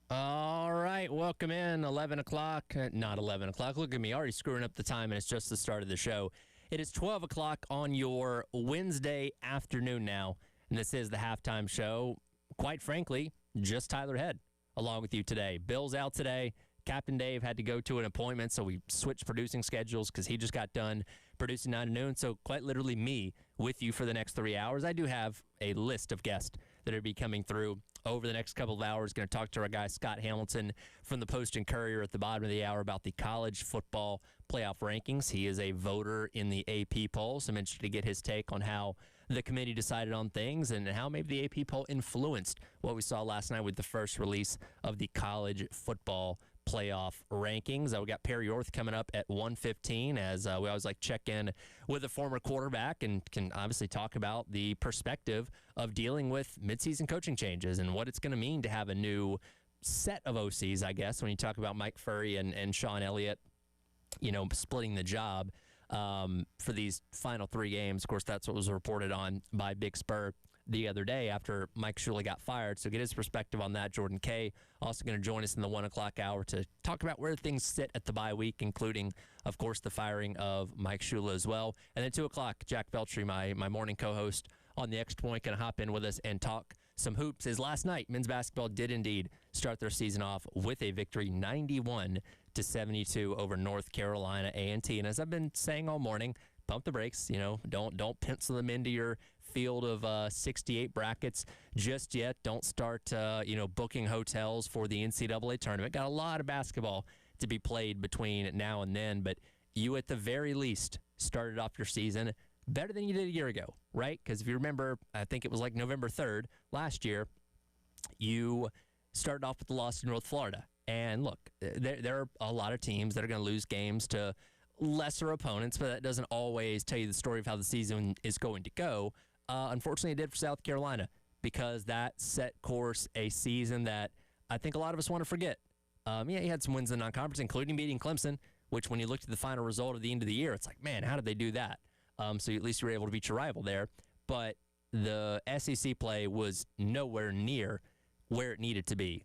All right, welcome in. 11 o'clock. Not 11 o'clock. Look at me, already screwing up the time, and it's just the start of the show. It is 12 o'clock on your Wednesday afternoon now, and this is the halftime show. Quite frankly, just Tyler Head along with you today. Bill's out today. Captain Dave had to go to an appointment, so we switched producing schedules because he just got done producing 9 to noon. So quite literally me with you for the next 3 hours. I do have a list of guests that are be coming through over the next couple of hours. Going to talk to our guy Scott Hamilton from the Post and Courier at the bottom of the hour about the college football playoff rankings. He is a voter in the AP poll, so I'm interested to get his take on how the committee decided on things and how maybe the AP poll influenced what we saw last night with the first release of the college football playoff rankings. We got Perry Orth coming up at 1:15 as we always like check in with a former quarterback and can obviously talk about the perspective of dealing with midseason coaching changes and what it's going to mean to have a new set of OCs, I guess, when you talk about Mike Furrey and Sean Elliott, you know, splitting the job for these final 3 games. Of course, that's what was reported on by Big Spur the other day after Mike Shula got fired. So get his perspective on that. Jordan Kay also going to join us in the 1 o'clock hour to talk about where things sit at the bye week, including, of course, the firing of Mike Shula as well. And then 2 o'clock, Jack Beltry, my morning co-host on the Extra Point, going to hop in with us and talk some hoops. As last night, men's basketball did indeed start their season off with a victory, 91-72 over North Carolina A&T. And as I've been saying all morning, pump the brakes. You know, don't pencil them into your field of 68 brackets just yet. Don't start booking hotels for the NCAA tournament. Got a lot of basketball to be played between now and then, but you at the very least started off your season better than you did a year ago, right? Because if you remember, I think it was like November 3rd last year, you started off with the loss to North Florida. And look, there are a lot of teams that are going to lose games to lesser opponents, but that doesn't always tell you the story of how the season is going to go. Unfortunately, it did for South Carolina because that set course a season that I think a lot of us want to forget. You had some wins in non-conference, including beating Clemson, which when you looked at the final result at the end of the year, it's like, man, how did they do that? So at least you were able to beat your rival there. But the SEC play was nowhere near where it needed to be.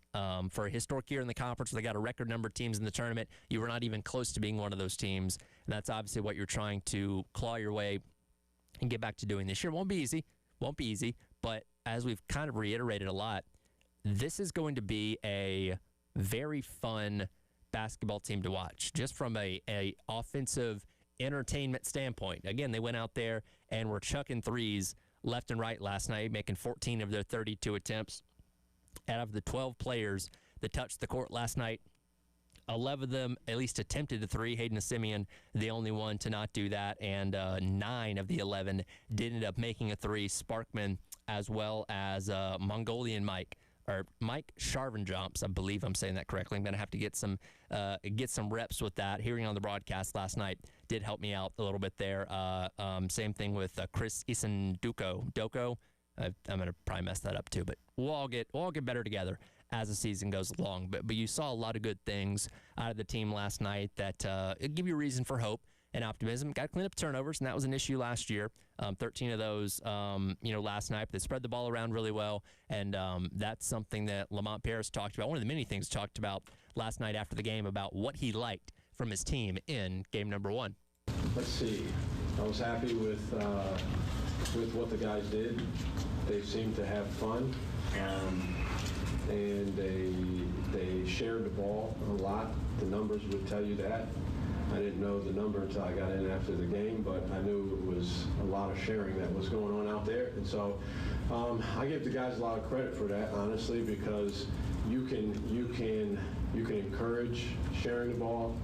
For a historic year in the conference, they got a record number of teams in the tournament. You were not even close to being one of those teams. And that's obviously what you're trying to claw your way and get back to doing this year. It won't be easy. But as we've kind of reiterated a lot, this is going to be a very fun basketball team to watch, just from a offensive entertainment standpoint. Again, they went out there and were chucking threes left and right last night, making 14 of their 32 attempts. Out of the 12 players that touched the court last night, 11 of them at least attempted a three. Hayden Simeon, the only one to not do that, and 9 of the 11 did end up making a three. Sparkman, as well as Mongolian Mike Sharvanjumps, I believe I'm saying that correctly. I'm going to have to get some reps with that. Hearing on the broadcast last night did help me out a little bit there. Same thing with Chris Doko. I'm going to probably mess that up too, but we'll all get better together as the season goes along. But you saw a lot of good things out of the team last night that give you reason for hope and optimism. Got to clean up turnovers, and that was an issue last year. 13 of those, last night. But they spread the ball around really well, and that's something that Lamont Paris talked about. One of the many things talked about last night after the game about what he liked from his team in game number 1. Let's see. I was happy with what the guys did. They seemed to have fun, and they shared the ball a lot. The numbers would tell you that. I didn't know the number until I got in after the game, but I knew it was a lot of sharing that was going on out there. And so I give the guys a lot of credit for that, honestly, because you can encourage sharing the ball,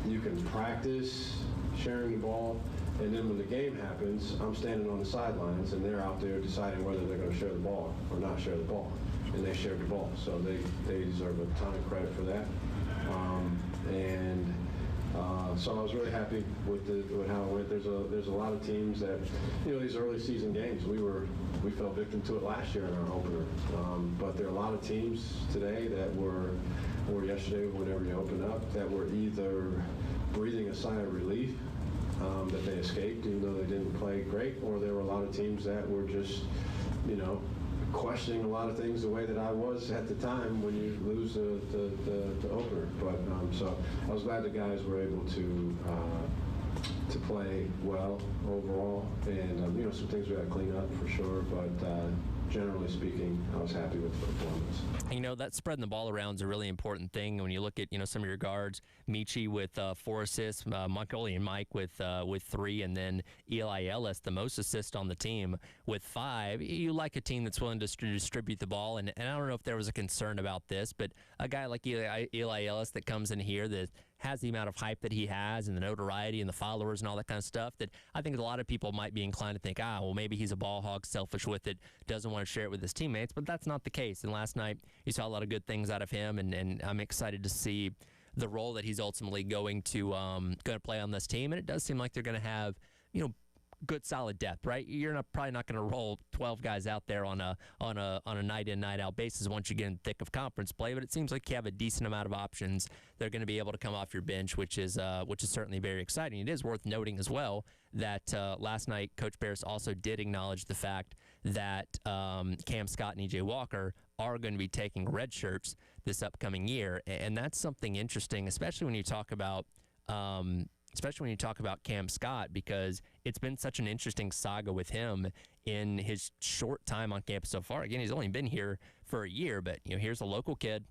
you can practice sharing the ball, and then when the game happens, I'm standing on the sidelines, and they're out there deciding whether they're going to share the ball or not share the ball, and they shared the ball. So they deserve a ton of credit for that. So I was really happy with how it went. There's a lot of teams that, these early season games, we fell victim to it last year in our opener. But there are a lot of teams today that were, or yesterday, whenever you open up, that were either breathing a sigh of relief that they escaped, even though they didn't play great, or there were a lot of teams that were just, questioning a lot of things the way that I was at the time when you lose the opener. But so I was glad the guys were able to play well overall, and you know, some things we had to clean up for sure, but generally speaking, I was happy with the performance. You know, that spreading the ball around is a really important thing. When you look at, you know, some of your guards, Michi with 4 assists, Montgomery Mike with 3, and then Eli Ellis, the most assists on the team, with 5. You like a team that's willing to distribute the ball, and I don't know if there was a concern about this, but a guy like Eli Ellis that comes in here that has the amount of hype that he has and the notoriety and the followers and all that kind of stuff, that I think a lot of people might be inclined to think, well, maybe he's a ball hog, selfish with it, doesn't want to share it with his teammates, but that's not the case. And last night, you saw a lot of good things out of him, and I'm excited to see the role that he's ultimately going to play on this team. And it does seem like they're going to have, you know, good solid depth, right? You're probably not going to roll 12 guys out there on a night in, night out basis once you get in the thick of conference play, but it seems like you have a decent amount of options. They're going to be able to come off your bench, which is certainly very exciting. It is worth noting as well that last night Coach Barris also did acknowledge the fact that Cam Scott and EJ Walker are going to be taking red shirts this upcoming year, and that's something interesting, especially when you talk about Cam Scott, because it's been such an interesting saga with him in his short time on campus so far. Again, he's only been here for a year, but you know, here's a local kid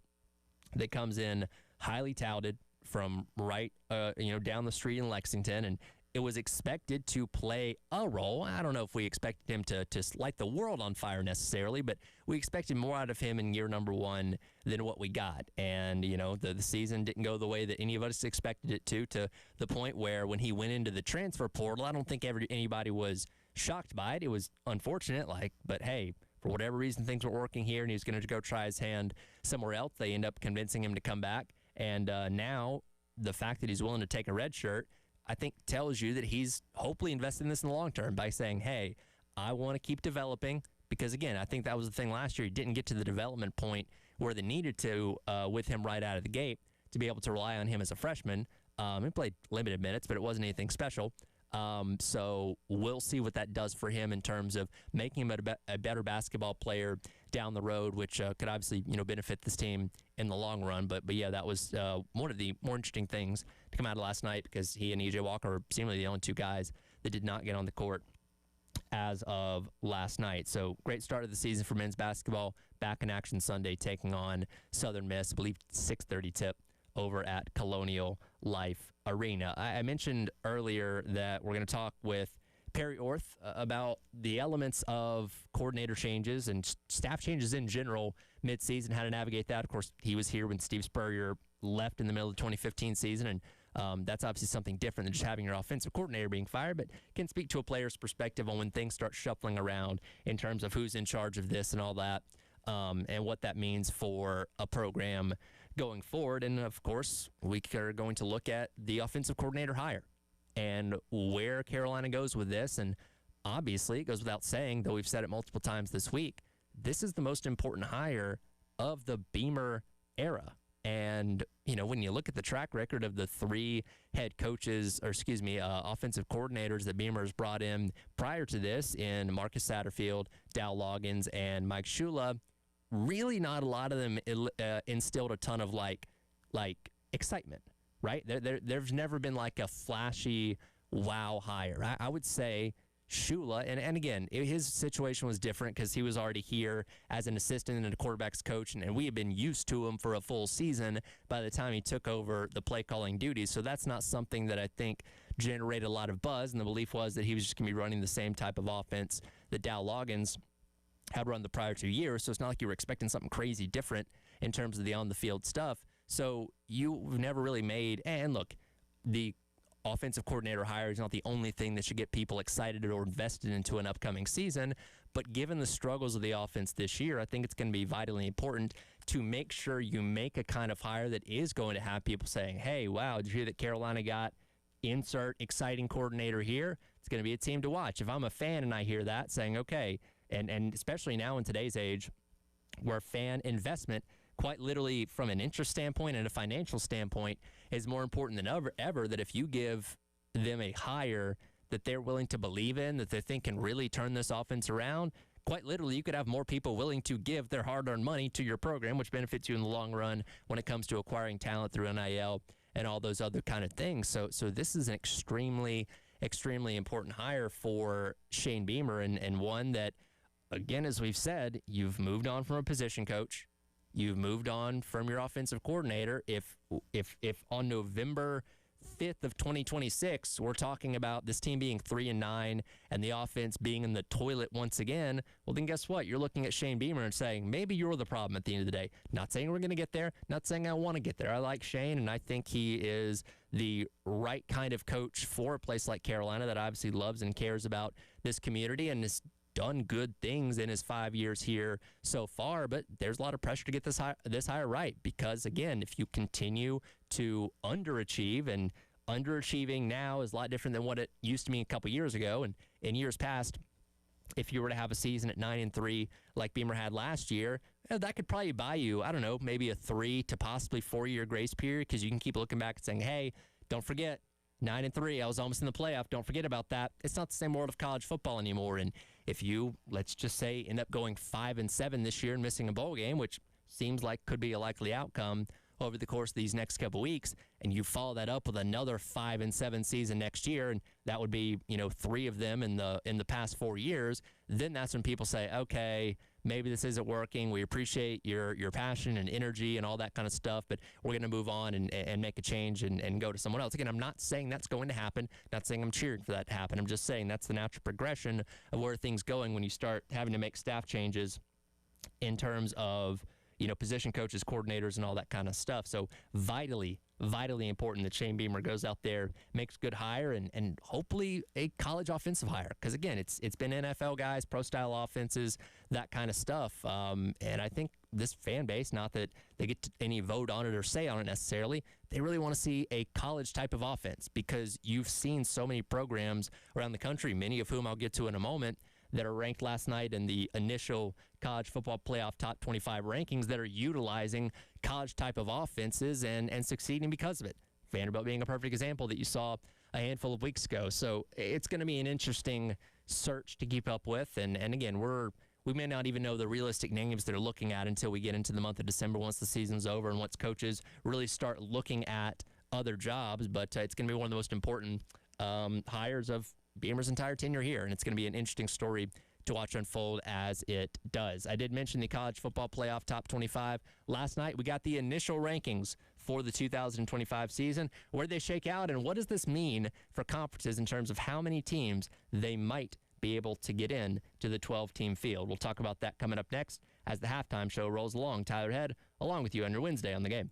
that comes in highly touted from right down the street in Lexington, and it was expected to play a role. I don't know if we expected him to light the world on fire necessarily, but we expected more out of him in year number 1 than what we got. And, you know, the season didn't go the way that any of us expected it to the point where when he went into the transfer portal, I don't think anybody was shocked by it. It was unfortunate, but hey, for whatever reason, things were working here, and he was going to go try his hand somewhere else. They end up convincing him to come back. And now the fact that he's willing to take a red shirt, I think, tells you that he's hopefully invested in this in the long term by saying, hey, I want to keep developing, because, again, I think that was the thing last year. He didn't get to the development point where they needed to with him right out of the gate to be able to rely on him as a freshman. He played limited minutes, but it wasn't anything special. So we'll see what that does for him in terms of making him a better basketball player down the road, which could obviously, you know, benefit this team in the long run. But yeah, that was one of the more interesting things to come out of last night, because he and EJ Walker are seemingly the only 2 guys that did not get on the court as of last night. So great start of the season for men's basketball. Back in action Sunday, taking on Southern Miss. I believe 6:30 tip over at Colonial Life Arena. I mentioned earlier that we're going to talk with Perry Orth about the elements of coordinator changes and staff changes in general midseason, how to navigate that. Of course, he was here when Steve Spurrier left in the middle of the 2015 season, and that's obviously something different than just having your offensive coordinator being fired, but can speak to a player's perspective on when things start shuffling around in terms of who's in charge of this and all that, and what that means for a program going forward. And, of course, we are going to look at the offensive coordinator hire and where Carolina goes with this. And obviously, it goes without saying, though we've said it multiple times this week, this is the most important hire of the Beamer era. And, you know, when you look at the track record of the 3 head coaches, offensive coordinators that Beamer has brought in prior to this in Marcus Satterfield, Dow Loggins, and Mike Shula, really not a lot of them instilled a ton of like excitement, right? There's never been like a flashy wow hire. I would say Shula, and again, his situation was different because he was already here as an assistant and a quarterback's coach, and we had been used to him for a full season by the time he took over the play calling duties. So that's not something that I think generated a lot of buzz, and the belief was that he was just going to be running the same type of offense that Dow Loggins had run the prior 2 years, so it's not like you were expecting something crazy different in terms of the on-the-field stuff. So you've never really made, and look, the offensive coordinator hire is not the only thing that should get people excited or invested into an upcoming season, but given the struggles of the offense this year, I think it's going to be vitally important to make sure you make a kind of hire that is going to have people saying, hey, wow, did you hear that Carolina got insert exciting coordinator here? It's going to be a team to watch. If I'm a fan and I hear that, saying, okay, and especially now in today's age where fan investment, quite literally from an interest standpoint and a financial standpoint, is more important than ever, that if you give them a hire that they're willing to believe in, that they think can really turn this offense around, quite literally, you could have more people willing to give their hard-earned money to your program, which benefits you in the long run when it comes to acquiring talent through NIL and all those other kind of things. So this is an extremely important hire for Shane Beamer, and one that, again, as we've said, you've moved on from a position coach. You've moved on from your offensive coordinator. If on November 5th of 2026, we're talking about this team being 3-9 and the offense being in the toilet once again, well, then guess what? You're looking at Shane Beamer and saying, maybe you're the problem at the end of the day. Not saying we're going to get there. Not saying I want to get there. I like Shane, and I think he is the right kind of coach for a place like Carolina that obviously loves and cares about this community and is done good things in his 5 years here so far, but there's a lot of pressure to get this hire right, because again, if you continue to underachieve, and underachieving now is a lot different than what it used to be a couple years ago, and in years past, if you were to have a season at 9-3 like Beamer had last year, that could probably buy you, I don't know, maybe a 3 to possibly 4-year grace period, because you can keep looking back and saying, hey, don't forget, 9-3, I was almost in the playoff. Don't forget about that. It's not the same world of college football anymore. And if you, let's just say, end up going 5-7 this year and missing a bowl game, which seems like could be a likely outcome over the course of these next couple weeks, and you follow that up with another 5-7 season next year, and that would be, 3 of them in the past 4 years, then that's when people say, okay, maybe this isn't working. We appreciate your passion and energy and all that kind of stuff, but we're going to move on and make a change and go to someone else. Again, I'm not saying that's going to happen. Not saying I'm cheering for that to happen. I'm just saying that's the natural progression of where things going when you start having to make staff changes in terms of, position coaches, coordinators, and all that kind of stuff. So vitally important that Shane Beamer goes out there, makes a good hire, and hopefully a college offensive hire. Because, again, it's been NFL guys, pro-style offenses, that kind of stuff. And I think this fan base, not that they get any vote on it or say on it necessarily, they really want to see a college type of offense, because you've seen so many programs around the country, many of whom I'll get to in a moment, that are ranked last night in the initial college football playoff top 25 rankings that are utilizing college type of offenses and succeeding because of it. Vanderbilt being a perfect example that you saw a handful of weeks ago. So it's going to be an interesting search to keep up with. And again, we may not even know the realistic names they're looking at until we get into the month of December, once the season's over and once coaches really start looking at other jobs. But it's going to be one of the most important hires of Beamer's entire tenure here, and it's going to be an interesting story to watch unfold as it does. I did mention the college football playoff top 25. Last night, we got the initial rankings for the 2025 season. Where they shake out, and what does this mean for conferences in terms of how many teams they might be able to get in to the 12-team field? We'll talk about that coming up next as the halftime show rolls along. Tyler Head, along with you on your Wednesday on the Game.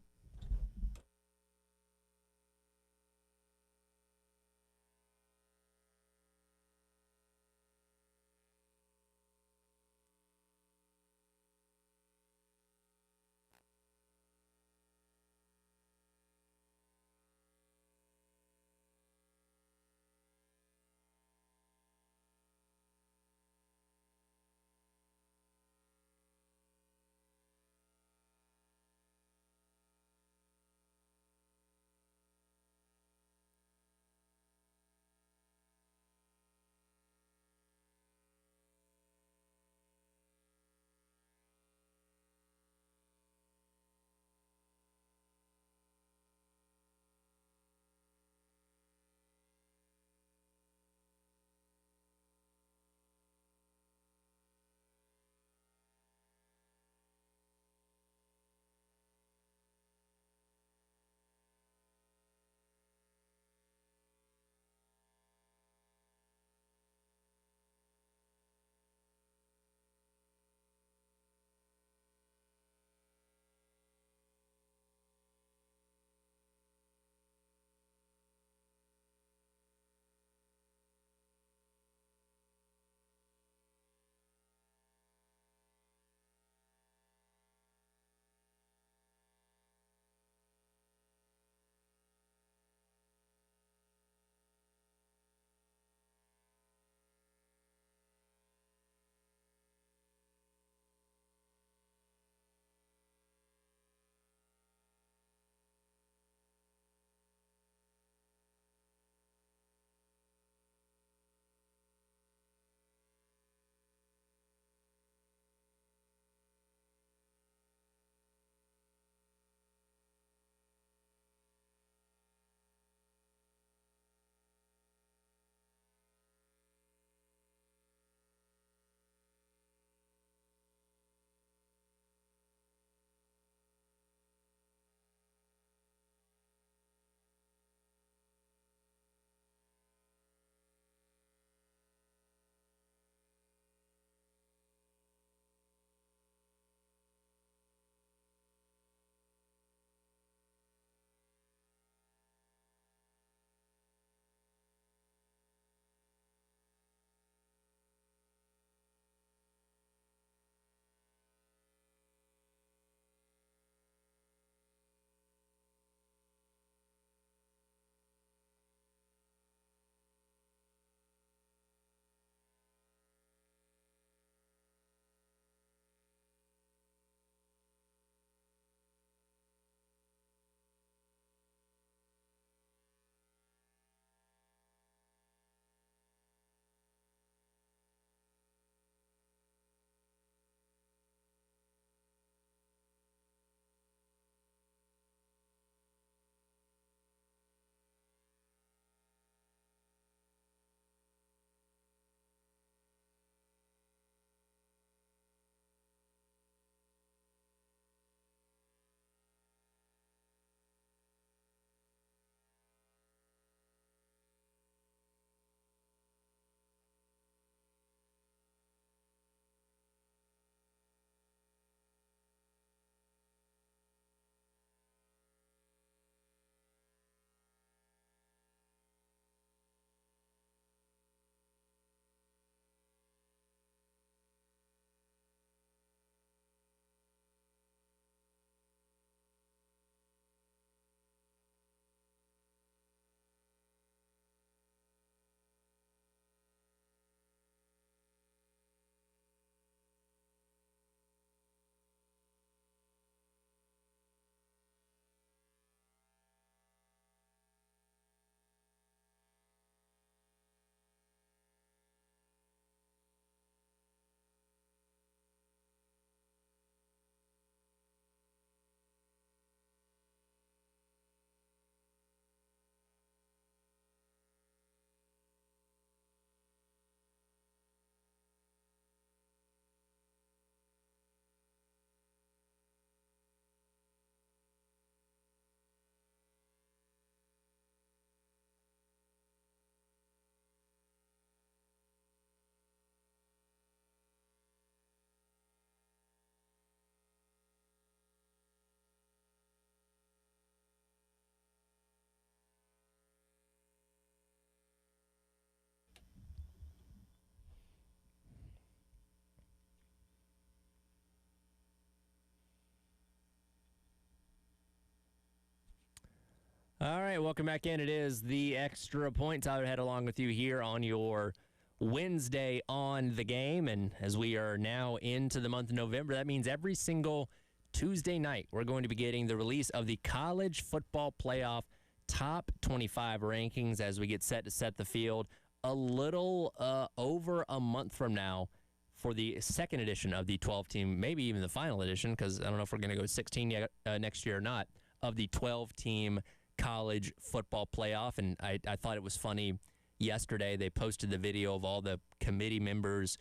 All right, welcome back in. It is the Extra Point. Tyler Head along with you here on your Wednesday on the game. And as we are now into the month of November, that means every single Tuesday night we're going to be getting the release of the College Football Playoff Top 25 rankings as we get set to set the field a little over a month from now for the second edition of the 12-team, maybe even the final edition, because I don't know if we're going to go 16 yet, next year or not, of the 12-team College Football Playoff. And I thought it was funny yesterday. They posted the video of all the committee members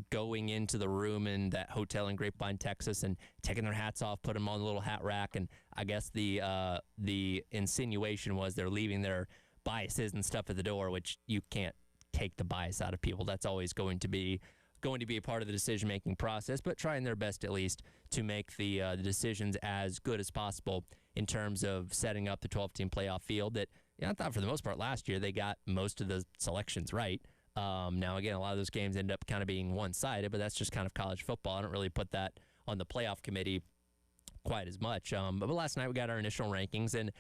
going into the room in that hotel in Grapevine, Texas, and taking their hats off, put them on the little hat rack. And I guess the insinuation was they're leaving their biases and stuff at the door, which you can't take the bias out of people. That's always going to be a part of the decision-making process, but trying their best at least to make the decisions as good as possible in terms of setting up the 12-team playoff field that, I thought for the most part last year they got most of the selections right. Now, again, a lot of those games end up kind of being one-sided, but that's just kind of college football. I don't really put that on the playoff committee quite as much. But last night we got our initial rankings, and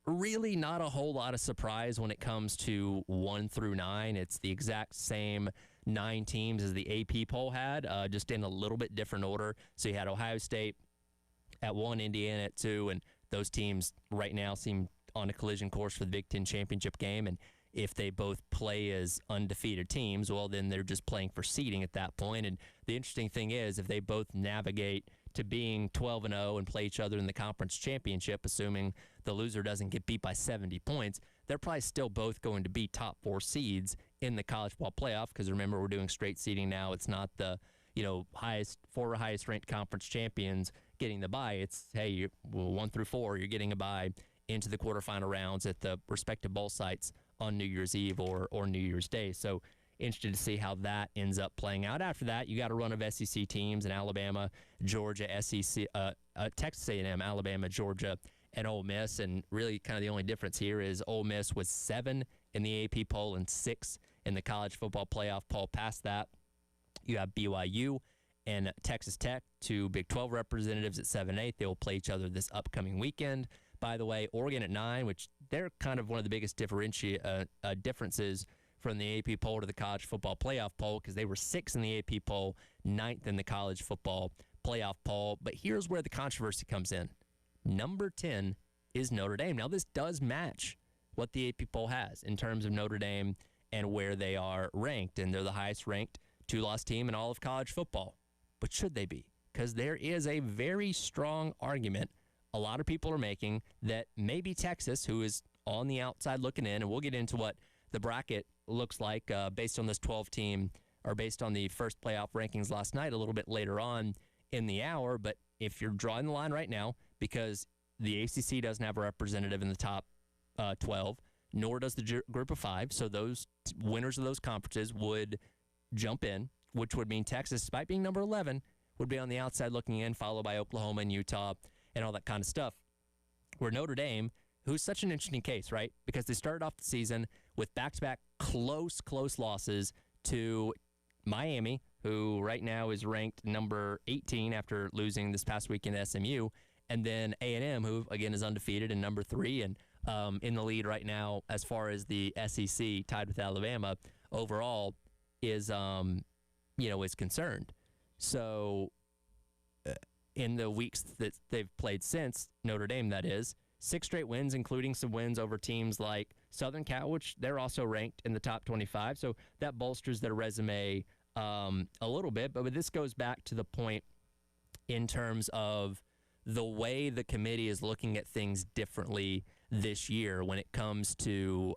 really not a whole lot of surprise when it comes to 1 through 9. It's the exact same 9 teams as the AP poll had, just in a little bit different order. So you had Ohio State at 1, Indiana at 2, and those teams right now seem on a collision course for the Big Ten championship game. And if they both play as undefeated teams, well, then they're just playing for seeding at that point. And the interesting thing is, if they both navigate to being 12-0 and play each other in the conference championship, assuming the loser doesn't get beat by 70 points, they're probably still both going to be top 4 seeds in the college football playoff. Because remember, we're doing straight seeding now. It's not the four highest ranked conference champions getting the bye. It's, hey, 1 through 4, you're getting a bye into the quarterfinal rounds at the respective bowl sites on New Year's Eve or New Year's Day. So interested to see how that ends up playing out. After that, you got a run of SEC teams in Alabama, Georgia, Texas A&M, Alabama, Georgia, and Ole Miss. And really kind of the only difference here is Ole Miss was 7 in the AP poll and 6 in the college football playoff poll. Past that, you have BYU and Texas Tech, 2 Big 12 representatives at 7-8. They will play each other this upcoming weekend. By the way, Oregon at 9, which they're kind of one of the biggest differences from the AP poll to the college football playoff poll, because they were 6 in the AP poll, 9th in the college football playoff poll. But here's where the controversy comes in. Number 10 is Notre Dame. Now, this does match what the AP poll has in terms of Notre Dame and where they are ranked, and they're the highest ranked 2-loss team in all of college football. But should they be? Because there is a very strong argument a lot of people are making that maybe Texas, who is on the outside looking in, and we'll get into what the bracket looks like based on this 12-team, or based on the first playoff rankings last night a little bit later on in the hour. But if you're drawing the line right now, because the ACC doesn't have a representative in the top 12, nor does the group of 5, so those winners of those conferences would jump in, which would mean Texas, despite being number 11, would be on the outside looking in, followed by Oklahoma and Utah and all that kind of stuff. Where Notre Dame, who's such an interesting case, right? Because they started off the season with back-to-back close losses to Miami, who right now is ranked number 18 after losing this past weekend to SMU, and then A&M, who, again, is undefeated and number 3 and in the lead right now as far as the SEC, tied with Alabama overall, is concerned. So in the weeks that they've played since, Notre Dame, that is, 6 straight wins, including some wins over teams like Southern Cal, which they're also ranked in the top 25. So that bolsters their resume a little bit. But this goes back to the point in terms of the way the committee is looking at things differently this year when it comes to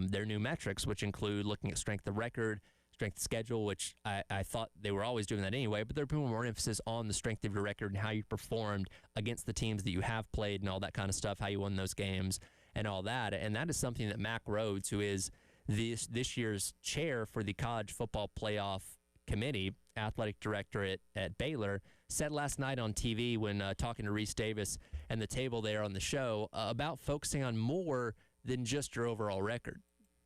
their new metrics, which include looking at strength of record, strength of schedule, which I thought they were always doing that anyway, but they're putting more emphasis on the strength of your record and how you performed against the teams that you have played and all that kind of stuff, how you won those games and all that. And that is something that Mack Rhoades, who is this year's chair for the College Football Playoff Committee, athletic director at Baylor, said last night on TV when talking to Reese Davis and the table there on the show about focusing on more than just your overall record.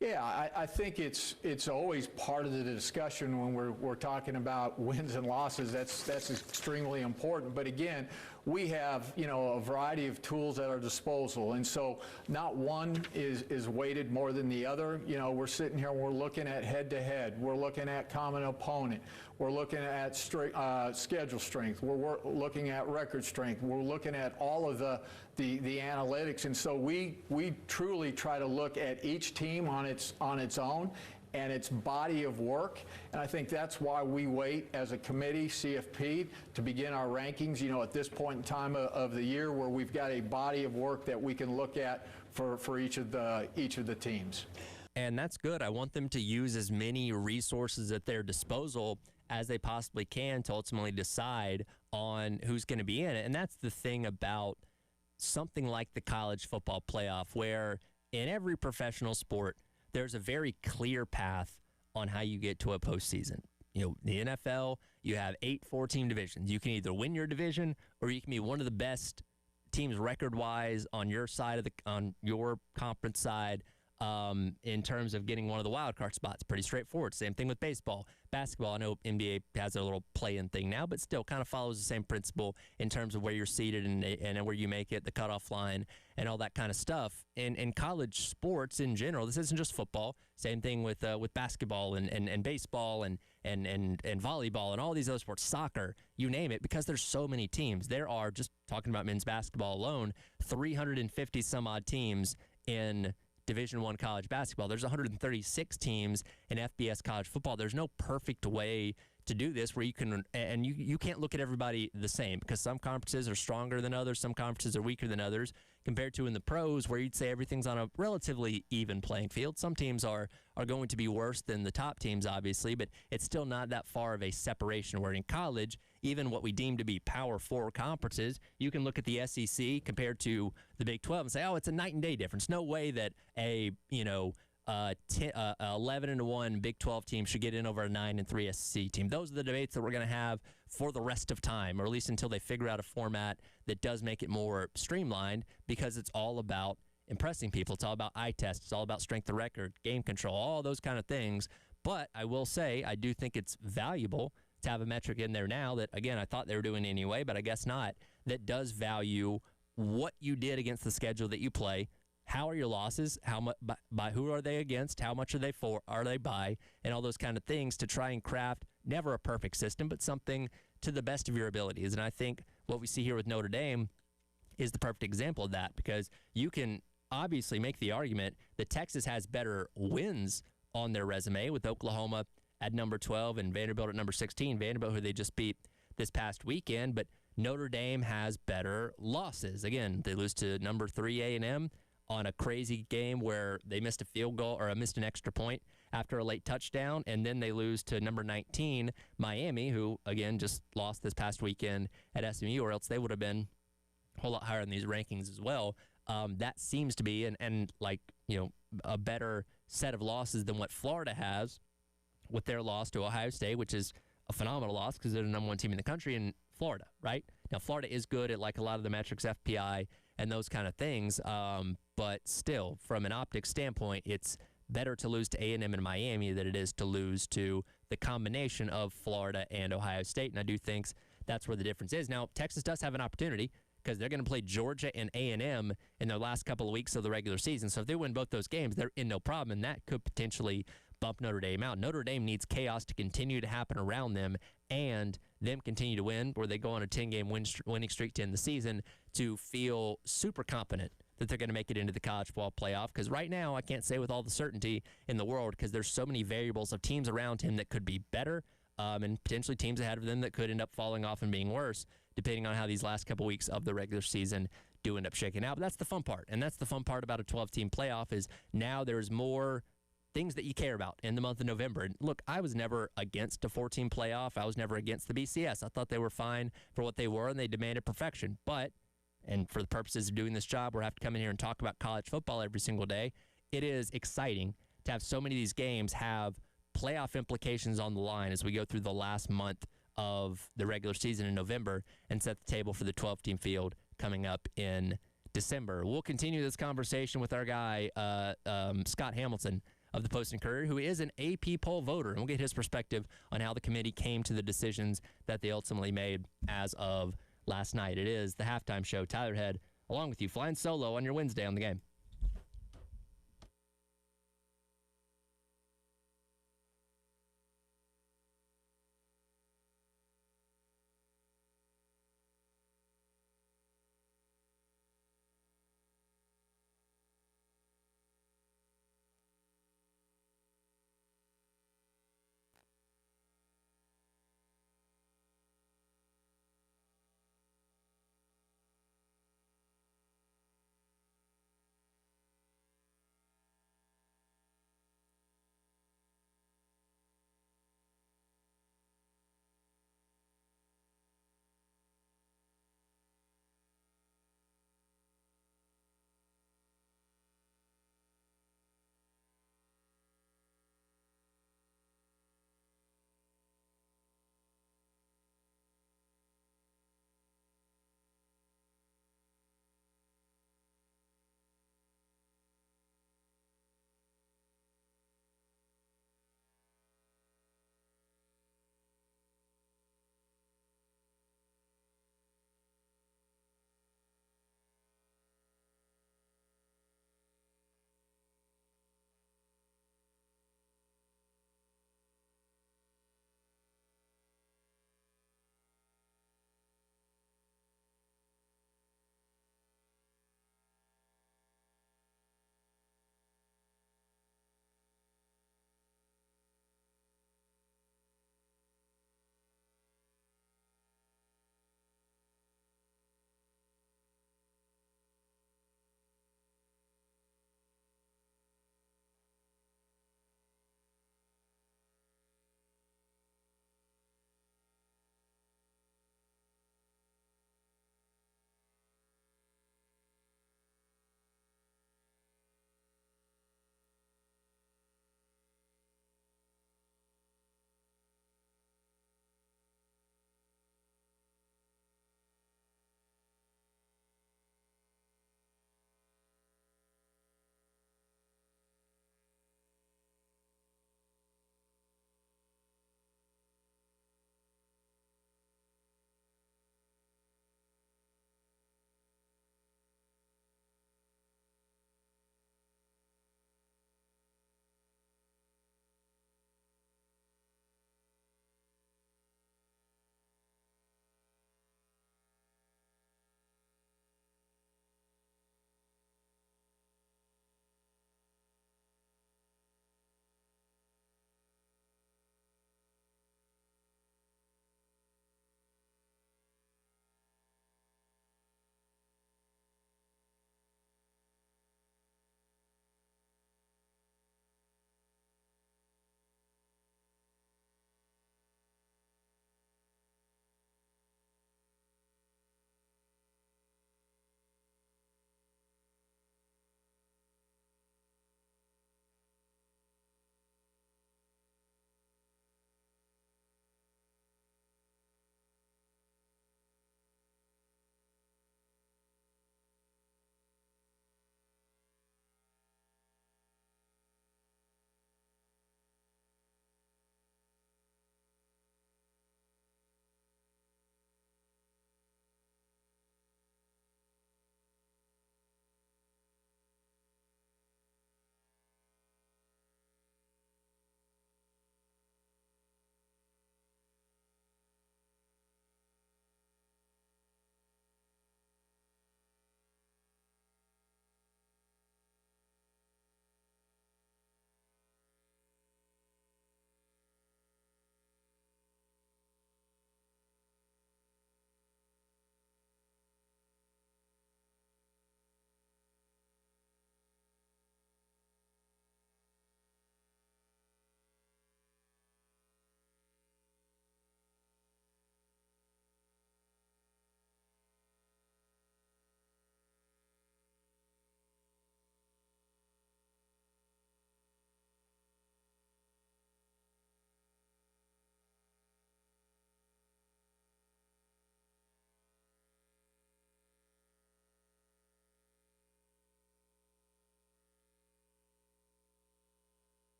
Yeah, I think it's always part of the discussion when we're talking about wins and losses. That's extremely important. But again, we have, a variety of tools at our disposal. And so not one is weighted more than the other. We're sitting here and we're looking at head-to-head. We're looking at common opponent. We're looking at schedule strength. We're looking at record strength. We're looking at all of the analytics. And so we truly try to look at each team on its own and its body of work. And I think that's why we wait as a committee, CFP, to begin our rankings, at this point in time of the year, where we've got a body of work that we can look at for each of the teams. And that's good. I want them to use as many resources at their disposal as they possibly can to ultimately decide on who's going to be in it. And that's the thing about something like the college football playoff, where in every professional sport, there's a very clear path on how you get to a postseason. The NFL, you have 8 4-team divisions. You can either win your division or you can be one of the best teams record-wise on your side on your conference side. In terms of getting one of the wild card spots, pretty straightforward. Same thing with baseball. Basketball, I know NBA has a little play-in thing now, but still kind of follows the same principle in terms of where you're seated and where you make it, the cutoff line, and all that kind of stuff. In college sports in general, this isn't just football. Same thing with basketball and baseball and volleyball and all these other sports, soccer, you name it, because there's so many teams. There are, just talking about men's basketball alone, 350 some odd teams in Division I college basketball. There's 136 teams in FBS college football. There's no perfect way to do this where you can, and you can't look at everybody the same, because some conferences are stronger than others, some conferences are weaker than others, compared to in the pros where you'd say everything's on a relatively even playing field. Some teams are going to be worse than the top teams, obviously, but it's still not that far of a separation, where in college, even what we deem to be Power 4 conferences, you can look at the SEC compared to the Big 12 and say, oh, it's a night and day difference. No way that a 11-1 Big 12 team should get in over a 9-3 SEC team. Those are the debates that we're going to have for the rest of time, or at least until they figure out a format that does make it more streamlined, because it's all about impressing people. It's all about eye tests. It's all about strength of record, game control, all those kind of things. But I will say, I do think it's valuable to have a metric in there now that, again, I thought they were doing anyway, but I guess not, that does value what you did against the schedule that you play. How are your losses? How much by who are they against? How much are they for? Are they by? And all those kind of things to try and craft never a perfect system, but something to the best of your abilities. And I think what we see here with Notre Dame is the perfect example of that, because you can obviously make the argument that Texas has better wins on their resume, with Oklahoma at number 12 and Vanderbilt at number 16. Vanderbilt, who they just beat this past weekend, but Notre Dame has better losses. Again, they lose to number 3 A&M on a crazy game where they missed a field goal or missed an extra point after a late touchdown, and then they lose to number 19 Miami, who again just lost this past weekend at SMU, or else they would have been a whole lot higher in these rankings as well. That seems to be a better set of losses than what Florida has with their loss to Ohio State, which is a phenomenal loss because they're the number 1 team in the country in Florida, right? Now, Florida is good at like a lot of the metrics, FPI and those kind of things, but still, from an optics standpoint, it's better to lose to A&M and Miami than it is to lose to the combination of Florida and Ohio State, and I do think that's where the difference is. Now, Texas does have an opportunity because they're going to play Georgia and A&M in their last couple of weeks of the regular season, so if they win both those games, they're in no problem, and that could potentially bump Notre Dame out. Notre Dame needs chaos to continue to happen around them and them continue to win, where they go on a 10-game winning streak to end the season, to feel super confident that they're going to make it into the college football playoff. Because right now, I can't say with all the certainty in the world, because there's so many variables of teams around him that could be better, and potentially teams ahead of them that could end up falling off and being worse, depending on how these last couple weeks of the regular season do end up shaking out. But that's the fun part. And that's the fun part about a 12-team playoff, is now there's more things that you care about in the month of November. And look, I was never against a 14 playoff. I was never against the BCS. I thought they were fine for what they were, and they demanded perfection. But, and for the purposes of doing this job, where I have to come in here and talk about college football every single day, it is exciting to have so many of these games have playoff implications on the line as we go through the last month of the regular season in November and set the table for the 12-team field coming up in December. We'll continue this conversation with our guy, Scott Hamilton of the Post-and-Courier, who is an AP poll voter, and we'll get his perspective on how the committee came to the decisions that they ultimately made as of last night. It is the halftime show. Tyler Head, along with you, flying solo on your Wednesday on the game.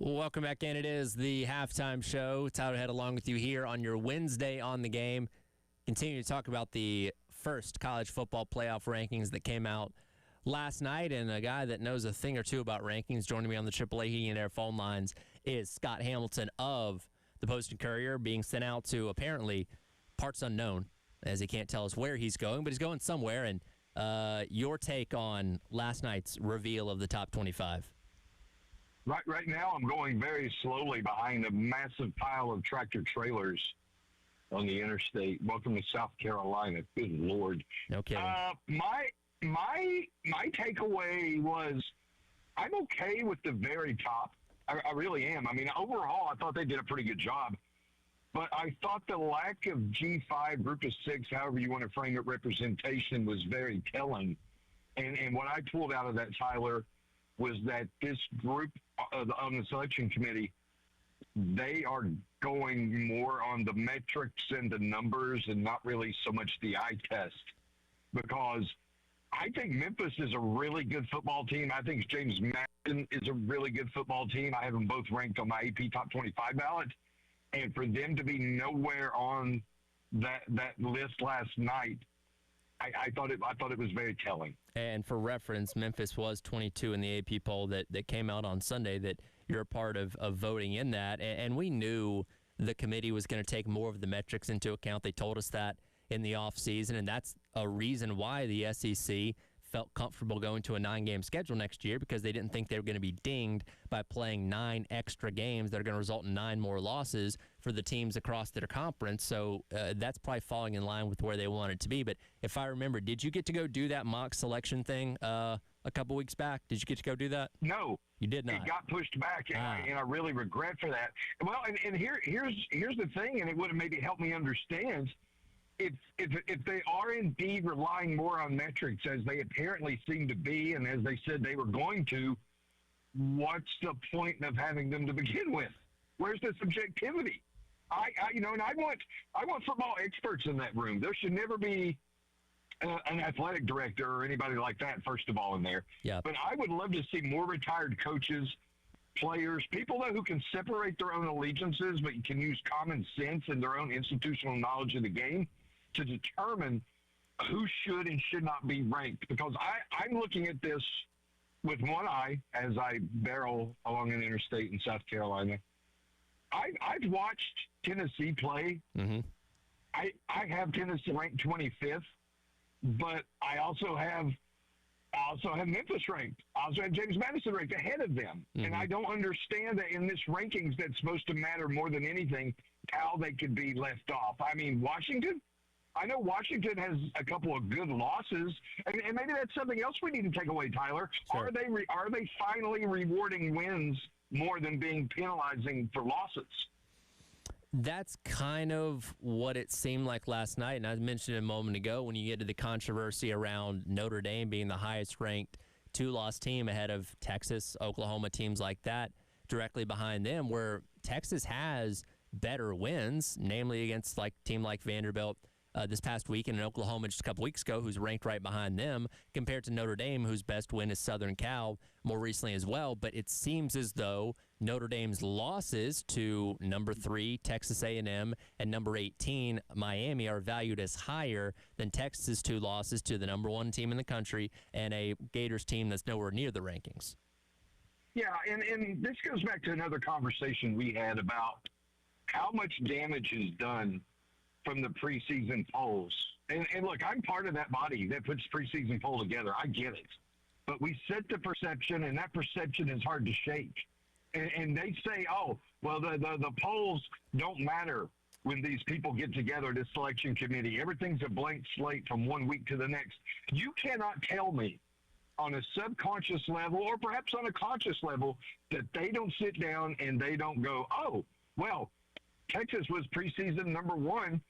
Welcome back in. It is the halftime show. Tyler Head along with you here on your Wednesday on the game. Continue to talk about the first college football playoff rankings that came out last night, and a guy that knows a thing or two about rankings joining me on the AAA Heating and Air phone lines is Scott Hamilton of the Post and Courier, being sent out to apparently parts unknown, as he can't tell us where he's going, but he's going somewhere. And your take on last night's reveal of the top 25. Right now, I'm going very slowly behind a massive pile of tractor trailers on the interstate. Welcome to South Carolina. Good Lord. No kidding. My takeaway was I'm okay with the very top. I really am. I mean, overall, I thought they did a pretty good job. But I thought the lack of G5, Group of Six, however you want to frame it, representation was very telling. And what I pulled out of that, Tyler, was that this group on the selection committee, they are going more on the metrics and the numbers and not really so much the eye test. Because I think Memphis is a really good football team. I think James Madison is a really good football team. I have them both ranked on my AP Top 25 ballot. And for them to be nowhere on that list last night, I thought it was very telling. And for reference, Memphis was 22 in the AP poll that came out on Sunday that you're a part of voting in that. And we knew the committee was going to take more of the metrics into account. They told us that in the offseason, and that's a reason why the SEC felt comfortable going to a 9-game schedule next year, because they didn't think they were going to be dinged by playing 9 extra games that are going to result in 9 more losses for the teams across their conference. So that's probably falling in line with where they wanted to be. But if I remember, did you get to go do that mock selection thing a couple weeks back? Did you get to go do that? No. You did not. It got pushed back, and I really regret for that. Well, and here's the thing, and it would have maybe helped me understand. If they are indeed relying more on metrics, as they apparently seem to be, and as they said they were going to, what's the point of having them to begin with? Where's the subjectivity? I want football experts in that room. There should never be an athletic director or anybody like that, first of all, in there. Yeah. But I would love to see more retired coaches, players, people who can separate their own allegiances, but can use common sense and their own institutional knowledge of the game to determine who should and should not be ranked. Because I'm looking at this with one eye as I barrel along an interstate in South Carolina. I've watched Tennessee play. Mm-hmm. I have Tennessee ranked 25th, but I also have Memphis ranked. I also have James Madison ranked ahead of them. Mm-hmm. And I don't understand that in this rankings that's supposed to matter more than anything, how they could be left off. I mean, I know Washington has a couple of good losses, and maybe that's something else we need to take away, Tyler. Sure. Are they finally rewarding wins more than being penalizing for losses? That's kind of what it seemed like last night, and I mentioned it a moment ago when you get to the controversy around Notre Dame being the highest-ranked 2-loss team ahead of Texas, Oklahoma, teams like that, directly behind them, where Texas has better wins, namely against a team like Vanderbilt this past week, and in Oklahoma just a couple weeks ago, who's ranked right behind them, compared to Notre Dame, whose best win is Southern Cal more recently as well. But it seems as though Notre Dame's losses to number 3, Texas A&M, and number 18, Miami, are valued as higher than Texas's 2 losses to the number 1 team in the country and a Gators team that's nowhere near the rankings. Yeah, and this goes back to another conversation we had about how much damage is done from the preseason polls. And look, I'm part of that body that puts preseason poll together. I get it. But we set the perception, and that perception is hard to shake. And they say, oh, well, the polls don't matter when these people get together, this selection committee. Everything's a blank slate from one week to the next. You cannot tell me on a subconscious level, or perhaps on a conscious level, that they don't sit down and they don't go, oh, well, Texas was preseason number 1,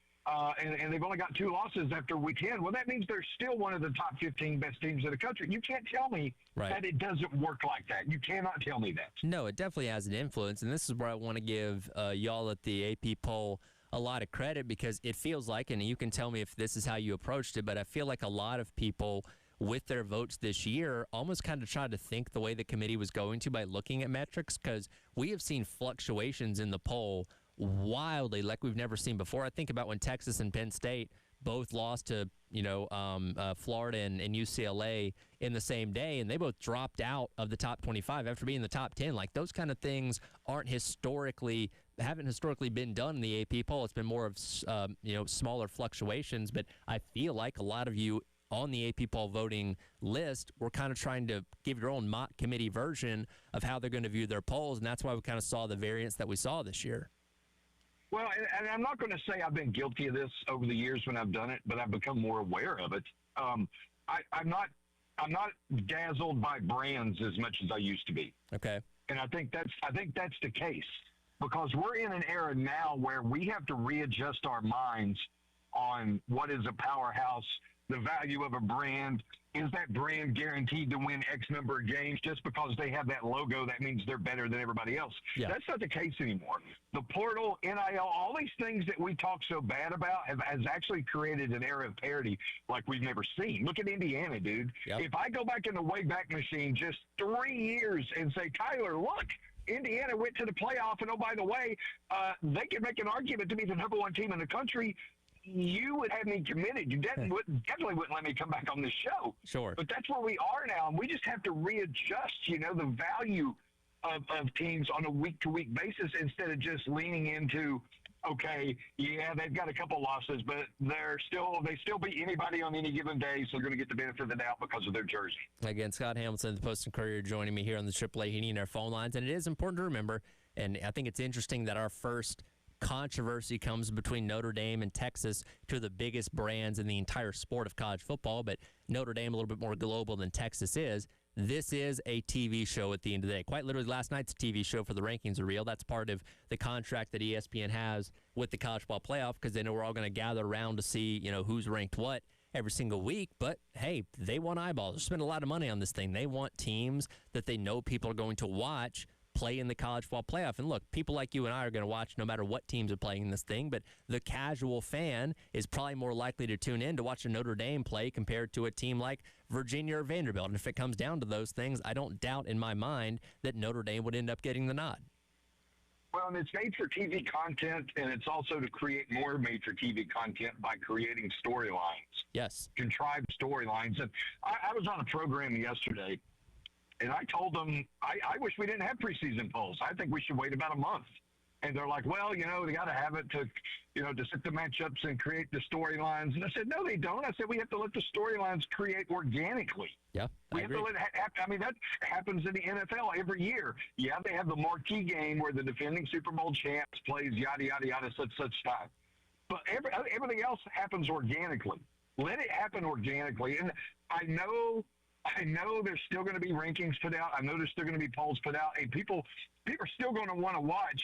and they've only got 2 losses after week 10. Well, that means they're still one of the top 15 best teams in the country. You can't tell me that it doesn't work like that. You cannot tell me that. No, it definitely has an influence, and this is where I want to give y'all at the AP poll a lot of credit, because it feels like, and you can tell me if this is how you approached it, but I feel like a lot of people with their votes this year almost kind of tried to think the way the committee was going to by looking at metrics, because we have seen fluctuations in the poll wildly like we've never seen before. I think about when Texas and Penn State both lost to, Florida and UCLA in the same day, and they both dropped out of the top 25 after being in the top 10. Like, those kind of things haven't historically been done in the AP poll. It's been more of, smaller fluctuations, but I feel like a lot of you on the AP poll voting list were kind of trying to give your own mock committee version of how they're going to view their polls, and that's why we kind of saw the variance that we saw this year. Well, and I'm not going to say I've been guilty of this over the years when I've done it, but I've become more aware of it. I'm not dazzled by brands as much as I used to be. Okay. And I think that's the case, because we're in an era now where we have to readjust our minds on what is a powerhouse, the value of a brand. Is that brand guaranteed to win X number of games? Just because they have that logo, that means they're better than everybody else. Yeah. That's not the case anymore. The portal, NIL, all these things that we talk so bad about has actually created an era of parity like we've never seen. Look at Indiana, dude. Yep. If I go back in the Wayback Machine just 3 years and say, Tyler, look, Indiana went to the playoff, and oh, by the way, they could make an argument to be the number one team in the country, you would have me committed. You definitely wouldn't let me come back on this show. Sure. But that's where we are now, and we just have to readjust, the value of teams on a week-to-week basis instead of just leaning into, okay, yeah, they've got a couple losses, but they still beat anybody on any given day, so they're going to get the benefit of the doubt because of their jersey. Again, Scott Hamilton, the Post and Courier, joining me here on the AAA Heating and Air phone lines, and it is important to remember, and I think it's interesting that our first controversy comes between Notre Dame and Texas, two of the biggest brands in the entire sport of college football, but Notre Dame a little bit more global than Texas is. This is a TV show at the end of the day. Quite literally, last night's TV show for the rankings are real. That's part of the contract that ESPN has with the college ball playoff, because they know we're all going to gather around to see, who's ranked what every single week. But hey, they want eyeballs. They spend a lot of money on this thing. They want teams that they know people are going to watch play in the college football playoff. And look, people like you and I are going to watch no matter what teams are playing in this thing, but the casual fan is probably more likely to tune in to watch a Notre Dame play compared to a team like Virginia or Vanderbilt. And if it comes down to those things, I don't doubt in my mind that Notre Dame would end up getting the nod. Well, and it's made for TV content, and it's also to create more made for TV content by creating storylines. Yes. Contrived storylines. And I was on a program yesterday, and I told them, I wish we didn't have preseason polls. I think we should wait about a month. And they're like, well, they got to have it to set the matchups and create the storylines. And I said, no, they don't. I said, we have to let the storylines create organically. Yeah, we have to let it that happens in the NFL every year. Yeah, they have the marquee game where the defending Super Bowl champs plays yada, yada, yada, such time. But everything else happens organically. Let it happen organically. And I know there's still going to be rankings put out. I know there's still going to be polls put out. And people are still going to want to watch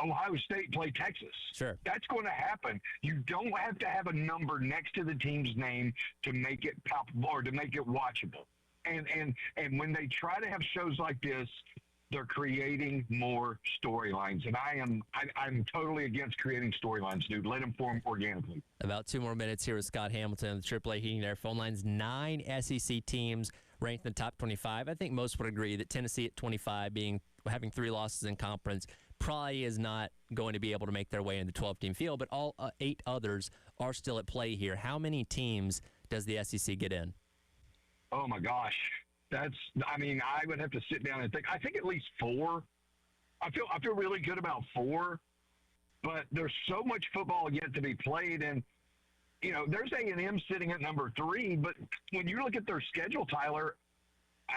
Ohio State play Texas. Sure. That's going to happen. You don't have to have a number next to the team's name to make it palpable or to make it watchable. And when they try to have shows like this, they're creating more storylines. And I'm totally against creating storylines, dude. Let them form organically. About 2 more minutes here with Scott Hamilton, the AAA Heating and Air phone lines. 9 SEC teams ranked in the top 25. I think most would agree that Tennessee at 25, having 3 losses in conference, probably is not going to be able to make their way in the 12-team field, but all 8 others are still at play here. How many teams does the SEC get in? Oh, my gosh. I would have to sit down and think. I think at least 4. I feel really good about 4, but there's so much football yet to be played, and there's A&M sitting at number 3. But when you look at their schedule, Tyler,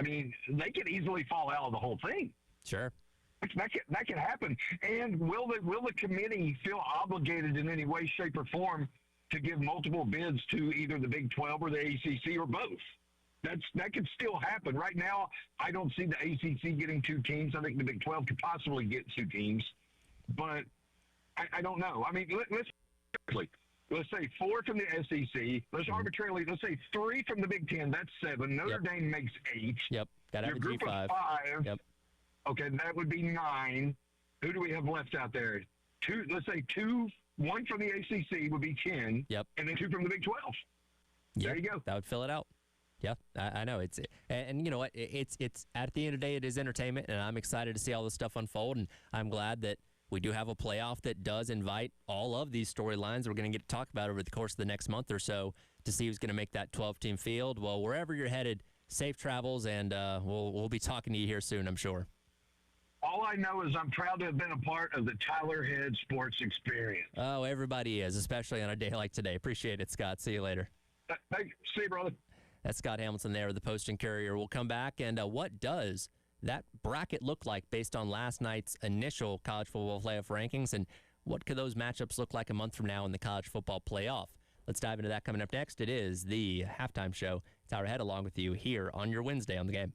they could easily fall out of the whole thing. Sure, that could happen. And will the committee feel obligated in any way, shape, or form to give multiple bids to either the Big 12 or the ACC or both? That could still happen. Right now, I don't see the ACC getting 2 teams. I think the Big 12 could possibly get 2 teams, but I don't know. Let's say 4 from the SEC. Let's say 3 from the Big 10. That's 7. Notre Dame makes 8. Yep. Got to have a group G5. Of 5. Yep. Okay, that would be 9. Who do we have left out there? 2. Let's say 2. 1 from the ACC would be 10. Yep. And then 2 from the Big 12. Yep. There you go. That would fill it out. Yeah, I know and you know what? It's at the end of the day, it is entertainment, and I'm excited to see all this stuff unfold. And I'm glad that we do have a playoff that does invite all of these storylines we're going to get to talk about over the course of the next month or so to see who's going to make that 12-team field. Well, wherever you're headed, safe travels, and we'll be talking to you here soon, I'm sure. All I know is I'm proud to have been a part of the Tyler Head Sports Experience. Oh, everybody is, especially on a day like today. Appreciate it, Scott. See you later. Thank you. See you, brother. That's Scott Hamilton there, the Post and Courier. We'll come back, and what does that bracket look like based on last night's initial college football playoff rankings, and what could those matchups look like a month from now in the college football playoff? Let's dive into that coming up next. It is the halftime show. Tyler Head along with you here on your Wednesday on the Game.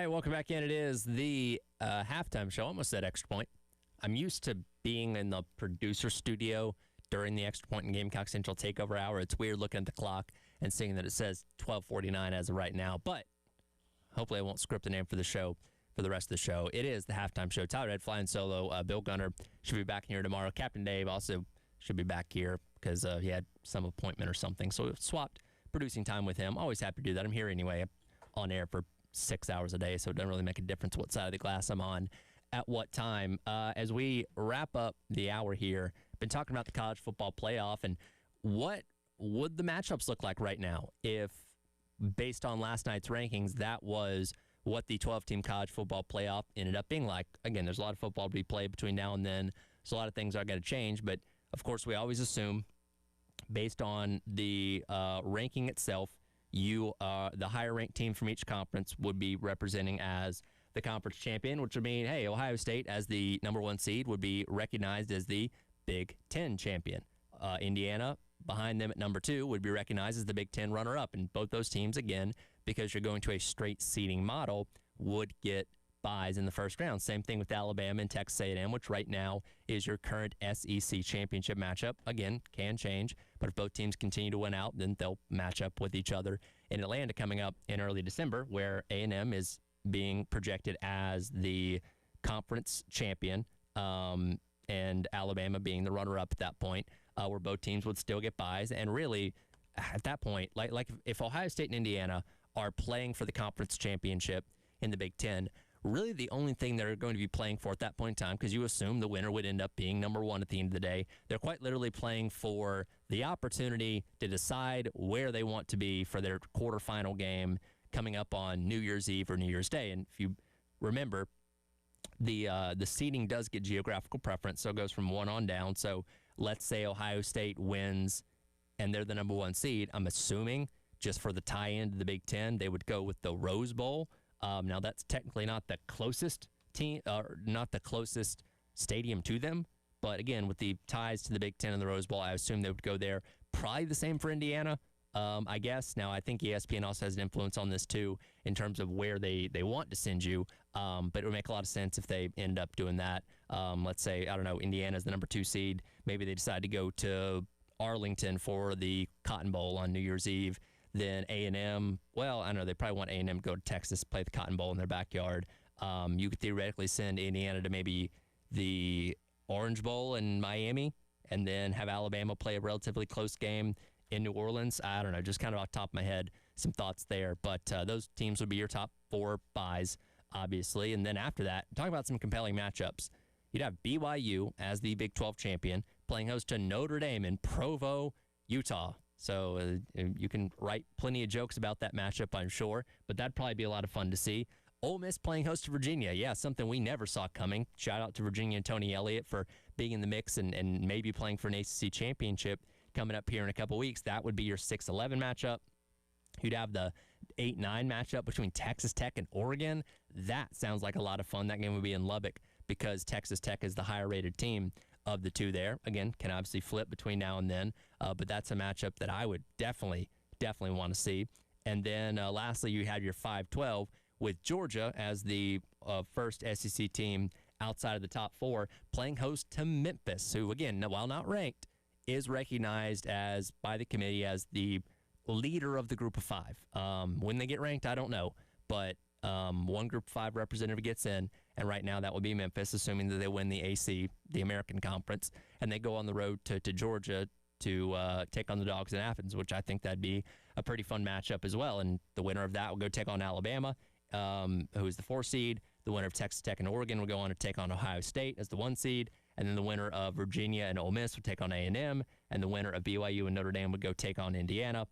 right, welcome back in. It is the halftime show. Almost said Extra Point. I'm used to being in the producer studio during the Extra Point and Gamecock Central Takeover Hour. It's weird looking at the clock and seeing that it says 12:49 as of right now, but hopefully I won't script the name for the show for the rest of the show. It is the halftime show. Tyler Ed flying solo. Bill Gunner should be back here tomorrow. Captain Dave also should be back here because he had some appointment or something. So we've swapped producing time with him. Always happy to do that. I'm here anyway on air for 6 hours a day, so it doesn't really make a difference what side of the glass I'm on at what time. As we wrap up the hour here, been talking about the college football playoff and what would the matchups look like right now if, based on last night's rankings, that was what the 12-team college football playoff ended up being like. Again, there's a lot of football to be played between now and then, so a lot of things are going to change, but of course we always assume, based on the ranking itself, the higher ranked team from each conference would be representing as the conference champion, which would mean, hey, Ohio State as the number 1 seed would be recognized as the Big Ten champion. Indiana, behind them at number 2, would be recognized as the Big Ten runner-up. And both those teams, again, because you're going to a straight seeding model, would get buys in the first round. Same thing with Alabama and Texas A&M, which right now is your current SEC championship matchup. Again, can change, but if both teams continue to win out, then they'll match up with each other in Atlanta coming up in early December, where A&M is being projected as the conference champion, and Alabama being the runner-up at that point, where both teams would still get buys. And really, at that point, like if Ohio State and Indiana are playing for the conference championship in the Big Ten, really the only thing they're going to be playing for at that point in time, because you assume the winner would end up being number 1 at the end of the day, they're quite literally playing for the opportunity to decide where they want to be for their quarterfinal game coming up on New Year's Eve or New Year's Day. And if you remember, the seeding does get geographical preference, so it goes from 1 on down. So let's say Ohio State wins and they're the number 1 seed. I'm assuming just for the tie-in to the Big Ten, they would go with the Rose Bowl. Now, that's technically not the closest team, not the closest stadium to them. But again, with the ties to the Big Ten and the Rose Bowl, I assume they would go there. Probably the same for Indiana, I guess. Now, I think ESPN also has an influence on this, too, in terms of where they want to send you. But it would make a lot of sense if they end up doing that. Let's say, I don't know, Indiana's the number 2 seed. Maybe they decide to go to Arlington for the Cotton Bowl on New Year's Eve. Then A&M, well, I don't know, they probably want A&M to go to Texas, play the Cotton Bowl in their backyard. You could theoretically send Indiana to maybe the Orange Bowl in Miami and then have Alabama play a relatively close game in New Orleans. I don't know, just kind of off the top of my head, some thoughts there. But those teams would be your top 4 buys, obviously. And then after that, talk about some compelling matchups. You'd have BYU as the Big 12 champion playing host to Notre Dame in Provo, Utah. So you can write plenty of jokes about that matchup, I'm sure, but that'd probably be a lot of fun to see. Ole Miss playing host to Virginia. Yeah, something we never saw coming. Shout out to Virginia and Tony Elliott for being in the mix and maybe playing for an ACC championship coming up here in a couple weeks. That would be your 6-11 matchup. You'd have the 8-9 matchup between Texas Tech and Oregon. That sounds like a lot of fun. That game would be in Lubbock because Texas Tech is the higher-rated team of the two there. Again, can obviously flip between now and then, but that's a matchup that I would definitely want to see. And then lastly, you have your 5-12 with Georgia as the first SEC team outside of the top 4 playing host to Memphis, who, again, while not ranked, is recognized as by the committee as the leader of the group of 5. When they get ranked, I don't know, but one group of 5 representative gets in, and right now that would be Memphis, assuming that they win the AC, the American Conference, and they go on the road to Georgia to take on the Dogs in Athens, which I think that'd be a pretty fun matchup as well. And the winner of that will go take on Alabama, who is the 4 seed. The winner of Texas Tech and Oregon will go on to take on Ohio State as the 1 seed. And then the winner of Virginia and Ole Miss would take on A&M, and the winner of BYU and Notre Dame would go take on Indiana.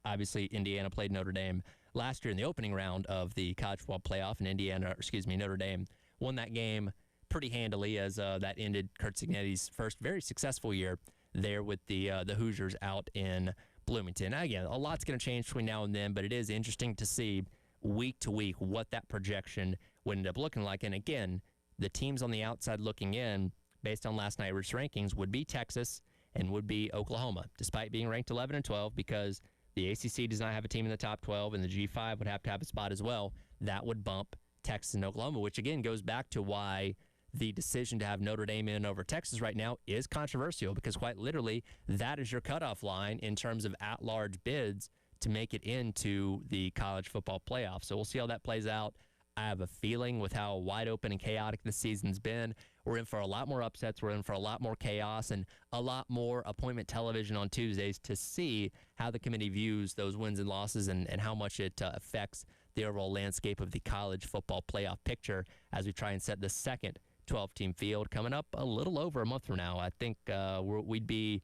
Obviously, Indiana played Notre Dame last year in the opening round of the college football playoff, and Notre Dame won that game pretty handily as that ended Curt Cignetti's first very successful year there with the Hoosiers out in Bloomington. Again, a lot's going to change between now and then, but it is interesting to see week to week what that projection would end up looking like. And again, the teams on the outside looking in, based on last night's rankings, would be Texas and would be Oklahoma, despite being ranked 11 and 12, because The ACC does not have a team in the top 12, and the G5 would have to have a spot as well. That would bump Texas and Oklahoma, which again goes back to why the decision to have Notre Dame in over Texas right now is controversial, because quite literally that is your cutoff line in terms of at-large bids to make it into the college football playoff. So we'll see how that plays out. I have a feeling with how wide open and chaotic this season's been, we're in for a lot more upsets. We're in for a lot more chaos and a lot more appointment television on Tuesdays to see how the committee views those wins and losses and how much it affects the overall landscape of the college football playoff picture as we try and set the second 12-team field coming up a little over a month from now. I think we'd be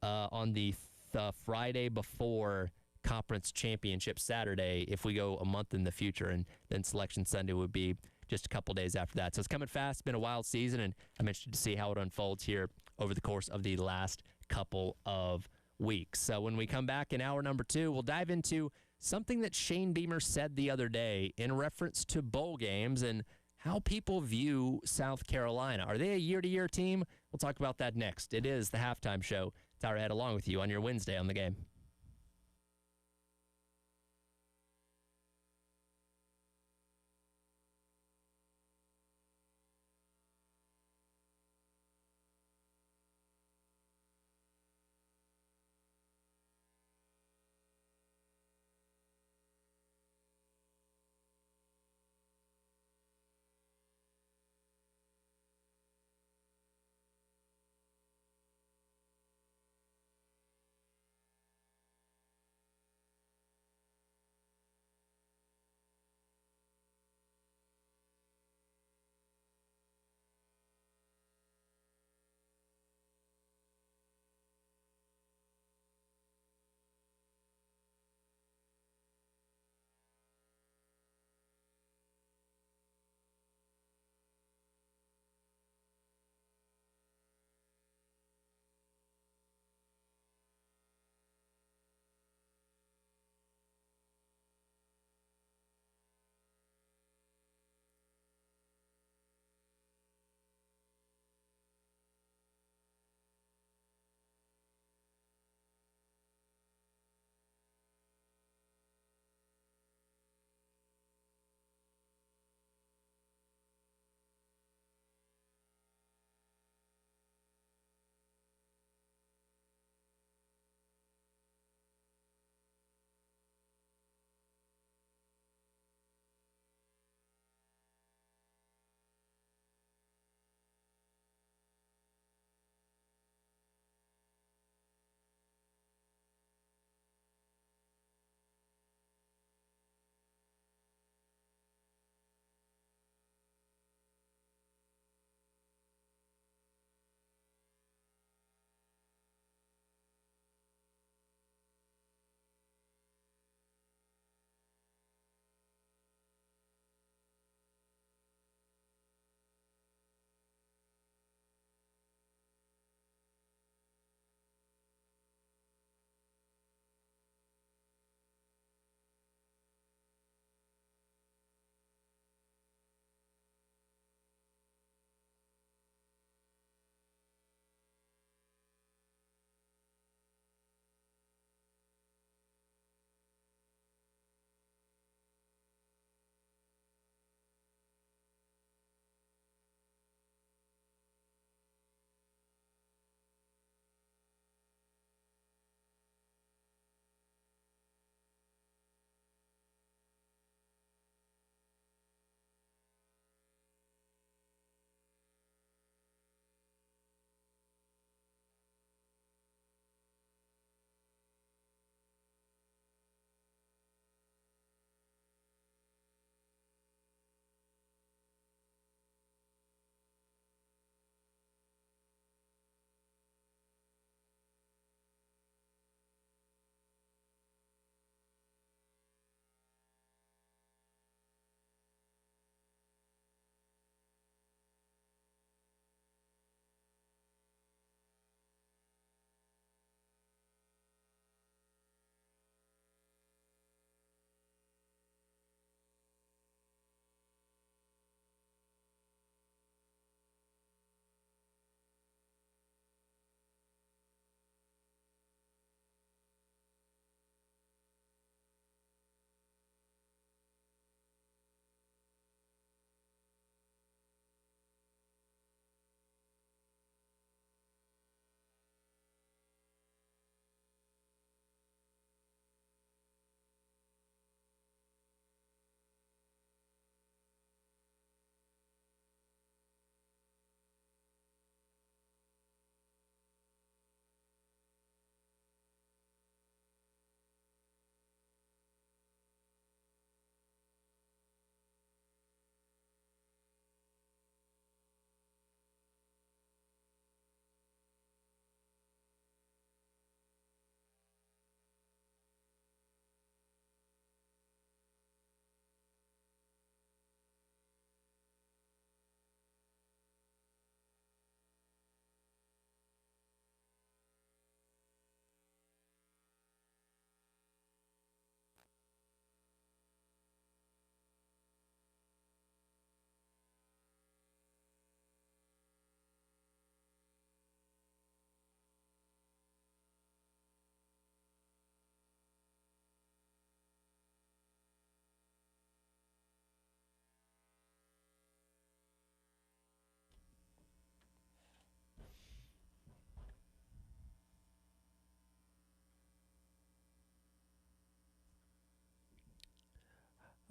on the Friday before Conference Championship Saturday if we go a month in the future, and then Selection Sunday would be just a couple days after that. So it's coming fast. It's been a wild season, and I'm interested to see how it unfolds here over the course of the last couple of weeks. So when we come back in hour number 2, we'll dive into something that Shane Beamer said the other day in reference to bowl games and how people view South Carolina. Are they a year-to-year team? We'll talk about that next. It is the Halftime Show. Tyler Head along with you on your Wednesday on the Game.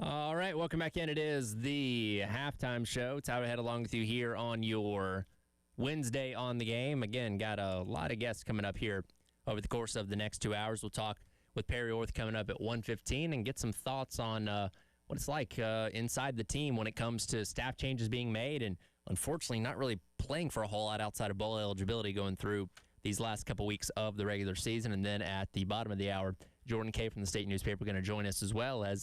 All right, welcome back in. It is the halftime show. Tyler Head along with you here on your Wednesday on the game. Again, got a lot of guests coming up here over the course of the next 2 hours. We'll talk with Perry Orth coming up at 1:15 and get some thoughts on what it's like inside the team when it comes to staff changes being made and unfortunately not really playing for a whole lot outside of bowl eligibility going through these last couple weeks of the regular season. And then at the bottom of the hour, Jordan Kay from the State Newspaper going to join us as well, as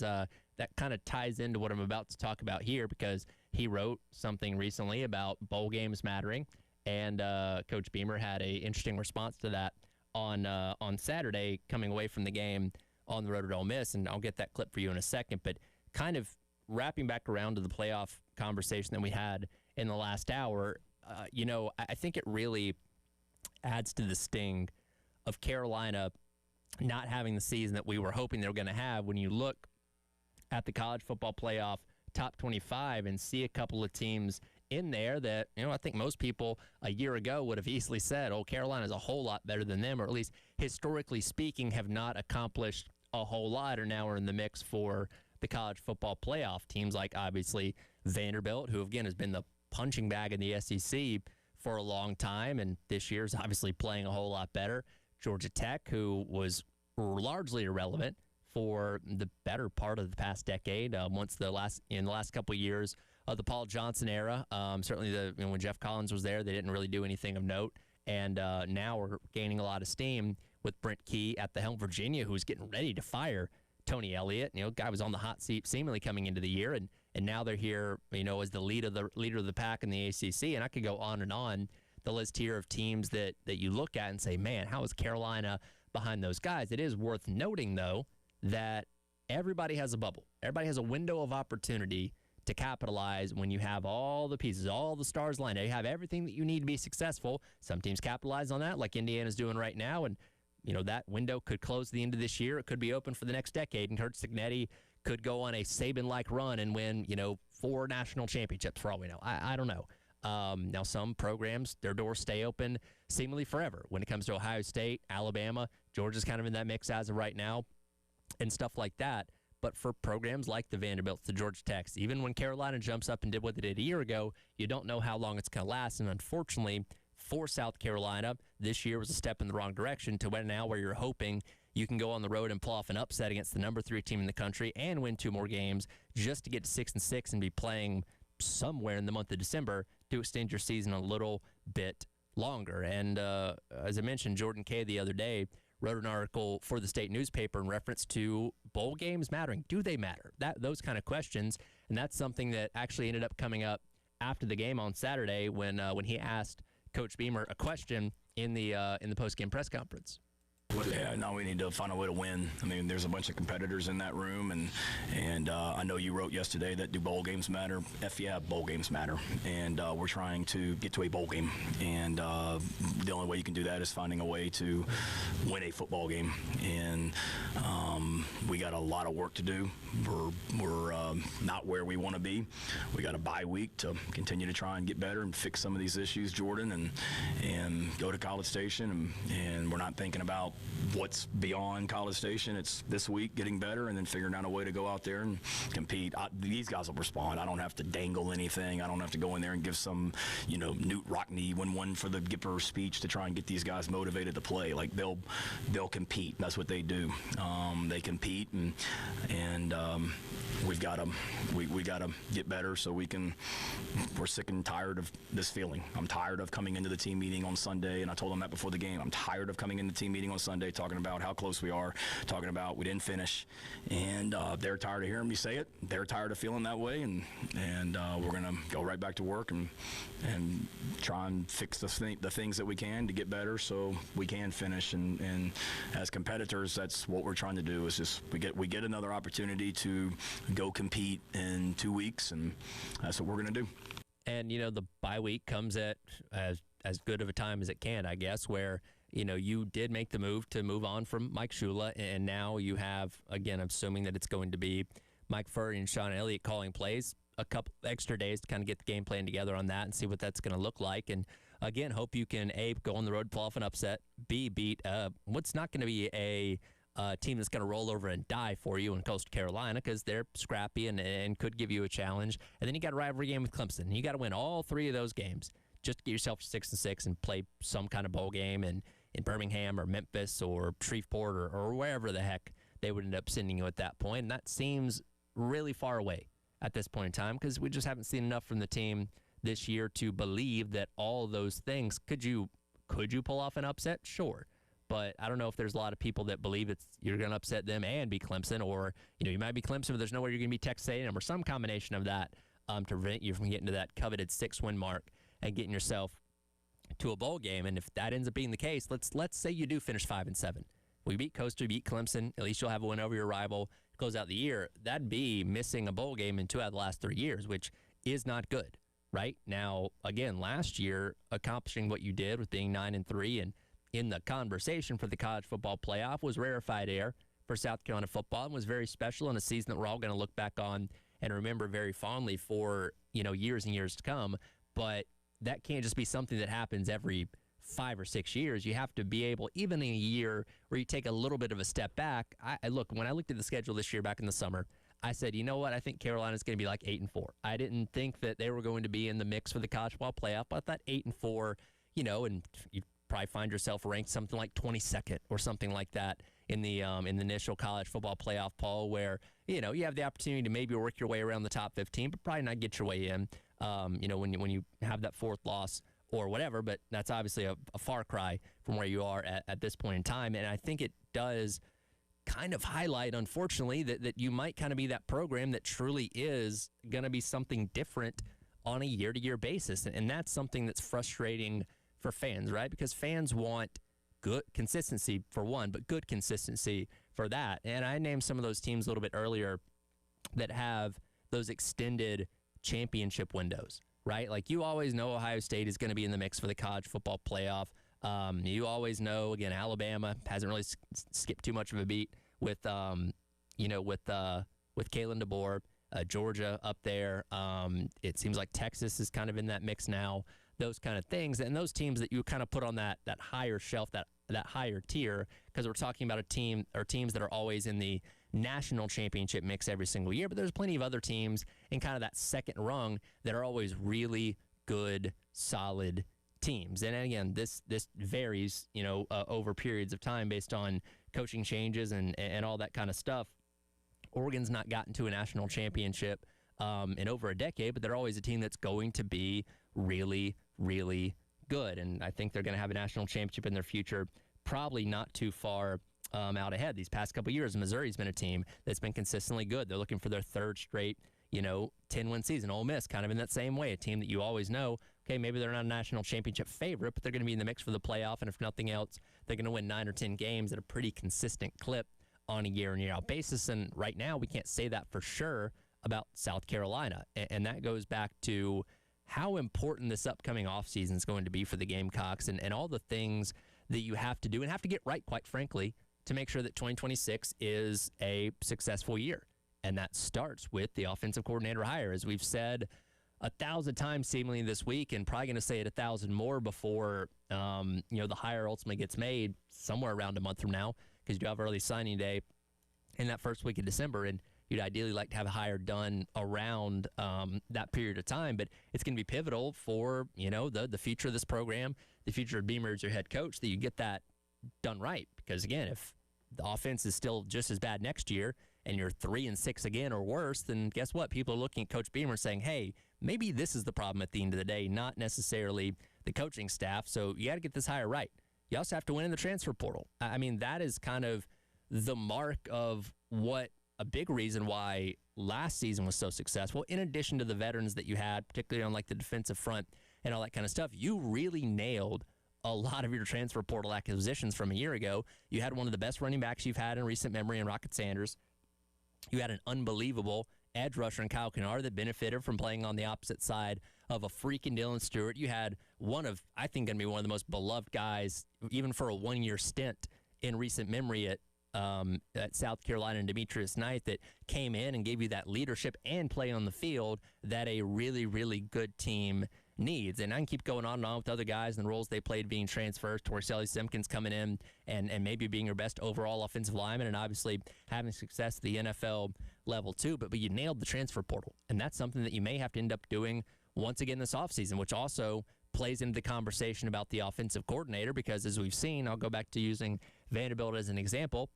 that kind of ties into what I'm about to talk about here, because he wrote something recently about bowl games mattering, and Coach Beamer had an interesting response to that on Saturday coming away from the game on the road at Ole Miss, and I'll get that clip for you in a second. But kind of wrapping back around to the playoff conversation that we had in the last hour, I think it really adds to the sting of Carolina not having the season that we were hoping they were going to have when you look at the college football playoff top 25 and see a couple of teams in there that, I think most people a year ago would have easily said, oh, Carolina's a whole lot better than them, or at least historically speaking have not accomplished a whole lot, or now are in the mix for the college football playoff. Teams like, obviously, Vanderbilt, who, again, has been the punching bag in the SEC for a long time, and this year's obviously playing a whole lot better. Georgia Tech, who was largely irrelevant for the better part of the past decade, in the last couple of years of the Paul Johnson era. Certainly when Jeff Collins was there, they didn't really do anything of note, and now we're gaining a lot of steam with Brent Key at the helm. Virginia, who's getting ready to fire Tony Elliott. Guy was on the hot seat seemingly coming into the year, and now they're here, as the leader of the pack in the ACC. And I could go on and on the list here of teams that you look at and say, man, how is Carolina behind those guys? It is worth noting, though, that everybody has a bubble. Everybody has a window of opportunity to capitalize when you have all the pieces, all the stars lined up. You have everything that you need to be successful. Some teams capitalize on that, like Indiana's doing right now, and that window could close at the end of this year. It could be open for the next decade, and Kurt Cignetti could go on a Saban-like run and win, 4 national championships for all we know. I don't know. Now, some programs, their doors stay open seemingly forever. When it comes to Ohio State, Alabama, Georgia's kind of in that mix as of right now and stuff like that. But for programs like the Vanderbilts, the Georgia Techs, even when Carolina jumps up and did what they did a year ago, you don't know how long it's going to last. And unfortunately, for South Carolina, this year was a step in the wrong direction to where you're hoping you can go on the road and pull off an upset against the number 3 team in the country and win 2 more games just to get to 6-6 and be playing somewhere in the month of December to extend your season a little bit longer. And as I mentioned, Jordan Kay the other day wrote an article for the State Newspaper in reference to bowl games mattering. Do they matter? Those kind of questions. And that's something that actually ended up coming up after the game on Saturday when he asked Coach Beamer a question in the post-game press conference. Yeah, no, we need to find a way to win. I mean, there's a bunch of competitors in that room, and I know you wrote yesterday that do bowl games matter? Yeah, bowl games matter, and we're trying to get to a bowl game, and the only way you can do that is finding a way to win a football game, and we got a lot of work to do. We're not where we want to be. We got a bye week to continue to try and get better and fix some of these issues, Jordan, and go to College Station, and we're not thinking about what's beyond College Station. It's this week getting better and then figuring out a way to go out there and compete. These guys will respond. I don't have to dangle anything. I don't have to go in there and give some, Newt Rockne one for the Gipper speech to try and get these guys motivated to play. Like they'll compete. That's what they do. They compete, and we've got to get better so we're sick and tired of this feeling. I'm tired of coming into the team meeting on Sunday, and I told them that before the game. I'm tired of coming into the team meeting on Sunday talking about how close we are, talking about we didn't finish, and they're tired of hearing me say it. They're tired of feeling that way, and we're going to go right back to work and try and fix the things that we can to get better so we can finish. And as competitors, that's what we're trying to do. Is just we get another opportunity to go compete in 2 weeks, and that's what we're going to do. And the bye week comes at as good of a time as it can, I guess, where you did make the move to move on from Mike Shula, and now you have, again, assuming that it's going to be Mike Furry and Sean Elliott calling plays, a couple extra days to kind of get the game plan together on that and see what that's going to look like. And again, hope you can A, go on the road, pull off an upset, B, beat what's not going to be a a team that's going to roll over and die for you in Coastal Carolina because they're scrappy and could give you a challenge. And then you got a rivalry game with Clemson. And you got to win all 3 of those games just to get yourself 6-6 and play some kind of bowl game in Birmingham or Memphis or Shreveport or wherever the heck they would end up sending you at that point. And that seems really far away at this point in time because we just haven't seen enough from the team this year to believe that all those things. Could you pull off an upset? Sure. But I don't know if there's a lot of people that believe you're going to upset them and be Clemson, or you might be Clemson, but there's nowhere you're going to be Texas A&M or some combination of that to prevent you from getting to that coveted 6-win mark and getting yourself to a bowl game. And if that ends up being the case, let's say you do finish 5-7. We beat Coastal, beat Clemson. At least you'll have a win over your rival. Close out the year. That'd be missing a bowl game in 2 out of the last 3 years, which is not good. Right now, again, last year accomplishing what you did with being 9-3 and in the conversation for the college football playoff was rarefied air for South Carolina football and was very special in a season that we're all going to look back on and remember very fondly for, years and years to come. But that can't just be something that happens every 5 or 6 years. You have to be able, even in a year where you take a little bit of a step back. When I looked at the schedule this year back in the summer, I said, you know what? I think Carolina's going to be like 8-4. I didn't think that they were going to be in the mix for the college football playoff. But I thought 8-4, and you probably find yourself ranked something like 22nd or something like that in the initial college football playoff poll, where you have the opportunity to maybe work your way around the top 15, but probably not get your way in. When you have that 4th loss or whatever, but that's obviously a far cry from where you are at this point in time. And I think it does kind of highlight, unfortunately, that you might kind of be that program that truly is going to be something different on a year-to-year basis. And that's something that's frustrating for fans, right? Because fans want good consistency for one, but good consistency for that. And I named some of those teams a little bit earlier that have those extended championship windows, right? Like you always know Ohio State is going to be in the mix for the college football playoff. You always know, again, Alabama hasn't really skipped too much of a beat with Kalen DeBoer, Georgia up there. It seems like Texas is kind of in that mix now. Those kind of things, and those teams that you kind of put on that higher shelf, that higher tier, because we're talking about a team or teams that are always in the national championship mix every single year. But there's plenty of other teams in kind of that second rung that are always really good, solid teams. And again, this varies, over periods of time based on coaching changes and all that kind of stuff. Oregon's not gotten to a national championship in over a decade, but they're always a team that's going to be really, really good. And I think they're going to have a national championship in their future, probably not too far out ahead. These past couple of years, Missouri's been a team that's been consistently good. They're looking for their 3rd straight, 10-win season. Ole Miss kind of in that same way, a team that you always know, okay, maybe they're not a national championship favorite, but they're going to be in the mix for the playoff. And if nothing else, they're going to win 9 or 10 games at a pretty consistent clip on a year-in, year-out basis. And right now, we can't say that for sure about South Carolina. And that goes back to how important this upcoming offseason is going to be for the Gamecocks and all the things that you have to do and have to get right, quite frankly, to make sure that 2026 is a successful year. And that starts with the offensive coordinator hire. As we've said 1,000 times seemingly this week, and probably going to say it 1,000 more before the hire ultimately gets made somewhere around a month from now, because you do have early signing day in that first week of December, and you'd ideally like to have a hire done around that period of time. But it's going to be pivotal for the future of this program, the future of Beamer as your head coach, that you get that done right. Because again, if the offense is still just as bad next year and you're 3-6 again or worse, then guess what? People are looking at Coach Beamer saying, hey, maybe this is the problem at the end of the day, not necessarily the coaching staff. So you got to get this hire right. You also have to win in the transfer portal. I mean, that is kind of the mark of what a big reason why last season was so successful. In addition to the veterans that you had, particularly on like the defensive front and all that kind of stuff, you really nailed a lot of your transfer portal acquisitions from a year ago. You had one of the best running backs you've had in recent memory in Rocket Sanders. You had an unbelievable edge rusher in Kyle Kennard that benefited from playing on the opposite side of a freaking Dylan Stewart. You had one of, I think, going to be one of the most beloved guys, even for a one-year stint in recent memory at South Carolina, and Demetrius Knight, that came in and gave you that leadership and play on the field that a really, really good team needs. And I can keep going on and on with other guys and the roles they played being transfers. Torricelli Simpkins coming in and maybe being your best overall offensive lineman and obviously having success at the NFL level too. But you nailed the transfer portal. And that's something that you may have to end up doing once again this offseason, which also plays into the conversation about the offensive coordinator because as we've seen, I'll go back to using Vanderbilt as an example,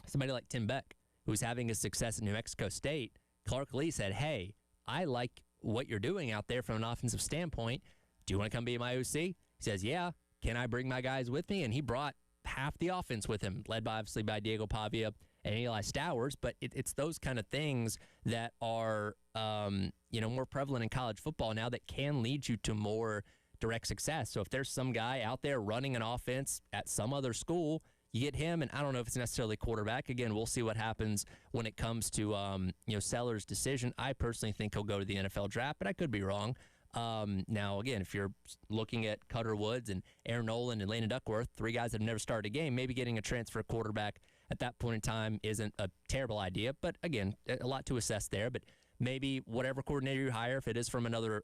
somebody like Tim Beck, who's having his success at New Mexico State, Clark Lee said, hey, I like what you're doing out there from an offensive standpoint. Do you want to come be my OC? He says, yeah. Can I bring my guys with me? And he brought half the offense with him, led by obviously by Diego Pavia and Eli Stowers. But it's those kind of things that are, more prevalent in college football now that can lead you to more direct success. So if there's some guy out there running an offense at some other school, you get him, and I don't know if it's necessarily quarterback. Again, we'll see what happens when it comes to Sellers' decision. I personally think he'll go to the NFL draft, but I could be wrong. Now, again, if you're looking at Cutter Woods and Aaron Nolan and Landon Duckworth, three guys that have never started a game, maybe getting a transfer quarterback at that point in time isn't a terrible idea. But again, a lot to assess there. But maybe whatever coordinator you hire, if it is from another,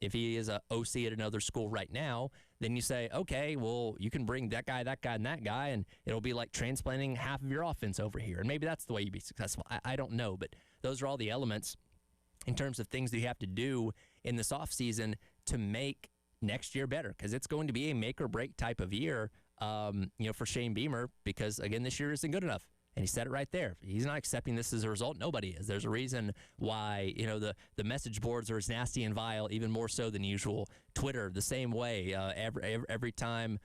if he is a OC at another school right now, then you say, okay, well, you can bring that guy, and that guy, and it'll be like transplanting half of your offense over here. And maybe that's the way you'd be successful. I don't know, but those are all the elements in terms of things that you have to do in this offseason to make next year better, because it's going to be a make or break type of year, for Shane Beamer, because, again, this year isn't good enough. And he said it right there. He's not accepting this as a result. Nobody is. There's a reason why, the message boards are as nasty and vile, even more so than usual. Twitter, the same way. Every time,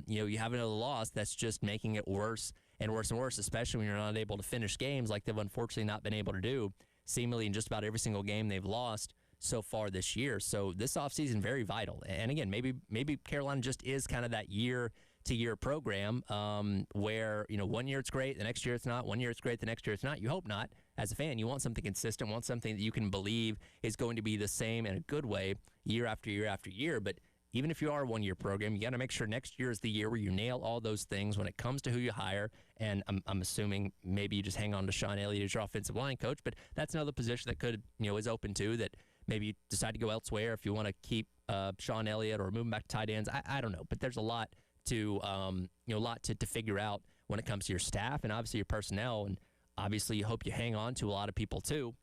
you have another loss, that's just making it worse and worse and worse, especially when you're not able to finish games like they've unfortunately not been able to do, seemingly in just about every single game they've lost so far this year. So this offseason, very vital. And again, maybe Carolina just is kind of that year-to-year program where, 1 year it's great, the next year it's not. 1 year it's great, the next year it's not. You hope not. As a fan, you want something consistent, want something that you can believe is going to be the same in a good way year after year after year. But even if you are a 1 year program, you got to make sure next year is the year where you nail all those things when it comes to who you hire. And I'm assuming maybe you just hang on to Sean Elliott as your offensive line coach, but that's another position that could, is open to that. Maybe you decide to go elsewhere if you want to keep Sean Elliott or move him back to tight ends. I don't know, but there's a lot to figure out when it comes to your staff and obviously your personnel. And obviously you hope you hang on to a lot of people too,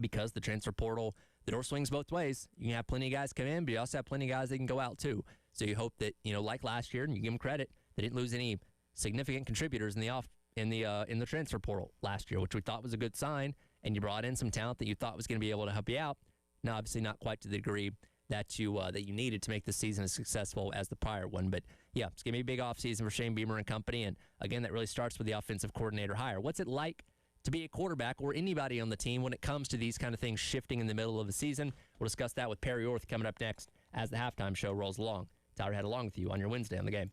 because the transfer portal, the door swings both ways. You can have plenty of guys come in, but you also have plenty of guys that can go out too. So you hope that, like last year, and you give them credit, they didn't lose any significant contributors in the transfer portal last year, which we thought was a good sign. And you brought in some talent that you thought was going to be able to help you out. Now, obviously not quite to the degree that you needed to make this season as successful as the prior one. But yeah, it's going to be a big offseason for Shane Beamer and company. And again, that really starts with the offensive coordinator hire. What's it like to be a quarterback or anybody on the team when it comes to these kind of things shifting in the middle of the season? We'll discuss that with Perry Orth coming up next as the halftime show rolls along. Tyler Head along with you on your Wednesday on the Game.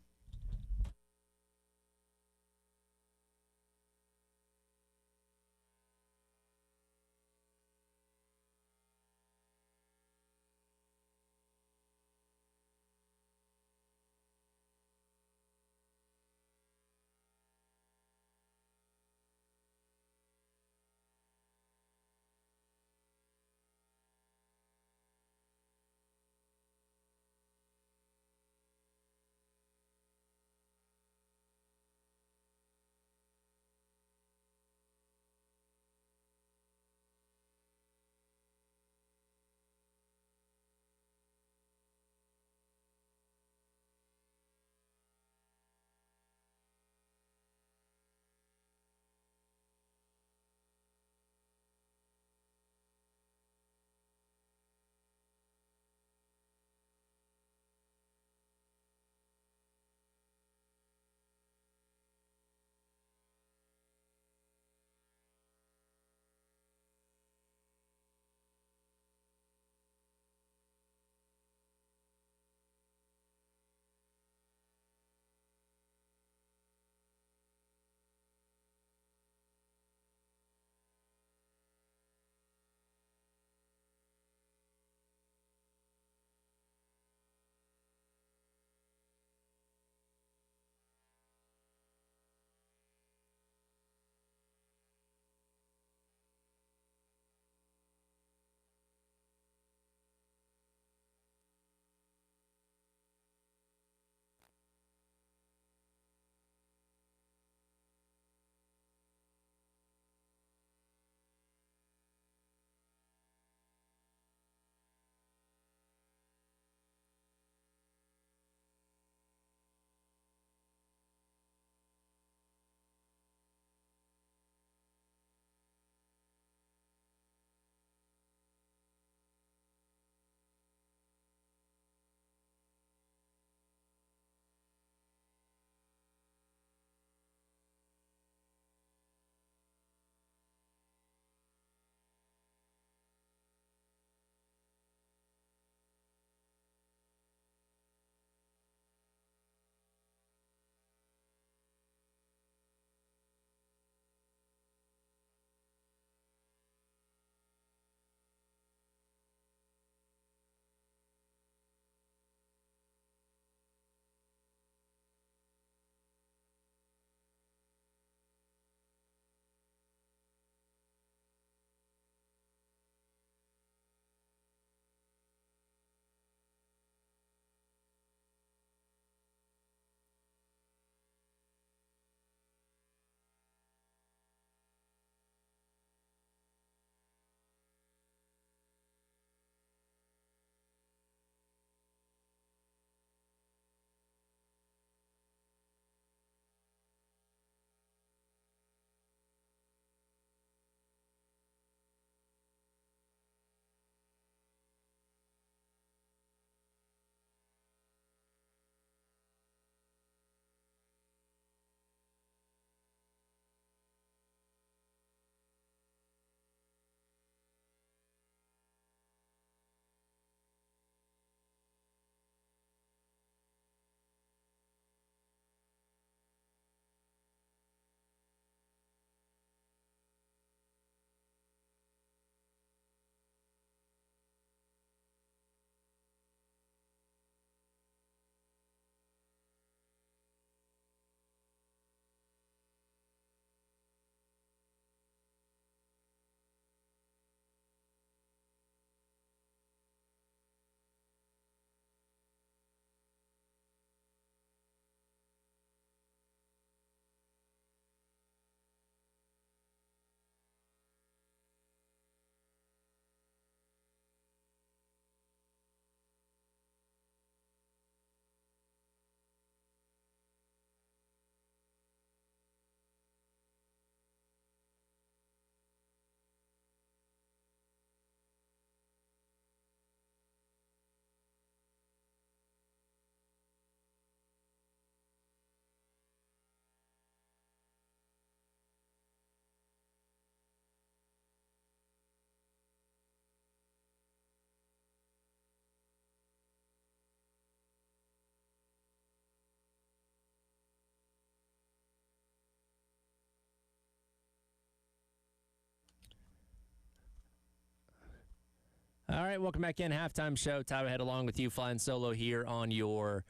All right, welcome back in. Halftime show. Tyler Head along with you, flying solo here on your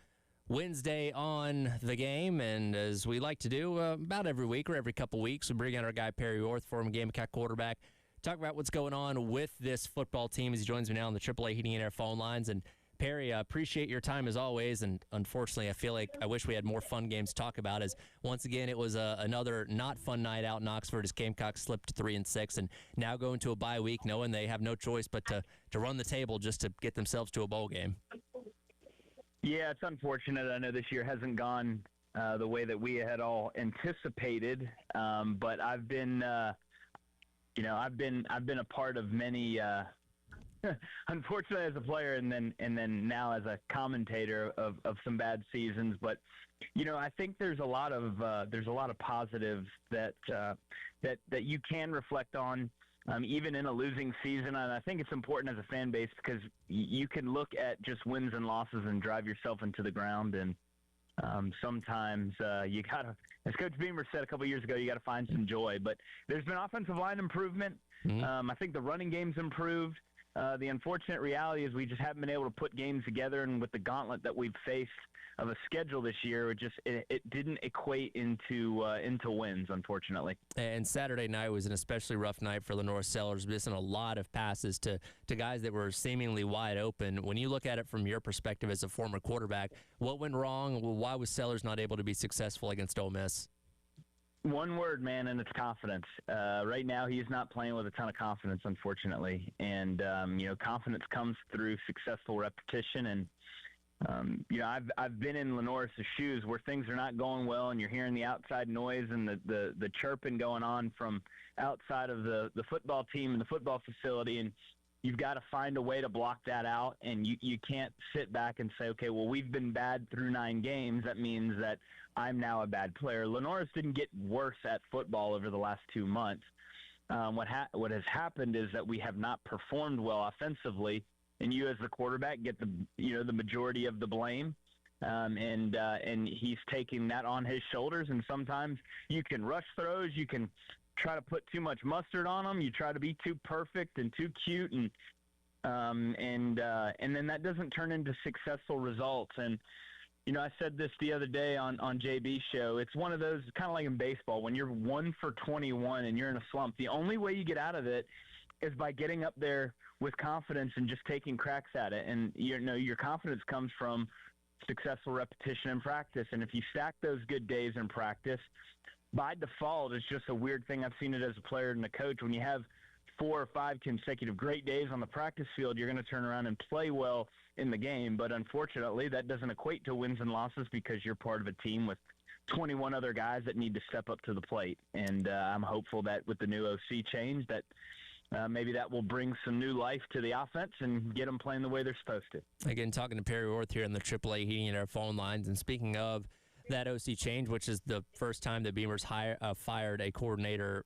Wednesday on the game. And as we like to do about every week or every couple weeks, we bring in our guy Perry Orth, former Gamecock quarterback, talk about what's going on with this football team as he joins me now on the AAA Heating and Air phone lines. And Perry, appreciate your time as always, and unfortunately, I feel like I wish we had more fun games to talk about. As once again, it was another not fun night out in Oxford as Gamecocks slipped to 3-6, and now going to a bye week, knowing they have no choice but to run the table just to get themselves to a bowl game. Yeah, it's unfortunate. I know this year hasn't gone the way that we had all anticipated, but I've been, I've been a part of many. Unfortunately, as a player, and then now as a commentator of some bad seasons, but I think there's a lot of positives that you can reflect on, even in a losing season. And I think it's important as a fan base because you can look at just wins and losses and drive yourself into the ground. And sometimes you gotta, as Coach Beamer said a couple years ago, you got to find some joy. But there's been offensive line improvement. Mm-hmm. I think the running game's improved. The unfortunate reality is we just haven't been able to put games together, and with the gauntlet that we've faced of a schedule this year, it didn't equate into wins, unfortunately. And Saturday night was an especially rough night for Lenore Sellers, missing a lot of passes to guys that were seemingly wide open. When you look at it from your perspective as a former quarterback, what went wrong? Why was Sellers not able to be successful against Ole Miss? One word, man, and it's confidence. Right now, he's not playing with a ton of confidence, unfortunately. And, confidence comes through successful repetition. And, I've been in Lenore's shoes where things are not going well, and you're hearing the outside noise and the chirping going on from outside of the football team and the football facility. And you've got to find a way to block that out. And you can't sit back and say, okay, well, we've been bad through 9 games. That means that I'm now a bad player. Lenore's didn't get worse at football over the last 2 months. What has happened is that we have not performed well offensively, and you as the quarterback get the majority of the blame. And he's taking that on his shoulders. And sometimes you can rush throws, you can try to put too much mustard on them, you try to be too perfect and too cute, and then that doesn't turn into successful results. And I said this the other day on JB's show. It's one of those, kind of like in baseball, when you're 1 for 21 and you're in a slump, the only way you get out of it is by getting up there with confidence and just taking cracks at it. And, your confidence comes from successful repetition and practice. And if you stack those good days in practice, by default, it's just a weird thing. I've seen it as a player and a coach. When you have 4 or 5 consecutive great days on the practice field, you're going to turn around and play well in the game. But unfortunately, that doesn't equate to wins and losses because you're part of a team with 21 other guys that need to step up to the plate. And I'm hopeful that with the new OC change that maybe that will bring some new life to the offense and get them playing the way they're supposed to. Again, talking to Perry Orth here on the AAA Heating and Air phone lines. And speaking of that OC change, which is the first time that Beamer's fired a coordinator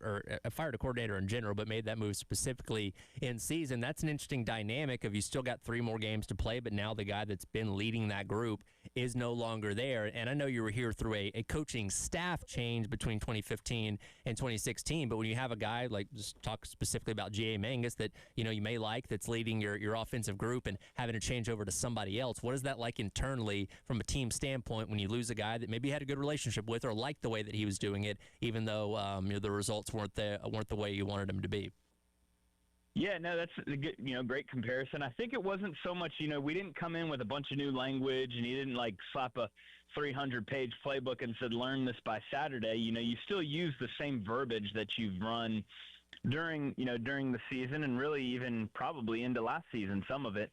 in general, but made that move specifically in season. That's an interesting dynamic of you still got 3 more games to play, but now the guy that's been leading that group is no longer there. And I know you were here through a coaching staff change between 2015 and 2016, but when you have a guy like, just talk specifically about G.A. Mangus that you may like, that's leading your offensive group and having to change over to somebody else, what is that like internally from a team standpoint when you lose a guy that maybe you had a good relationship with or liked the way that he was doing it, even though the results weren't the way you wanted them to be? Yeah, no, that's a good, great comparison. I think it wasn't so much, we didn't come in with a bunch of new language, and he didn't slap a 300-page playbook and said, learn this by Saturday. You still use the same verbiage that you've run during the season, and really even probably into last season, some of it.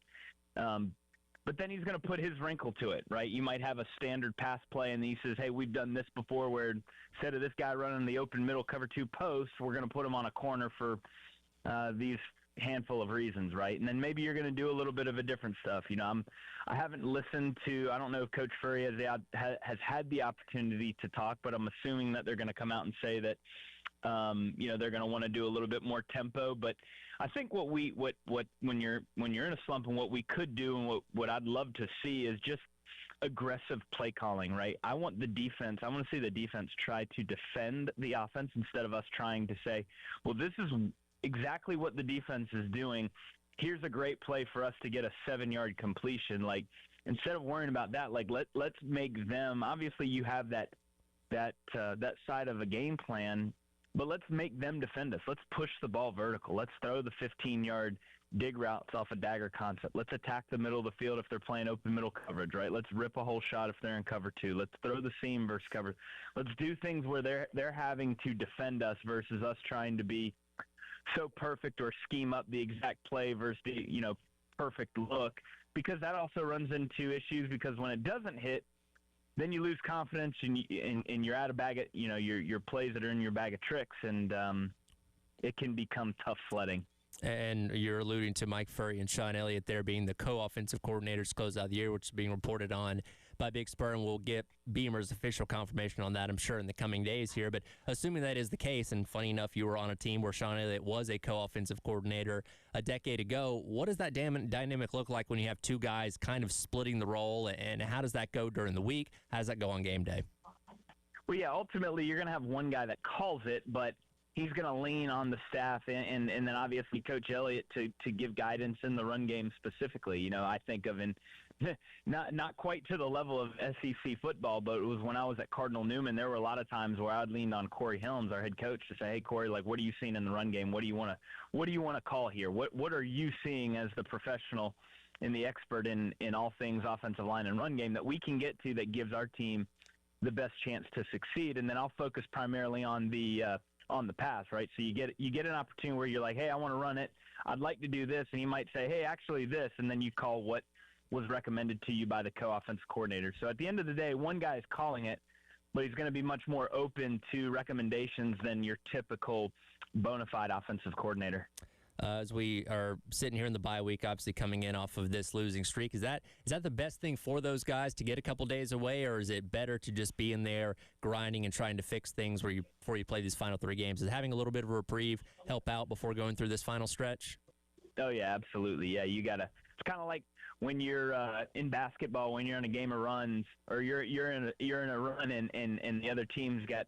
But then he's going to put his wrinkle to it, right? You might have a standard pass play, and he says, hey, we've done this before, where instead of this guy running the open middle cover 2 posts, we're going to put him on a corner for these handful of reasons, right? And then maybe you're going to do a little bit of a different stuff. I haven't listened to, I don't know if Coach Furry has had the opportunity to talk, but I'm assuming that they're going to come out and say that they're going to want to do a little bit more tempo. But I think what when you're in a slump, and what we could do, and what I'd love to see is just aggressive play calling, right? I want to see the defense try to defend the offense instead of us trying to say, well, this is exactly what the defense is doing, here's a great play for us to get a 7-yard completion. Like, instead of worrying about that, like let's make them. Obviously, you have that side of a game plan, but let's make them defend us. Let's push the ball vertical. Let's throw the 15-yard dig routes off a dagger concept. Let's attack the middle of the field if they're playing open middle coverage, right? Let's rip a whole shot if they're in cover 2. Let's throw the seam versus cover. Let's do things where they're having to defend us versus us trying to be so perfect or scheme up the exact play versus the, perfect look, because that also runs into issues, because when it doesn't hit, then you lose confidence and you're out of bag of, your plays that are in your bag of tricks, and it can become tough sledding. And you're alluding to Mike Furrey and Sean Elliott there being the co-offensive coordinators to close out the year, which is being reported on by Big Spur, and we'll get Beamer's official confirmation on that, I'm sure, in the coming days here. But assuming that is the case, and funny enough, you were on a team where Sean Elliott was a co-offensive coordinator a decade ago, what does that dynamic look like when you have two guys kind of splitting the role, and how does that go during the week? How does that go on game day? Well, yeah, ultimately you're going to have one guy that calls it, but he's going to lean on the staff and then obviously Coach Elliott to give guidance in the run game specifically. I think of not quite to the level of SEC football, but it was when I was at Cardinal Newman, there were a lot of times where I'd lean on Corey Helms, our head coach, to say, hey, Corey, like, what are you seeing in the run game? What do you want to call here? What are you seeing as the professional and the expert in all things offensive line and run game that we can get to that gives our team the best chance to succeed? And then I'll focus primarily on the pass, right? So you get an opportunity where you're like, hey, I want to run it. I'd like to do this. And he might say, hey, actually this. And then you call what was recommended to you by the co-offensive coordinator. So at the end of the day, one guy is calling it, but he's going to be much more open to recommendations than your typical bona fide offensive coordinator. As we are sitting here in the bye week, obviously coming in off of this losing streak, is that the best thing for those guys to get a couple days away, or is it better to just be in there grinding and trying to fix things before you play these final 3 games? Is having a little bit of a reprieve help out before going through this final stretch? Oh yeah, absolutely. Yeah, you gotta. It's kind of like when you're in basketball, when you're in a game of runs, or you're in a run and the other team's got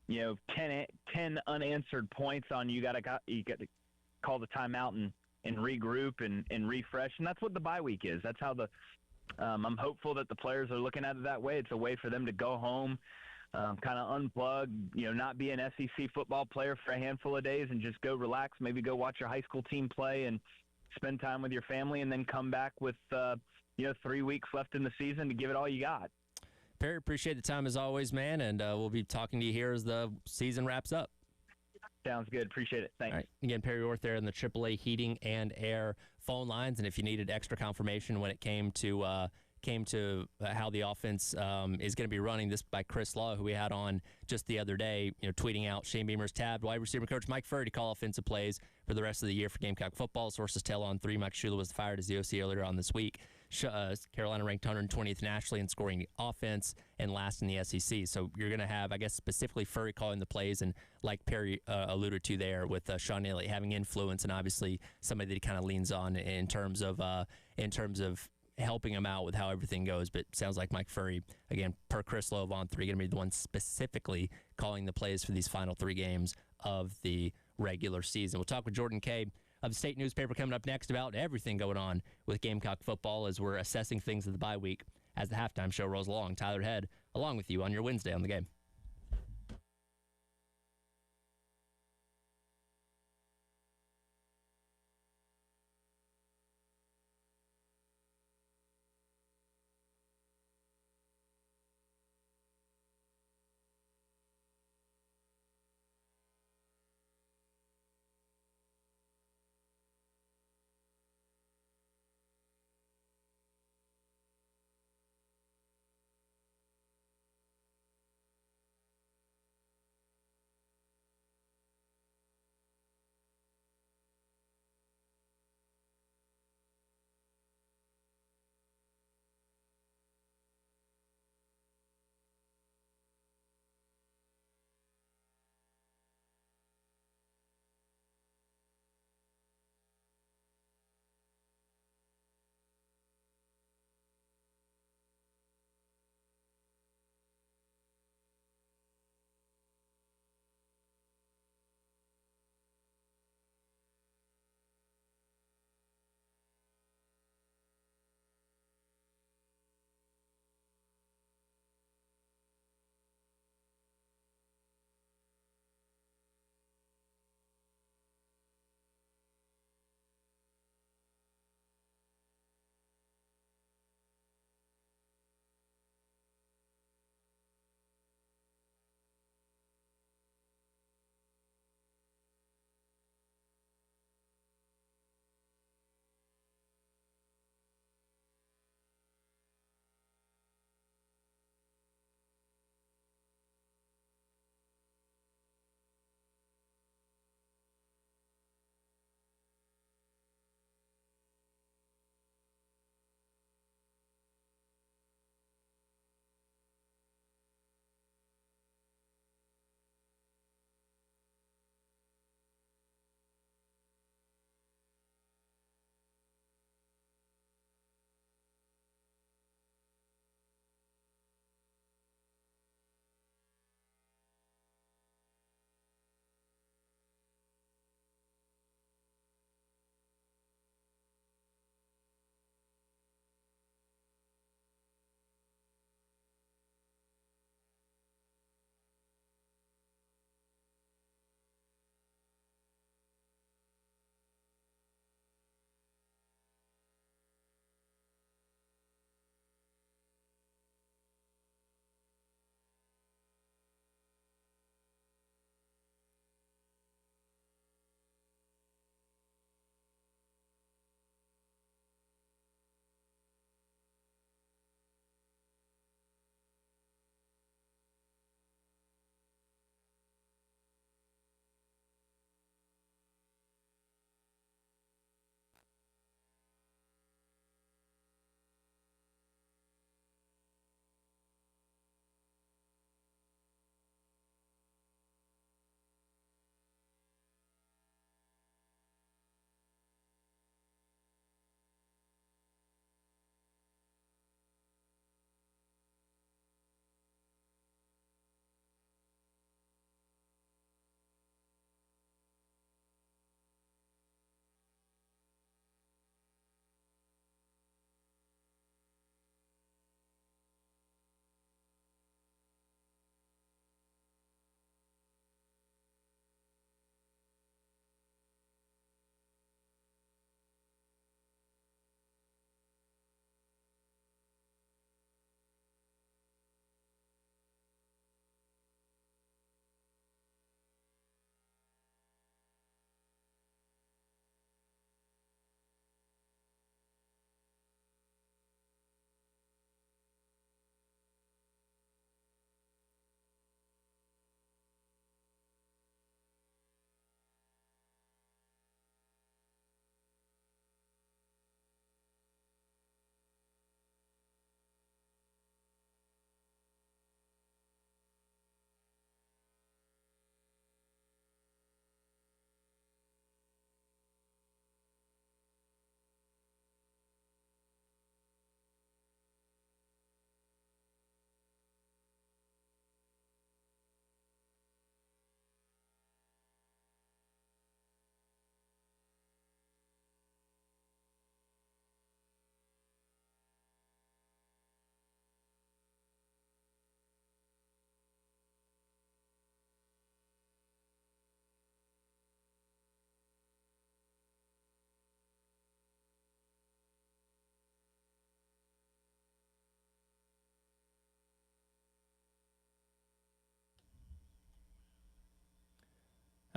10 unanswered points on you. You got to call the timeout and regroup and refresh, and that's what the bye week is. That's how I'm hopeful that the players are looking at it that way. It's a way for them to go home, kind of unplug, not be an SEC football player for a handful of days and just go relax, maybe go watch your high school team play and spend time with your family, and then come back with 3 weeks left in the season to give it all you got. Perry, appreciate the time as always, man, and we'll be talking to you here as the season wraps up. Sounds good. Appreciate it. Thanks. All right. Again, Perry Orth there in the AAA Heating and Air phone lines, and if you needed extra confirmation when it came to how the offense is going to be running, this by Chris Law, who we had on just the other day, tweeting out Shane Beamer's tabbed wide receiver coach Mike Furrey to call offensive plays for the rest of the year for Gamecock football. Sources tell on 3. Mike Shula was fired as the OC earlier on this week. Carolina ranked 120th nationally in scoring the offense and last in the SEC. So you're going to have, I guess, specifically Furrey calling the plays, and like Perry alluded to there with Sean Elliott having influence, and obviously somebody that he kind of leans on in terms of helping him out with how everything goes. But it sounds like Mike Furrey, again, per Chris Lowe on 3, going to be the one specifically calling the plays for these final 3 games of the regular season. We'll talk with Jordan Kay of the State Newspaper coming up next about everything going on with Gamecock football as we're assessing things of the bye week as the halftime show rolls along. Tyler Head along with you on your Wednesday on the Game.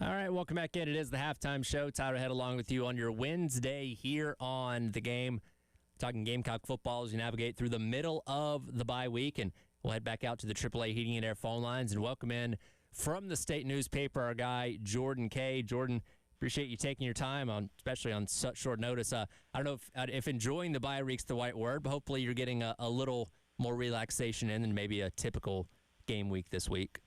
All right, welcome back in. It is the halftime show. Tyler Head along with you on your Wednesday here on The Game. Talking Gamecock football as you navigate through the middle of the bye week. And we'll head back out to the AAA Heating and Air phone lines and welcome in from the state newspaper our guy, Jordan Kay. Jordan, appreciate you taking your time, especially on such short notice. I don't know if enjoying the bye week's the right word, but hopefully you're getting a little more relaxation in than maybe a typical game week this week.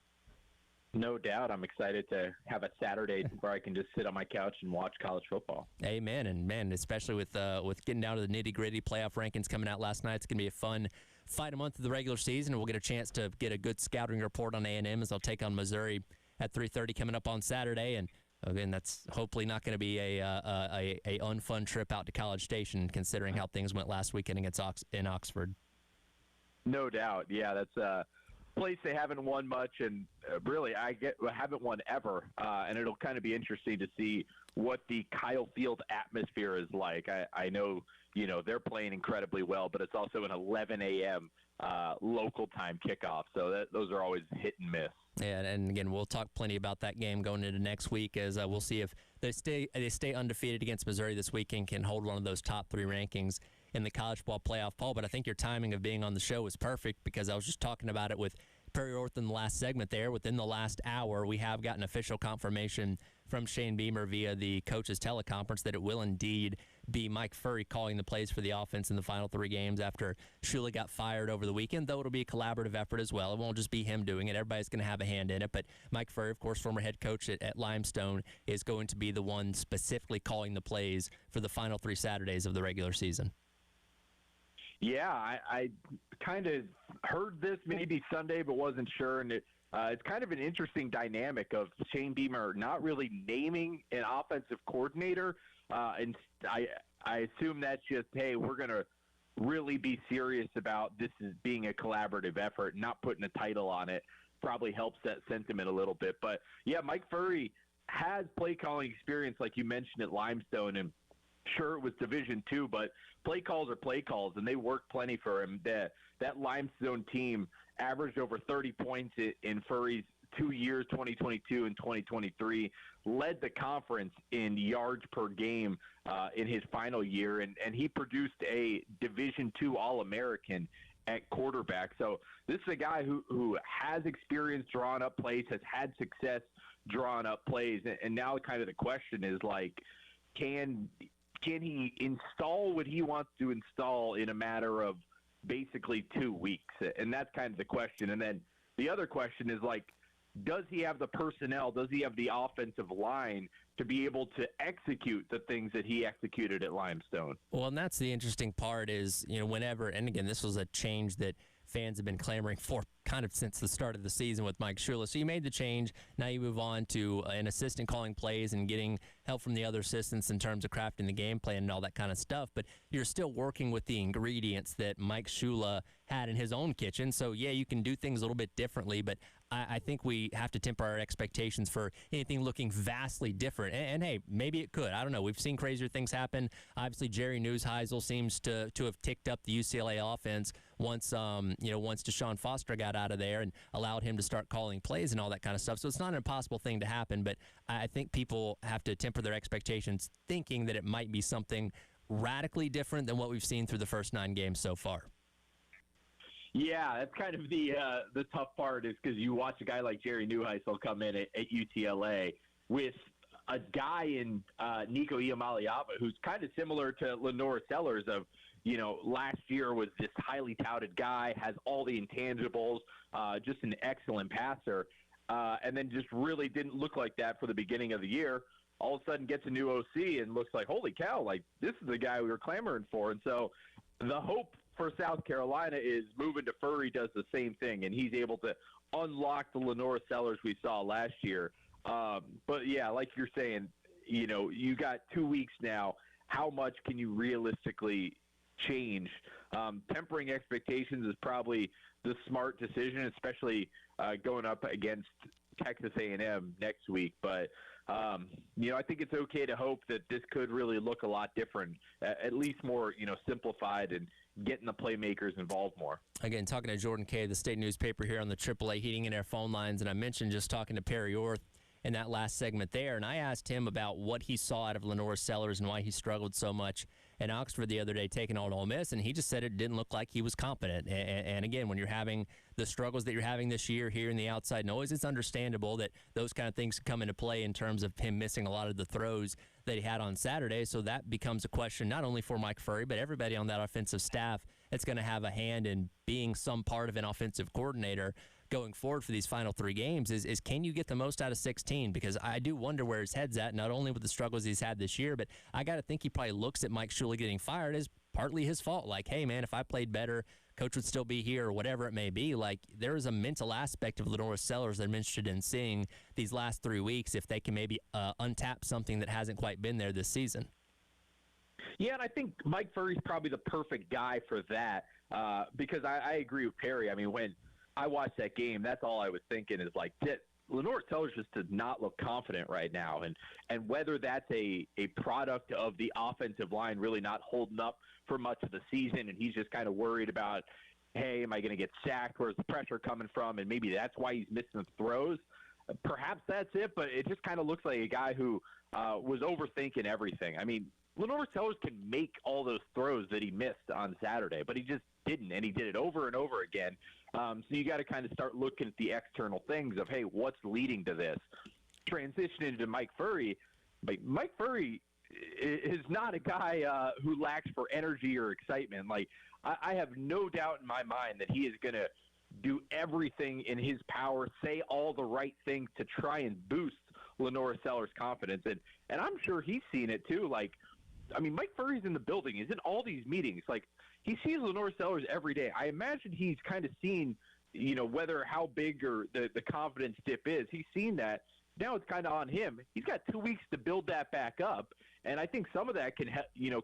No doubt. I'm excited to have a Saturday where I can just sit on my couch and watch college football. Amen. And, man, especially with getting down to the nitty-gritty playoff rankings coming out last night, it's going to be a fun fight a month of the regular season. We'll get a chance to get a good scouting report on A&M as they'll take on Missouri at 3:30 coming up on Saturday. And, again, that's hopefully not going to be a unfun trip out to College Station considering how things went last weekend against in Oxford. No doubt. Yeah, that's a place they haven't won much, and really haven't won ever. And it'll kind of be interesting to see what the Kyle Field atmosphere is like. I know, they're playing incredibly well, but it's also an 11 a.m. Local time kickoff, so those are always hit and miss. Yeah, and again, we'll talk plenty about that game going into next week as we'll see if they stay undefeated against Missouri this weekend, can hold one of those top 3 rankings in the college ball playoff poll. But I think your timing of being on the show is perfect because I was just talking about it with Perry Orth in the last segment there. Within the last hour, we have gotten official confirmation from Shane Beamer via the coach's teleconference that it will indeed be Mike Furrey calling the plays for the offense in the final 3 games after Shula got fired over the weekend, though it'll be a collaborative effort as well. It won't just be him doing it. Everybody's going to have a hand in it. But Mike Furrey, of course, former head coach at Limestone, is going to be the one specifically calling the plays for the final 3 Saturdays of the regular season. Yeah, I kind of heard this maybe Sunday, but wasn't sure. And it's kind of an interesting dynamic of Shane Beamer not really naming an offensive coordinator. And I assume that's just, hey, we're going to really be serious about this as being a collaborative effort, not putting a title on it. Probably helps that sentiment a little bit. But, yeah, Mike Furrey has play calling experience, like you mentioned, at Limestone. And sure, it was Division II, but play calls are play calls, and they work plenty for him. That Limestone team averaged over 30 points in Furrey's 2 years, 2022 and 2023, led the conference in yards per game in his final year, and he produced a Division II All-American at quarterback. So this is a guy who has experience drawing up plays, has had success drawing up plays, and now kind of the question is, like, can he install what he wants to install in a matter of basically 2 weeks? And that's kind of the question. And then the other question is, like, does he have the personnel, does he have the offensive line to be able to execute the things that he executed at Limestone? Well, and that's the interesting part is, whenever, and again, this was a change that fans have been clamoring for kind of since the start of the season with Mike Shula. So you made the change. Now you move on to an assistant calling plays and getting help from the other assistants in terms of crafting the game plan and all that kind of stuff. But you're still working with the ingredients that Mike Shula had in his own kitchen. So, yeah, you can do things a little bit differently, but I think we have to temper our expectations for anything looking vastly different. And hey, maybe it could. I don't know. We've seen crazier things happen. Obviously, Jerry Neusheisel seems to have ticked up the UCLA offense once Deshaun Foster got out of there and allowed him to start calling plays and all that kind of stuff. So it's not an impossible thing to happen, but I think people have to temper their expectations thinking that it might be something radically different than what we've seen through the first 9 games so far. Yeah, that's kind of the tough part is because you watch a guy like Jerry Neusheisel come in at UCLA with a guy in Nico Iamaleava who's kind of similar to Lenora Sellers of, last year was this highly touted guy, has all the intangibles, just an excellent passer, and then just really didn't look like that for the beginning of the year. All of a sudden gets a new OC and looks like, holy cow, like this is the guy we were clamoring for. And so the hope for South Carolina is moving to Furrey does the same thing, and he's able to unlock the Lenora Sellers we saw last year. But, yeah, like you're saying, you got 2 weeks now. How much can you realistically change? Tempering expectations is probably the smart decision, especially going up against Texas A&M next week. But, I think it's okay to hope that this could really look a lot different, at least more, simplified and getting the playmakers involved more. Again, talking to Jordan Kay, the state newspaper here on the AAA Heating and Air phone lines, and I mentioned just talking to Perry Orth in that last segment there. And I asked him about what he saw out of Lenore Sellers and why he struggled so much in Oxford the other day taking on Ole Miss, and he just said it didn't look like he was competent. And again, when you're having the struggles that you're having this year, hearing the outside noise, it's understandable that those kind of things come into play in terms of him missing a lot of the throws that he had on Saturday. So that becomes a question not only for Mike Furrey, but everybody on that offensive staff that's going to have a hand in being some part of an offensive coordinator going forward for these final 3 games is can you get the most out of 16? Because I do wonder where his head's at, not only with the struggles he's had this year, but I got to think he probably looks at Mike Shula getting fired as partly his fault. Like, hey, man, if I played better, coach would still be here or whatever it may be. Like, there is a mental aspect of Lenore Sellers that I'm interested in seeing these last 3 weeks if they can maybe untap something that hasn't quite been there this season. Yeah, and I think Mike Furrey's probably the perfect guy for that because I agree with Perry. I mean, when I watched that game, that's all I was thinking is like, Lenore Sellers just does not look confident right now. And whether that's a product of the offensive line really not holding up for much of the season and he's just kind of worried about, hey, am I going to get sacked? Where's the pressure coming from? And maybe that's why he's missing the throws. Perhaps that's it, but it just kind of looks like a guy who was overthinking everything. I mean, Lenore Sellers can make all those throws that he missed on Saturday, but he just didn't, and he did it over and over again. So you got to kind of start looking at the external things of, hey, what's leading to this? Transitioning to Mike Furrey, Mike Furrey is not a guy who lacks for energy or excitement. Like, I have no doubt in my mind that he is going to do everything in his power, say all the right things to try and boost Lenore Sellers' confidence. And I'm sure he's seen it too. Like, I mean, Mike Furrey's in the building. He's in all these meetings. Like, he sees Lenore Sellers every day. I imagine he's kind of seen, whether how big or the confidence dip is. He's seen that. Now it's kind of on him. He's got 2 weeks to build that back up. And I think some of that can,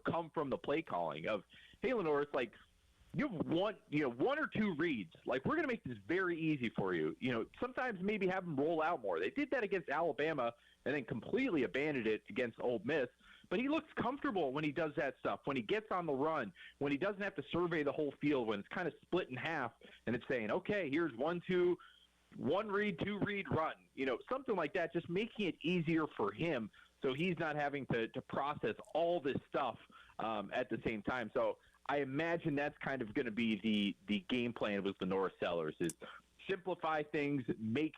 come from the play calling of, hey, Lenore, it's like, you have one or two reads. Like, we're going to make this very easy for you. Sometimes maybe have them roll out more. They did that against Alabama and then completely abandoned it against Ole Miss. But he looks comfortable when he does that stuff, when he gets on the run, when he doesn't have to survey the whole field, when it's kind of split in half and it's saying, okay, here's 1, 2, 1 read, 2 read, run. Something like that, just making it easier for him so he's not having to process all this stuff at the same time. So I imagine that's kind of going to be the game plan with Lenore Sellers is simplify things, make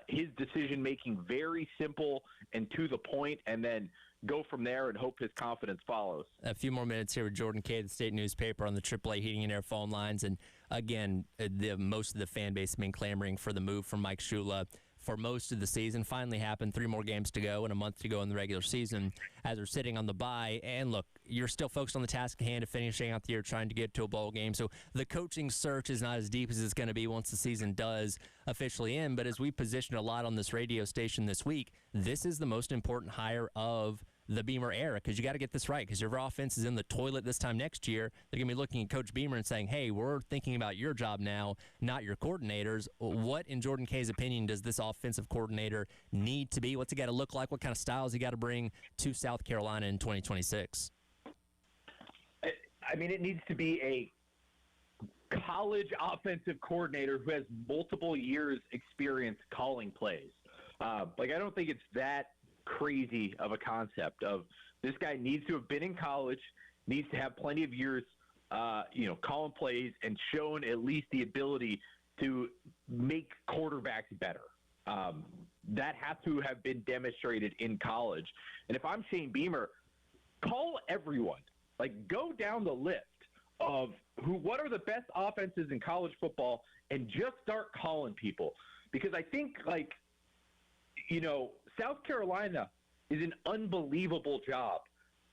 his decision-making very simple and to the point, and then go from there and hope his confidence follows. A few more minutes here with Jordan Kay, the state newspaper, on the AAA Heating and Air phone lines. And again, most of the fan base has been clamoring for the move from Mike Shula for most of the season. Finally happened. 3 more games to go and a month to go in the regular season as we're sitting on the bye. And look, you're still focused on the task at hand of finishing out the year, trying to get to a bowl game. So the coaching search is not as deep as it's going to be once the season does officially end. But as we positioned a lot on this radio station this week, this is the most important hire of the Beamer era, because you got to get this right, because if your offense is in the toilet this time next year, they're going to be looking at Coach Beamer and saying, hey, we're thinking about your job now, not your coordinators. What, in Jordan Kay's opinion, does this offensive coordinator need to be? What's he got to look like? What kind of styles he got to bring to South Carolina in 2026? I mean, it needs to be a college offensive coordinator who has multiple years experience calling plays. I don't think it's that crazy of a concept of this guy needs to have been in college, needs to have plenty of years, calling plays and shown at least the ability to make quarterbacks better. That has to have been demonstrated in college. And if I'm Shane Beamer, call everyone. Like, go down the list of what are the best offenses in college football and just start calling people. Because I think, South Carolina is an unbelievable job.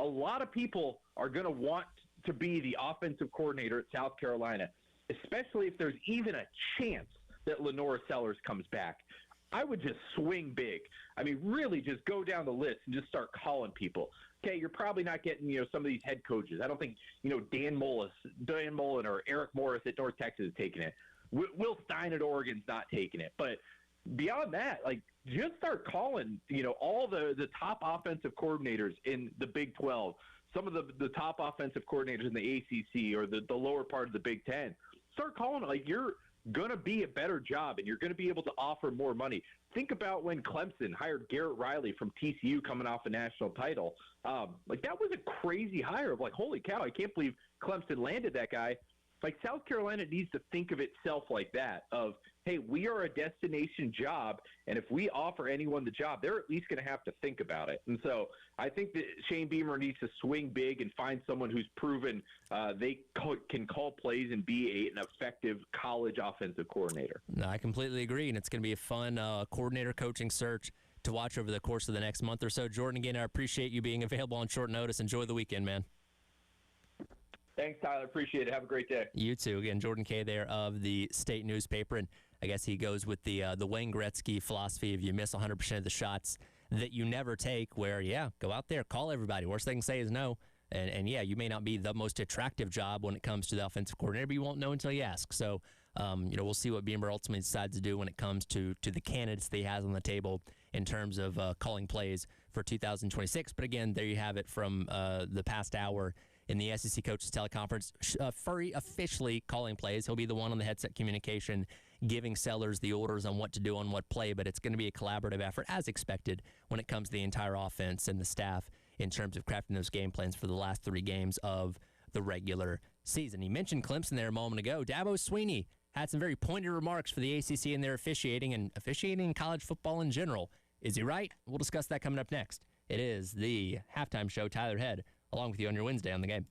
A lot of people are going to want to be the offensive coordinator at South Carolina, especially if there's even a chance that Lenore Sellers comes back. I would just swing big. I mean, really just go down the list and just start calling people. Okay, you're probably not getting, some of these head coaches. I don't think, Dan Mullen or Eric Morris at North Texas is taking it. Will Stein at Oregon's not taking it. But beyond that, just start calling, all the top offensive coordinators in the Big 12, some of the top offensive coordinators in the ACC or the lower part of the Big 10. Start calling it. going to be a better job and you're going to be able to offer more money. Think about when Clemson hired Garrett Riley from TCU coming off a national title. Like, that was a crazy hire of like, holy cow, I can't believe Clemson landed that guy. Like, South Carolina needs to think of itself like that, of, hey, we are a destination job, and if we offer anyone the job, they're at least going to have to think about it. And so I think that Shane Beamer needs to swing big and find someone who's proven they can call plays and be an effective college offensive coordinator. No, I completely agree, and it's going to be a fun coordinator coaching search to watch over the course of the next month or so. Jordan, again, I appreciate you being available on short notice. Enjoy the weekend, man. Thanks, Tyler. Appreciate it. Have a great day. You too. Again, Jordan Kay there of the State newspaper, and I guess he goes with the Wayne Gretzky philosophy of you miss 100% of the shots that you never take, where, yeah, go out there, call everybody. Worst they can say is no. And yeah, you may not be the most attractive job when it comes to the offensive coordinator, but you won't know until you ask. So, we'll see what Beamer ultimately decides to do when it comes to the candidates that he has on the table in terms of calling plays for 2026. But again, there you have it from the past hour in the SEC Coaches Teleconference. Furry officially calling plays. He'll be the one on the headset communication, giving sellers the orders on what to do on what play, but it's going to be a collaborative effort, as expected, when it comes to the entire offense and the staff in terms of crafting those game plans for the last 3 games of the regular season. He mentioned Clemson there a moment ago. Dabo Swinney had some very pointed remarks for the ACC and their officiating and officiating in college football in general. Is he right? We'll discuss that coming up next. It is the halftime show. Tyler Head, along with you on your Wednesday on the game.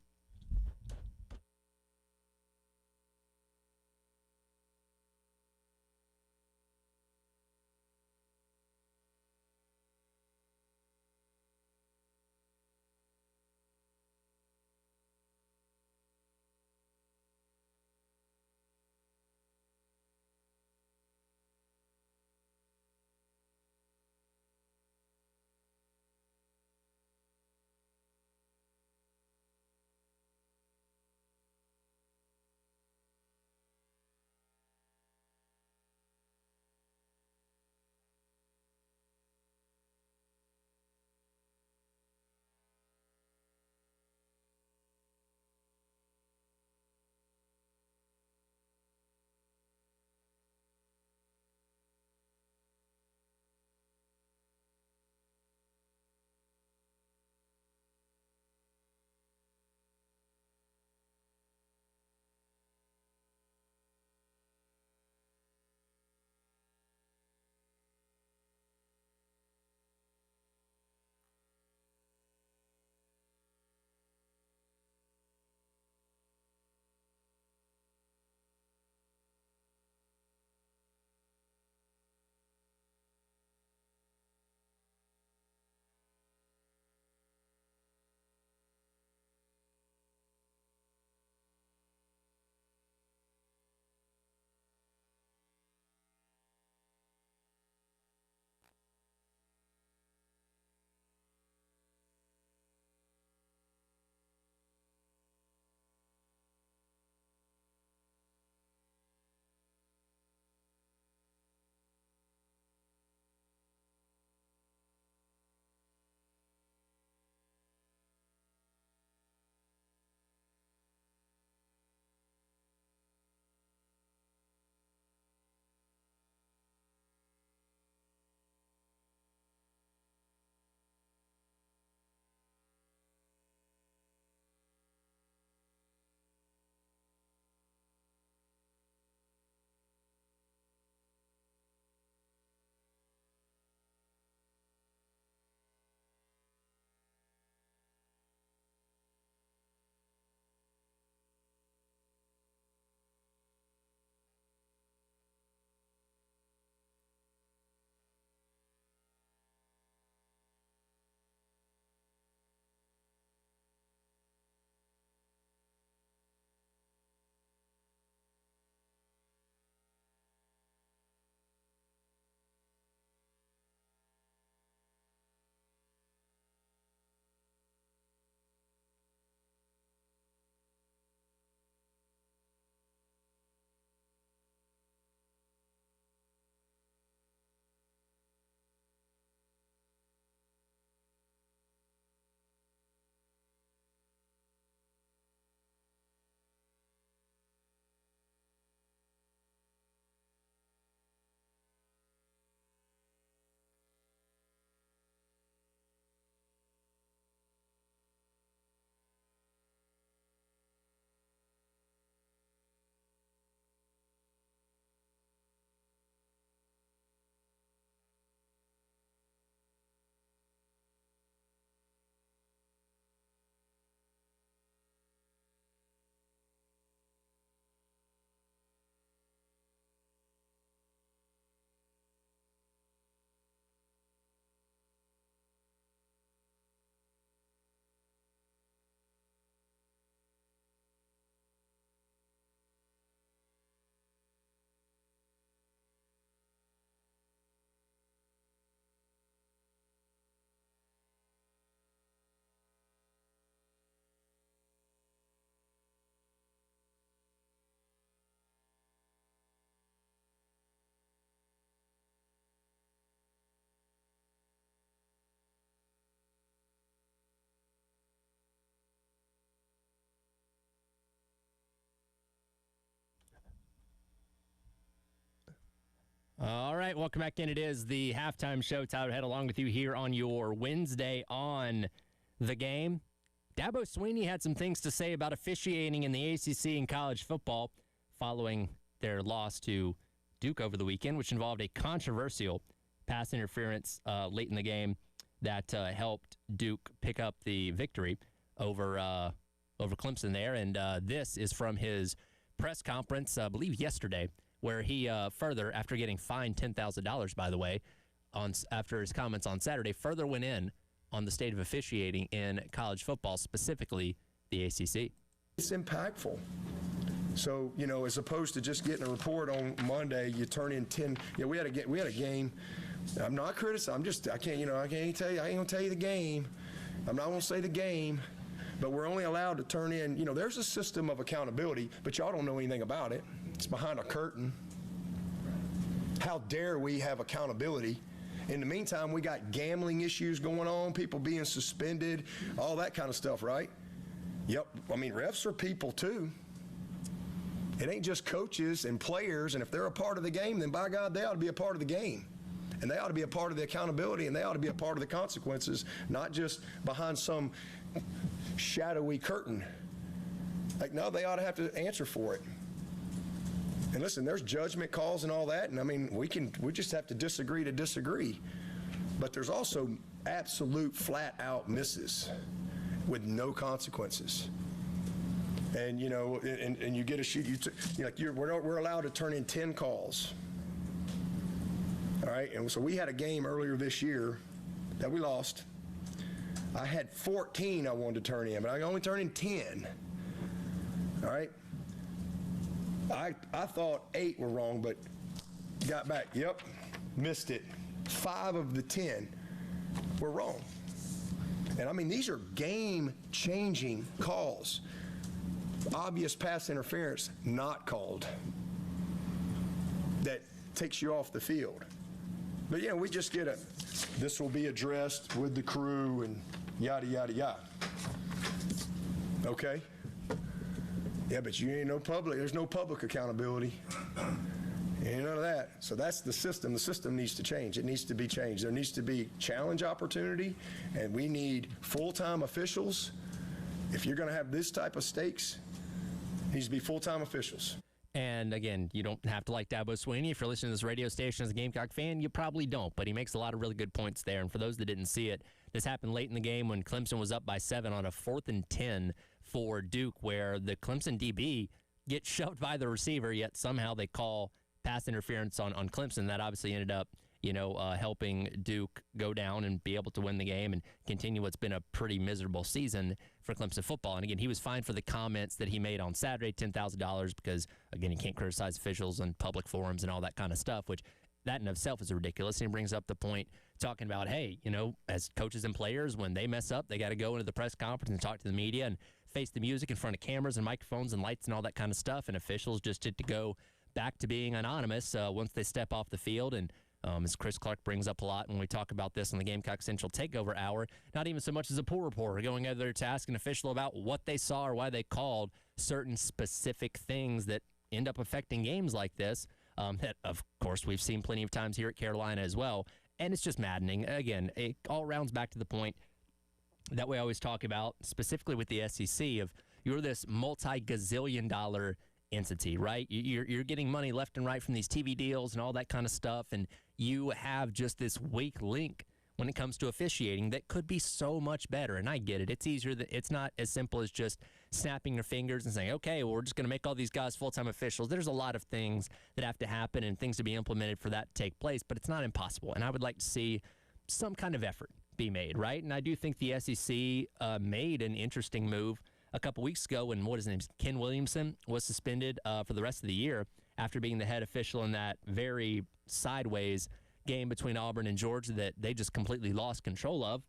All right, welcome back in. It is the halftime show. Tyler Head along with you here on your Wednesday on the game. Dabo Swinney had some things to say about officiating in the ACC in college football following their loss to Duke over the weekend, which involved a controversial pass interference late in the game that helped Duke pick up the victory over Clemson there. And this is from his press conference, I believe yesterday, where he further, after getting fined $10,000, by the way, after his comments on Saturday, further went in on the state of officiating in college football, specifically the ACC. It's impactful. So, as opposed to just getting a report on Monday, you turn in 10. We had a game. I'm not criticizing. I can't tell you. I ain't gonna tell you the game. I'm not gonna say the game. But we're only allowed to turn in. There's a system of accountability, but y'all don't know anything about it. It's behind a curtain. How dare we have accountability? In the meantime, we got gambling issues going on, people being suspended, all that kind of stuff, right? Yep. Refs are people too. It ain't just coaches and players, and if they're a part of the game, then by God, they ought to be a part of the game. And they ought to be a part of the accountability, and they ought to be a part of the consequences, not just behind some shadowy curtain. No, they ought to have to answer for it. And listen, there's judgment calls and all that, and we just have to disagree. But there's also absolute flat-out misses with no consequences. And and you get a shoot. We're allowed to turn in 10 calls. All right, and so we had a game earlier this year that we lost. I had 14 I wanted to turn in, but I only turned in 10. All right. I thought 8 were wrong, but got back. Yep, missed it. 5 of the 10 were wrong. And these are game-changing calls. Obvious pass interference not called. That takes you off the field. But we just get this will be addressed with the crew and yada, yada, yada. Okay? Yeah, but you ain't no public, there's no public accountability. Ain't none of that. So that's the system. The system needs to change. It needs to be changed. There needs to be challenge opportunity, and we need full-time officials. If you're going to have this type of stakes, it needs to be full-time officials. And again, you don't have to like Dabo Swinney. If you're listening to this radio station as a Gamecock fan, you probably don't, but he makes a lot of really good points there. And for those that didn't see it, this happened late in the game when Clemson was up by 7 on a 4th and 10 for Duke, where the Clemson DB gets shoved by the receiver, yet somehow they call pass interference on Clemson. That obviously ended up, helping Duke go down and be able to win the game and continue what's been a pretty miserable season for Clemson football. And again, he was fined for the comments that he made on Saturday, $10,000, because, again, he can't criticize officials in public forums and all that kind of stuff, which that in itself is ridiculous. And he brings up the point talking about, hey, as coaches and players, when they mess up, they got to go into the press conference and talk to the media and face the music in front of cameras and microphones and lights and all that kind of stuff. And officials just get to go back to being anonymous once they step off the field. And as Chris Clark brings up a lot when we talk about this on the Gamecock Central Takeover Hour, not even so much as a pool reporter going out there to ask an official about what they saw or why they called certain specific things that end up affecting games like this, that, of course, we've seen plenty of times here at Carolina as well. And it's just maddening. Again, it all rounds back to the point that we always talk about, specifically with the SEC, of you're this multi-gazillion-dollar entity, right? You're getting money left and right from these TV deals and all that kind of stuff, and you have just this weak link when it comes to officiating that could be so much better. And I get it. It's easier. It's not as simple as just snapping your fingers and saying, okay, well, we're just going to make all these guys full-time officials. There's a lot of things that have to happen and things to be implemented for that to take place, but it's not impossible. And I would like to see some kind of effort be made, right? And I do think the SEC made an interesting move a couple weeks ago when, his name is, Ken Williamson was suspended for the rest of the year after being the head official in that very sideways game between Auburn and Georgia that they just completely lost control of.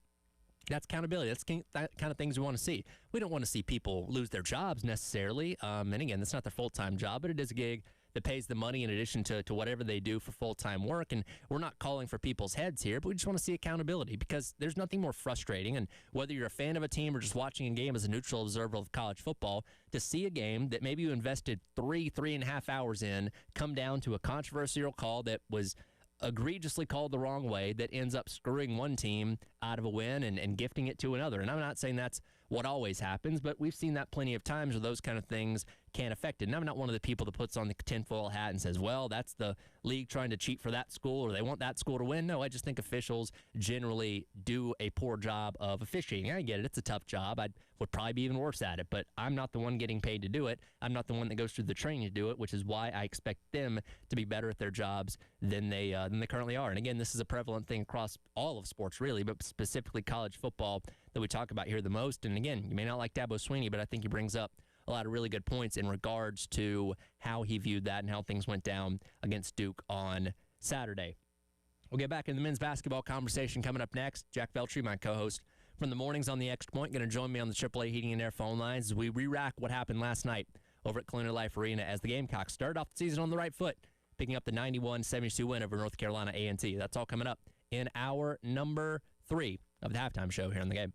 That's accountability. That's that kind of things we want to see. We don't want to see people lose their jobs necessarily. And again, that's not their full-time job, but it is a gig that pays the money in addition to whatever they do for full-time work. And we're not calling for people's heads here, but we just want to see accountability, because there's nothing more frustrating. And whether you're a fan of a team or just watching a game as a neutral observer of college football, to see a game that maybe you invested 3.5 hours in come down to a controversial call that was egregiously called the wrong way that ends up screwing one team out of a win and gifting it to another. And I'm not saying that's what always happens, but we've seen that plenty of times where those kind of things can affect it. And I'm not one of the people that puts on the tinfoil hat and says, well, that's the league trying to cheat for that school or they want that school to win. No, I just think officials generally do a poor job of officiating. I get it. It's a tough job. I would probably be even worse at it, but I'm not the one getting paid to do it. I'm not the one that goes through the training to do it, which is why I expect them to be better at their jobs than they currently are. And again, this is a prevalent thing across all of sports, really, but specifically college football that we talk about here the most. And again, you may not like Dabo Swinney, but I think he brings up a lot of really good points in regards to how he viewed that and how things went down against Duke on Saturday. We'll get back in the men's basketball conversation coming up next. Jack Veltri, my co-host from the mornings on the Extra Point, going to join me on the AAA Heating and Air phone lines as we re-rack what happened last night over at Colonial Life Arena as the Gamecocks started off the season on the right foot, picking up the 91-72 win over North Carolina A&T. That's all coming up in hour number 3 of the halftime show here on the game.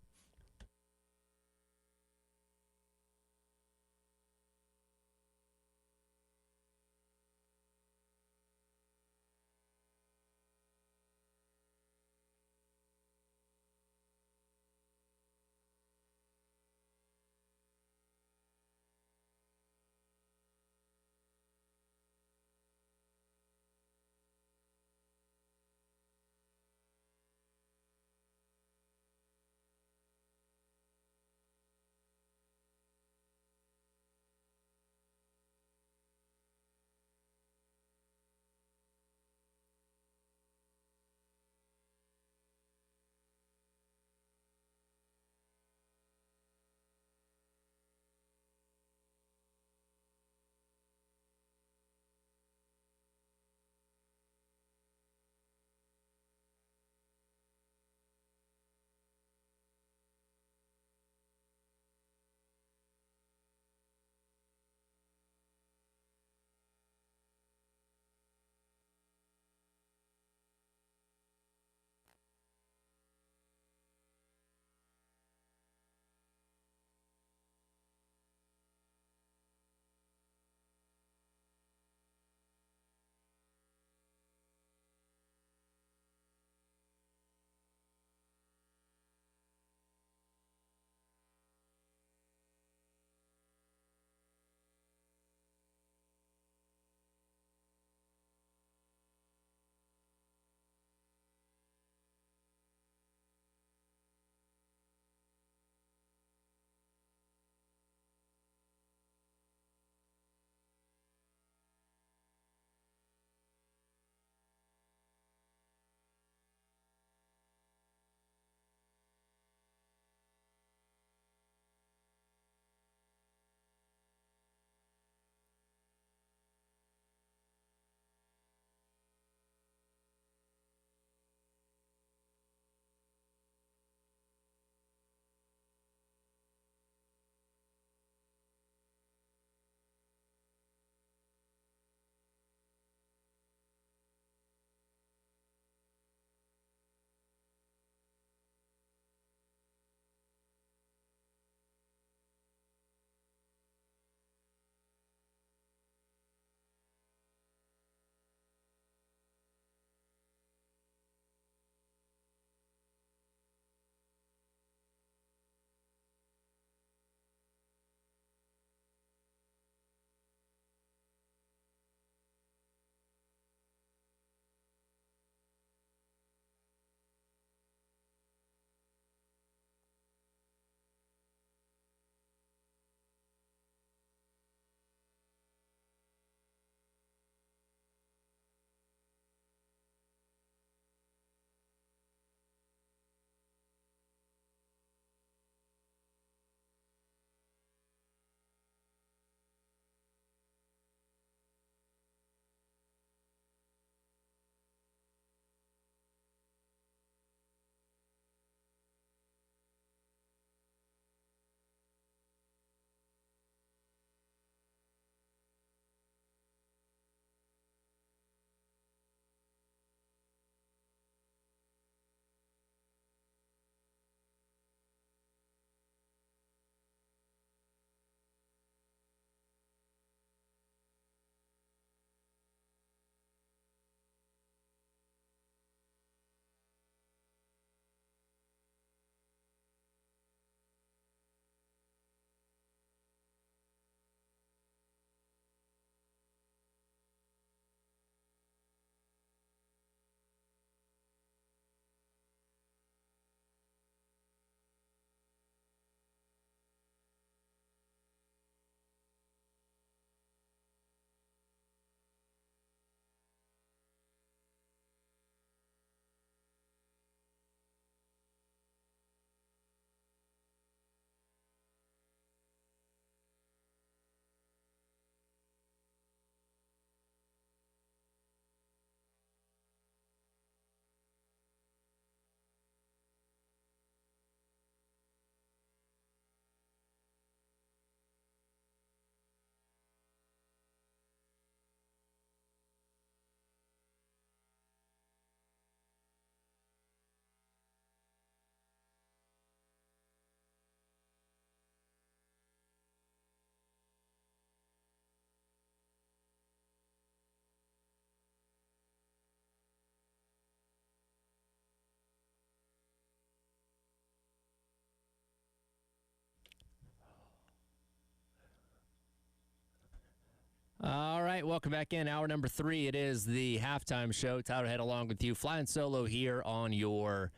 right, welcome back in. Hour number 3. It is the halftime show. Tyler Head along with you, flying solo here on your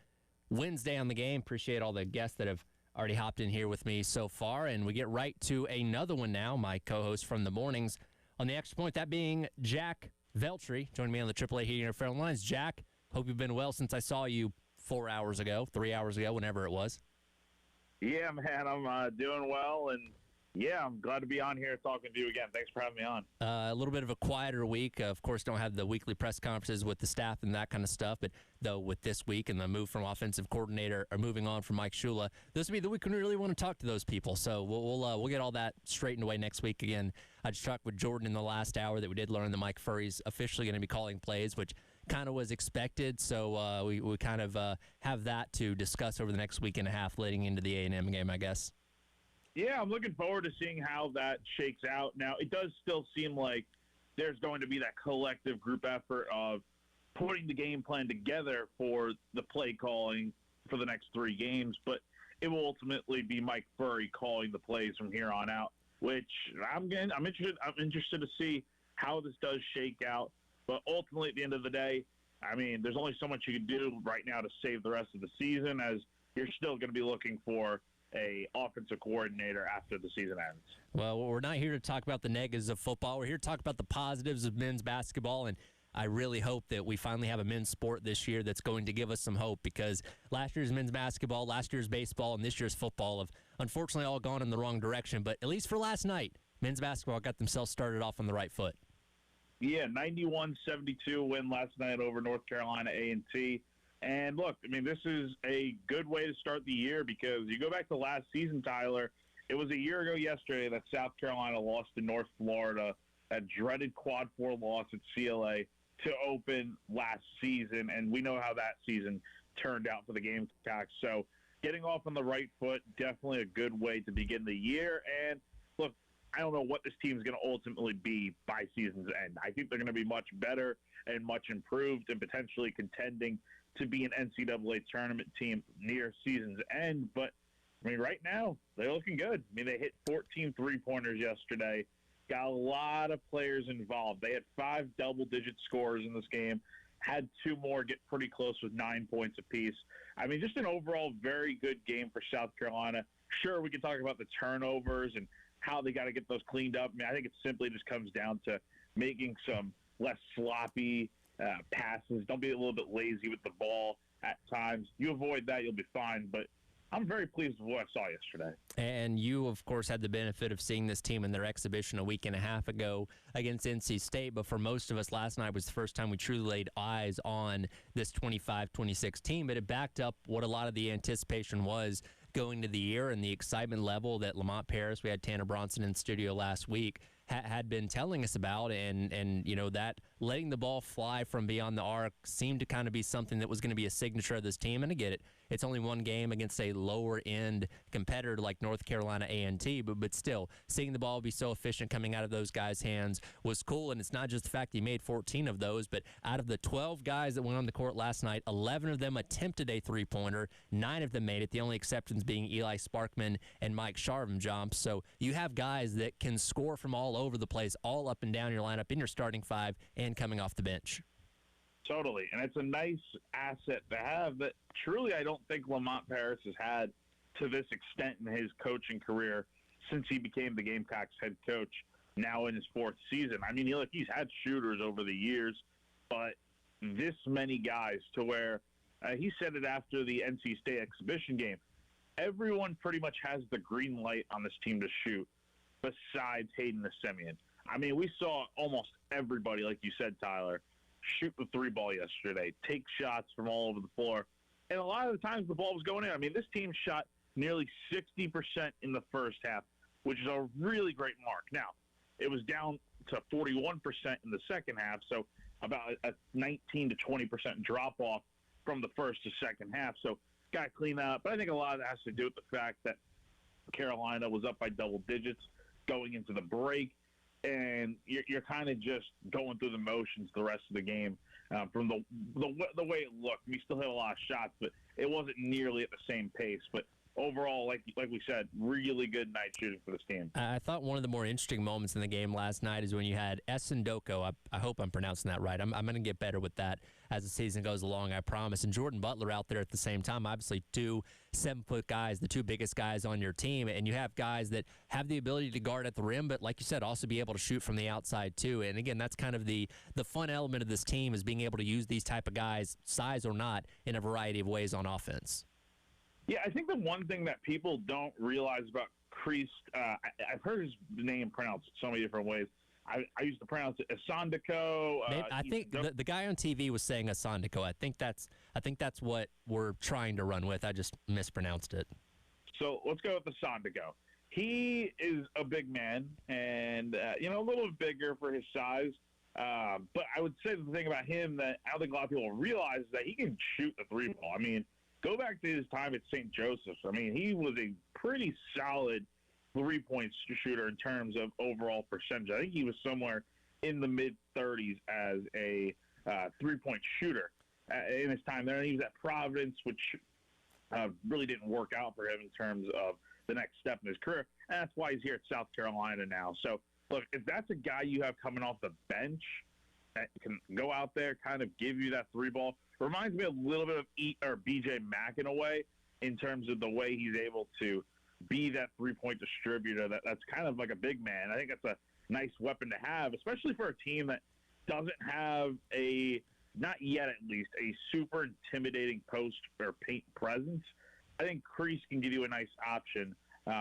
Wednesday on the game. Appreciate all the guests that have already hopped in here with me so far. And we get right to another one now, my co-host from the mornings on the Extra Point, that being Jack Veltri. Joining me on the AAA Heating and Fairland Lines. Jack, hope you've been well since I saw you 4 hours ago, 3 hours ago, whenever it was. Yeah, man, I'm doing well, and yeah, I'm glad to be on here talking to you again. Thanks for having me on. A little bit of a quieter week. Of course, don't have the weekly press conferences with the staff and that kind of stuff. But though with this week and the move from offensive coordinator or moving on from Mike Shula, this will be the week we really want to talk to those people. So we'll get all that straightened away next week. Again, I just talked with Jordan in the last hour that we did learn that Mike Furry's officially going to be calling plays, which kind of was expected. So we kind of have that to discuss over the next week and a half leading into the A&M game, I guess. Yeah, I'm looking forward to seeing how that shakes out. Now, it does still seem like there's going to be that collective group effort of putting the game plan together for the play calling for the next 3 games, but it will ultimately be Mike Furry calling the plays from here on out, which I'm interested to see how this does shake out. But ultimately, at the end of the day, I mean, there's only so much you can do right now to save the rest of the season, as you're still going to be looking for a offensive coordinator after the season ends. Well, we're not here to talk about the negatives of football. We're here to talk about the positives of men's basketball, and I really hope that we finally have a men's sport this year that's going to give us some hope, because last year's men's basketball, last year's baseball, and this year's football have unfortunately all gone in the wrong direction. But at least for last night, men's basketball got themselves started off on the right foot. Yeah, 91-72 win last night over North Carolina A&T. And look, I mean, this is a good way to start the year, because you go back to last season, Tyler, it was a year ago yesterday that South Carolina lost to North Florida, that dreaded quad 4 loss at CLA to open last season. And we know how that season turned out for the Gamecocks. So getting off on the right foot, definitely a good way to begin the year. And look, I don't know what this team is going to ultimately be by season's end. I think they're going to be much better and much improved and potentially contending to be an NCAA tournament team near season's end. But, I mean, right now, they're looking good. I mean, they hit 14 three-pointers yesterday, got a lot of players involved. They had 5 double-digit scorers in this game, had 2 more get pretty close with 9 points apiece. I mean, just an overall very good game for South Carolina. Sure, we can talk about the turnovers and how they got to get those cleaned up. I mean, I think it simply just comes down to making some less sloppy passes. Don't be a little bit lazy with the ball at times. You avoid that, you'll be fine. But I'm very pleased with what I saw yesterday. And you, of course, had the benefit of seeing this team in their exhibition a week and a half ago against NC State. But for most of us, last night was the first time we truly laid eyes on this 25-26 team. But it backed up what a lot of the anticipation was going to the year and the excitement level that Lamont Paris, we had Tanner Bronson in studio last week, had been telling us about, and you know, that letting the ball fly from beyond the arc seemed to kind of be something that was going to be a signature of this team. And I get it, it's only one game against a lower end competitor like North Carolina A&T, but still, seeing the ball be so efficient coming out of those guys' hands was cool. And it's not just the fact he made 14 of those, but out of the 12 guys that went on the court last night, 11 of them attempted a three-pointer, 9 of them made it, the only exceptions being Eli Sparkman and Mike Sharvin-Jump. So you have guys that can score from all over the place, all up and down your lineup in your starting 5 and coming off the bench. Totally, and it's a nice asset to have that truly I don't think Lamont Paris has had to this extent in his coaching career since he became the Gamecocks head coach now in his 4th season. I mean, he's had shooters over the years, but this many guys to where he said it after the NC State exhibition game, everyone pretty much has the green light on this team to shoot besides Hayden Nesemian. I mean, we saw almost everybody, like you said, Tyler, shoot the 3-ball yesterday, take shots from all over the floor. And a lot of the times the ball was going in. I mean, this team shot nearly 60% in the first half, which is a really great mark. Now, it was down to 41% in the second half, so about a 19 to 20% drop-off from the first to second half. So got to clean that up. But I think a lot of that has to do with the fact that Carolina was up by double digits going into the break, and you're kind of just going through the motions the rest of the game from the way it looked. We still had a lot of shots, but it wasn't nearly at the same pace. But overall, like we said, really good night shooting for this team. I thought one of the more interesting moments in the game last night is when you had Essendoko. I hope I'm pronouncing that right. I'm going to get better with that as the season goes along, I promise. And Jordan Butler out there at the same time. Obviously, 2 7-foot guys, the 2 biggest guys on your team. And you have guys that have the ability to guard at the rim, but like you said, also be able to shoot from the outside too. And again, that's kind of the fun element of this team, is being able to use these type of guys, size or not, in a variety of ways on offense. Yeah, I think the one thing that people don't realize about Kreese, I've heard his name pronounced so many different ways. I used to pronounce it Asandiko. I think the guy on TV was saying Asandiko. I think that's what we're trying to run with. I just mispronounced it. So let's go with Asandiko. He is a big man and a little bigger for his size. But I would say the thing about him that I don't think a lot of people realize is that he can shoot the 3-ball. I mean, go back to his time at St. Joseph's. I mean, he was a pretty solid 3-point shooter in terms of overall percentage. I think he was somewhere in the mid-30s as a 3-point shooter in his time there. And he was at Providence, which really didn't work out for him in terms of the next step in his career. And that's why he's here at South Carolina now. So, look, if that's a guy you have coming off the bench that can go out there, kind of give you that 3-ball, reminds me a little bit of BJ Mack in a way, in terms of the way he's able to be that 3-point distributor. That's kind of like a big man. I think that's a nice weapon to have, especially for a team that doesn't have not yet at least, a super intimidating post or paint presence. I think Kreese can give you a nice option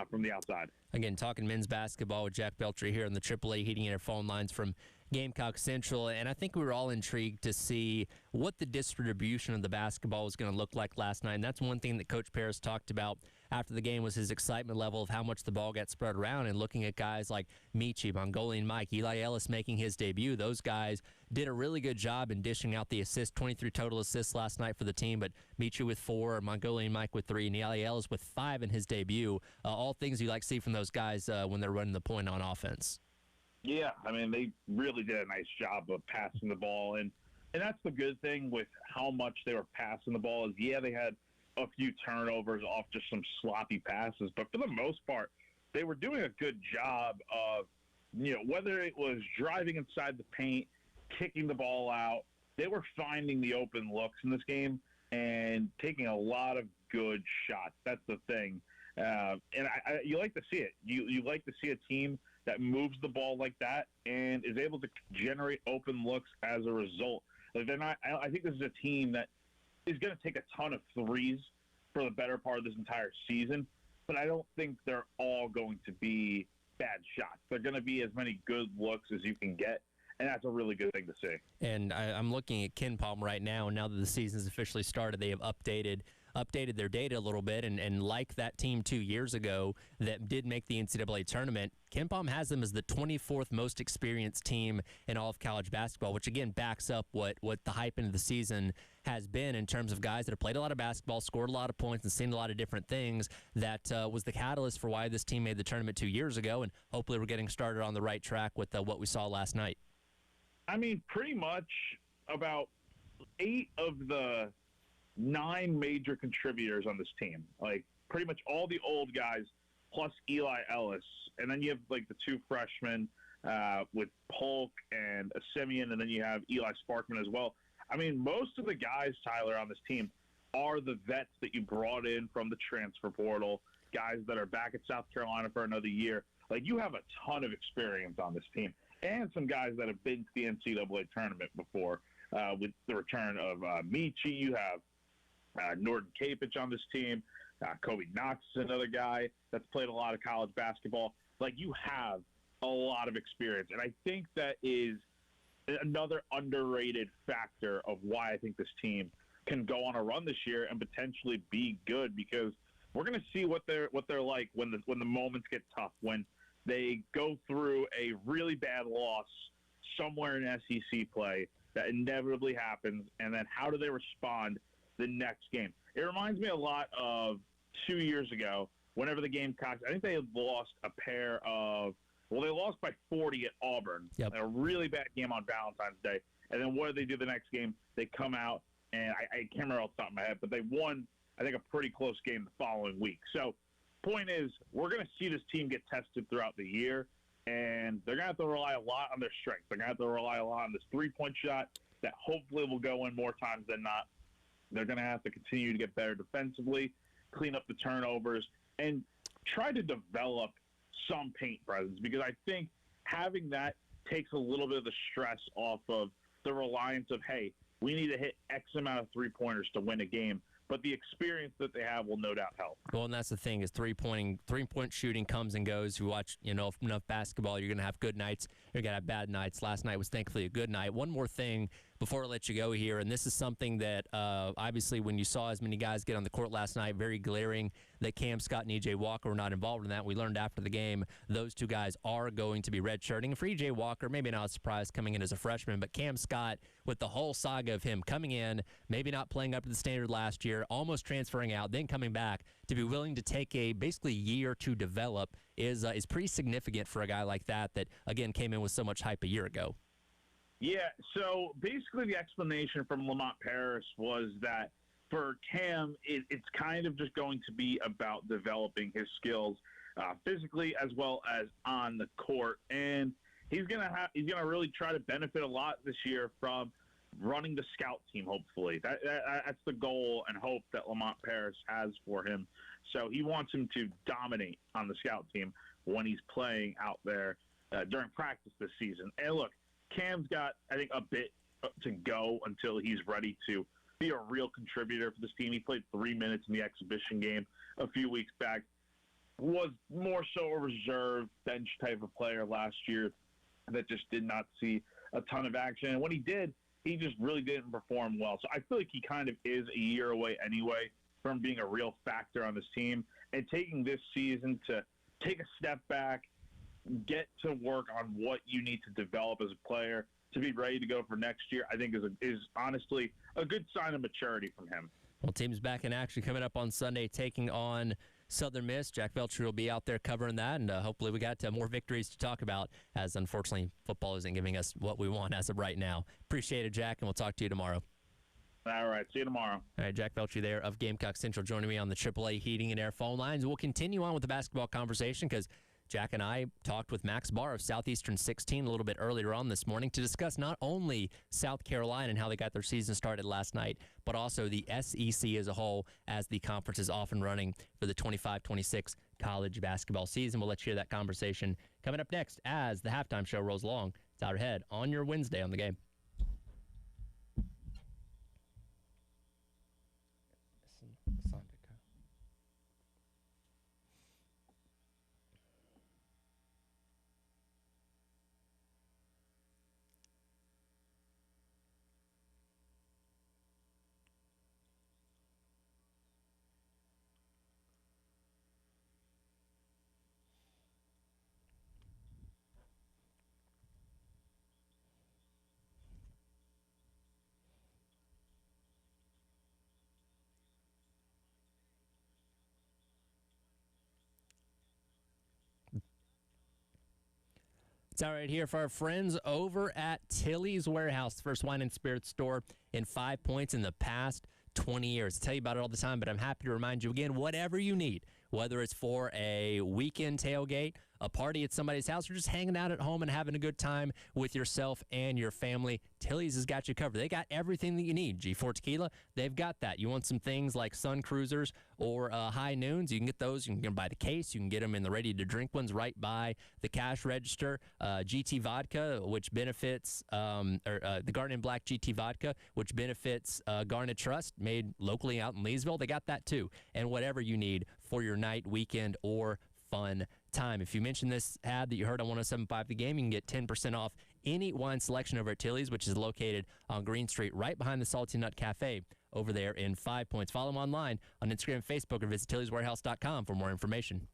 from the outside. Again, talking men's basketball with Jack Beltry here on the AAA Heating and Air phone lines from Gamecock Central, and I think we were all intrigued to see what the distribution of the basketball was going to look like last night. And that's one thing that Coach Paris talked about after the game, was his excitement level of how much the ball got spread around, and looking at guys like Michi, Mongolian Mike, Eli Ellis making his debut. Those guys did a really good job in dishing out the assists, 23 total assists last night for the team, but Michi with 4, Mongolian Mike with 3, and Eli Ellis with 5 in his debut. All things you like to see from those guys when they're running the point on offense. Yeah, I mean, they really did a nice job of passing the ball, and that's the good thing with how much they were passing the ball is, yeah, they had a few turnovers off just some sloppy passes, but for the most part, they were doing a good job of, whether it was driving inside the paint, kicking the ball out, they were finding the open looks in this game and taking a lot of good shots. That's the thing. And you like to see it. You like to see a team that moves the ball like that and is able to generate open looks as a result. Like I think this is a team that is going to take a ton of threes for the better part of this entire season, but I don't think they're all going to be bad shots. They're going to be as many good looks as you can get, and that's a really good thing to see. And I'm looking at KenPom right now, and now that the season's officially started, they have updated their data a little bit, and like that team 2 years ago that did make the NCAA tournament, KenPom has them as the 24th most experienced team in all of college basketball, which again backs up what the hype into the season has been in terms of guys that have played a lot of basketball, scored a lot of points, and seen a lot of different things. That was the catalyst for why this team made the tournament 2 years ago, and hopefully we're getting started on the right track with what we saw last night. I mean, pretty much about 8 of the 9 major contributors on this team, like pretty much all the old guys plus Eli Ellis, and then you have like the 2 freshmen with Polk and Simeon, and then you have Eli Sparkman as well. I mean, most of the guys, Tyler, on this team are the vets that you brought in from the transfer portal, guys that are back at South Carolina for another year. Like, you have a ton of experience on this team, and some guys that have been to the NCAA tournament before. With the return of Michi, you have Norton Capich on this team. Kobe Knox is another guy that's played a lot of college basketball. Like, you have a lot of experience, and I think that is another underrated factor of why I think this team can go on a run this year and potentially be good, because we're going to see what they're like when the moments get tough, when they go through a really bad loss somewhere in SEC play that inevitably happens, and then how do they respond the next game. It reminds me a lot of 2 years ago, whenever the Gamecocks, I think they had lost they lost by 40 at Auburn. Yep. A really bad game on Valentine's Day. And then what did they do the next game? They come out, and I can't remember off the top of my head, but they won I think, a pretty close game the following week. So, point is, we're going to see this team get tested throughout the year, and they're going to have to rely a lot on their strength. They're going to have to rely a lot on this three-point shot that hopefully will go in more times than not. They're going to have to continue to get better defensively, clean up the turnovers, and try to develop some paint presence, because I think having that takes a little bit of the stress off of the reliance of, hey, we need to hit X amount of three-pointers to win a game. But the experience that they have will no doubt help. Well, and that's the thing is three-point shooting comes and goes. You watch, enough basketball, you're going to have good nights. You're going to have bad nights. Last night was thankfully a good night. One more thing before I let you go here, and this is something that obviously when you saw as many guys get on the court last night, very glaring that Cam Scott and E.J. Walker were not involved in that. We learned after the game those two guys are going to be redshirting. And for E.J. Walker, maybe not a surprise coming in as a freshman, but Cam Scott, with the whole saga of him coming in, maybe not playing up to the standard last year, almost transferring out, then coming back, to be willing to take a basically year to develop is pretty significant for a guy like that, again, came in with so much hype a year ago. Yeah, so basically the explanation from Lamont Paris was that for Cam, it's kind of just going to be about developing his skills physically as well as on the court, and he's gonna really try to benefit a lot this year from running the scout team. Hopefully, that's the goal and hope that Lamont Paris has for him. So he wants him to dominate on the scout team when he's playing out there during practice this season. And look, Cam's got, I think, a bit to go until he's ready to be a real contributor for this team. He played 3 minutes in the exhibition game a few weeks back, was more so a reserve bench type of player last year that just did not see a ton of action. And when he did, he just really didn't perform well. So I feel like he kind of is a year away anyway from being a real factor on this team. And taking this season to take a step back, get to work on what you need to develop as a player to be ready to go for next year, I think is honestly a good sign of maturity from him. Well, team's back in action coming up on Sunday, taking on Southern Miss. Jack Belcher will be out there covering that, and hopefully we got more victories to talk about, as unfortunately football isn't giving us what we want as of right now. Appreciate it, Jack, and we'll talk to you tomorrow. All right, see you tomorrow. All right, Jack Belcher there of Gamecock Central joining me on the AAA Heating and Air phone lines. We'll continue on with the basketball conversation because Jack and I talked with Max Barr of Southeastern 16 a little bit earlier on this morning to discuss not only South Carolina and how they got their season started last night, but also the SEC as a whole, as the conference is off and running for the 25-26 college basketball season. We'll let you hear that conversation coming up next as the halftime show rolls along. It's out ahead on your Wednesday on the Game. It's all right here for our friends over at Tilly's Warehouse, the first wine and spirits store in 5 Points in the past 20 years. I tell you about it all the time, but I'm happy to remind you again, whatever you need, whether it's for a weekend tailgate, a party at somebody's house, or just hanging out at home and having a good time with yourself and your family, Tilly's has got you covered. They got everything that you need. G4 Tequila, they've got that. You want some things like Sun Cruisers or High Noons, you can get those. You can buy the case. You can get them in the ready-to-drink ones right by the cash register. GT Vodka, which benefits, the Garnet Black GT Vodka, which benefits Garnet Trust, made locally out in Leesville. They got that too. And whatever you need for your night, weekend, or fun time. If you mention this ad that you heard on 107.5 The Game, you can get 10% off any wine selection over at Tilly's, which is located on Green Street, right behind the Salty Nut Cafe over there in 5 Points. Follow them online on Instagram and Facebook, or visit TillysWarehouse.com for more information.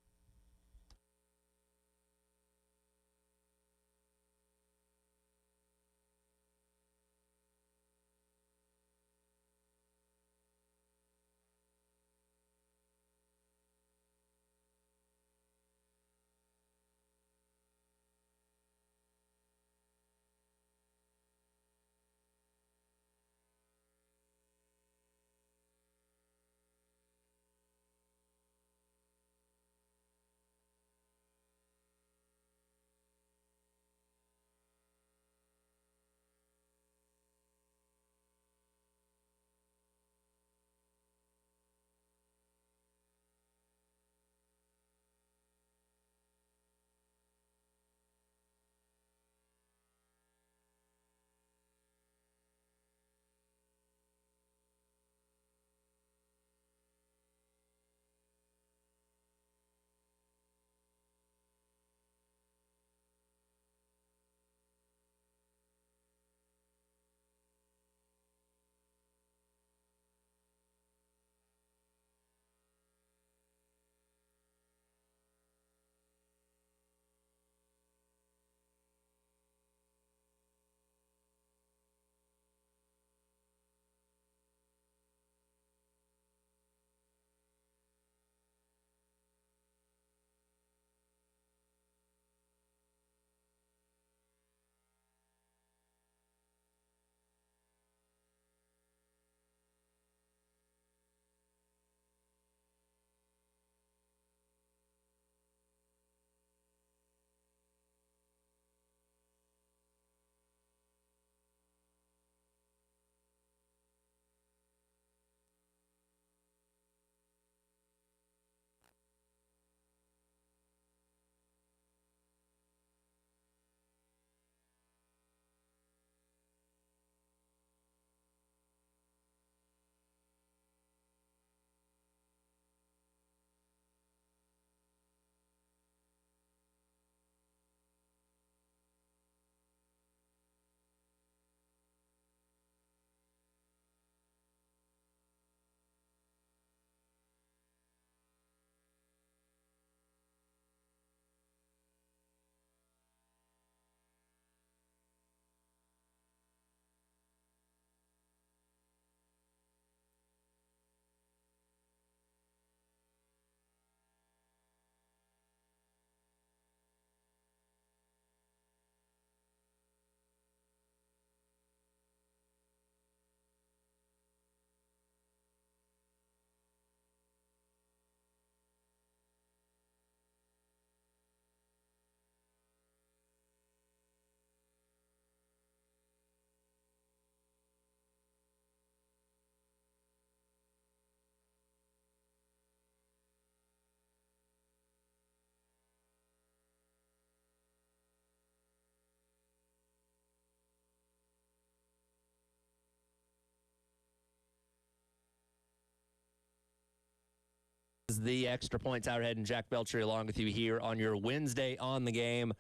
The Extra Points Hourhead and Jack Belcher along with you here on your Wednesday on the game.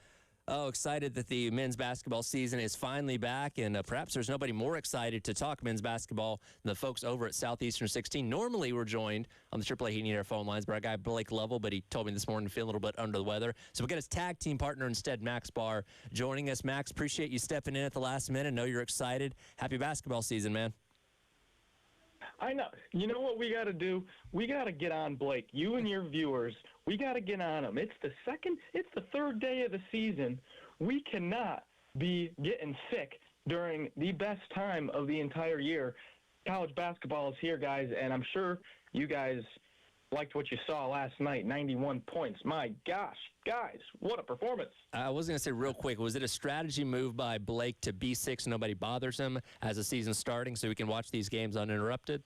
Oh, excited that the men's basketball season is finally back, and perhaps there's nobody more excited to talk men's basketball than the folks over at Southeastern 16. Normally, we're joined on the AAA Heating and Air phone lines by our guy Blake Lovell, but he told me this morning to feel a little bit under the weather. So we'll get his tag team partner instead, Max Barr, joining us. Max, appreciate you stepping in at the last minute. Know you're excited. Happy basketball season, man. I know. You know what we got to do? We got to get on Blake. You and your viewers, we got to get on him. It's the third day of the season. We cannot be getting sick during the best time of the entire year. College basketball is here, guys, and I'm sure you guys liked what you saw last night, 91 points. My gosh, guys, what a performance. I was going to say real quick, was it a strategy move by Blake to be 6 and nobody bothers him as the season's starting so we can watch these games uninterrupted?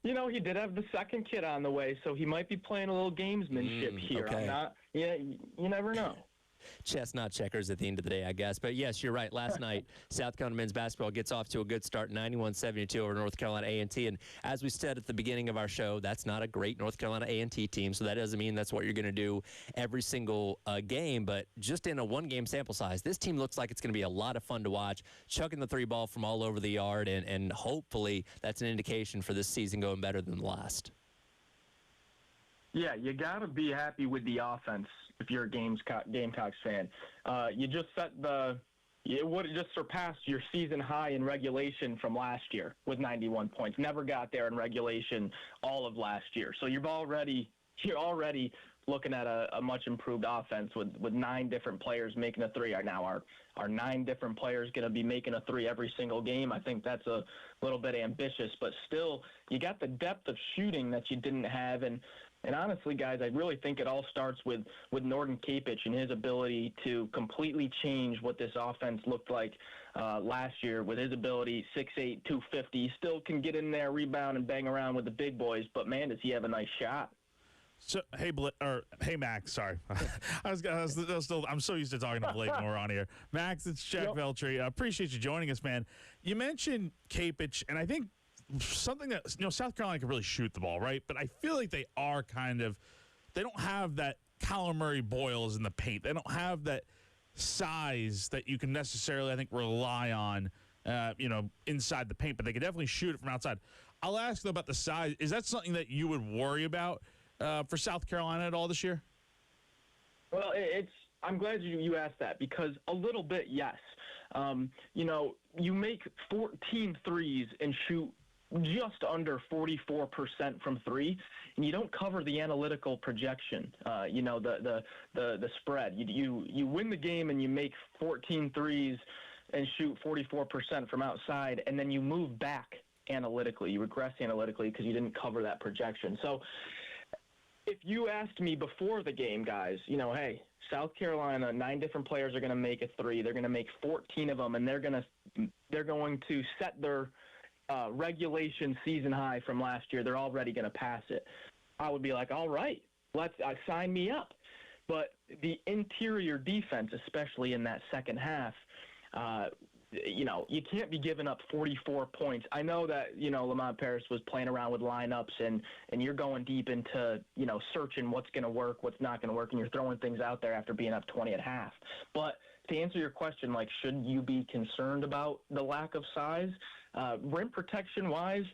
You know, he did have the second kid on the way, so he might be playing a little gamesmanship here. Okay. You never know. Chess, not checkers at the end of the day, I guess. But, yes, you're right. Last night, South Carolina men's basketball gets off to a good start, 91-72 over North Carolina A&T. And as we said at the beginning of our show, that's not a great North Carolina A&T team, so that doesn't mean that's what you're going to do every single game. But just in a one-game sample size, this team looks like it's going to be a lot of fun to watch, chucking the three ball from all over the yard, and hopefully that's an indication for this season going better than the last. Yeah, you got to be happy with the offense if you're a Gamecocks fan. You just it would have just surpassed your season high in regulation from last year with 91 points. Never got there in regulation all of last year. So you're already looking at a much improved offense with 9 different players making a three. Now are 9 different players going to be making a three every single game? I think that's a little bit ambitious, but still you got the depth of shooting that you didn't have. And honestly, guys, I really think it all starts with Norton Kapich and his ability to completely change what this offense looked like last year with his ability, 6'8", 250. Still can get in there, rebound, and bang around with the big boys, but, man, does he have a nice shot. So, hey Max, sorry. I'm so used to talking to Blake when we're on here. Max, it's Jack Veltri. I appreciate you joining us, man. You mentioned Kapich, and I think something that, South Carolina can really shoot the ball, right? But I feel like they don't have that Kyler Murray Boyles in the paint. They don't have that size that you can necessarily, I think, rely on, inside the paint. But they can definitely shoot it from outside. I'll ask though about the size. Is that something that you would worry about for South Carolina at all this year? Well, I'm glad you asked that because a little bit, yes. You make 14 threes and shoot just under 44% from three, and you don't cover the analytical projection, the spread. You win the game and you make 14 threes and shoot 44% from outside, and then you move back analytically. You regress analytically because you didn't cover that projection. So if you asked me before the game, guys, hey, South Carolina, 9 different players are going to make a three. They're going to make 14 of them, and they're going to set their regulation season high from last year. They're already going to pass it. I would be like, all right, sign me up. But the interior defense, especially in that second half, you can't be giving up 44 points. I know that, Lamont Paris was playing around with lineups and you're going deep into, searching what's going to work, what's not going to work, and you're throwing things out there after being up 20 at half. But to answer your question, should you be concerned about the lack of size? Rim protection-wise,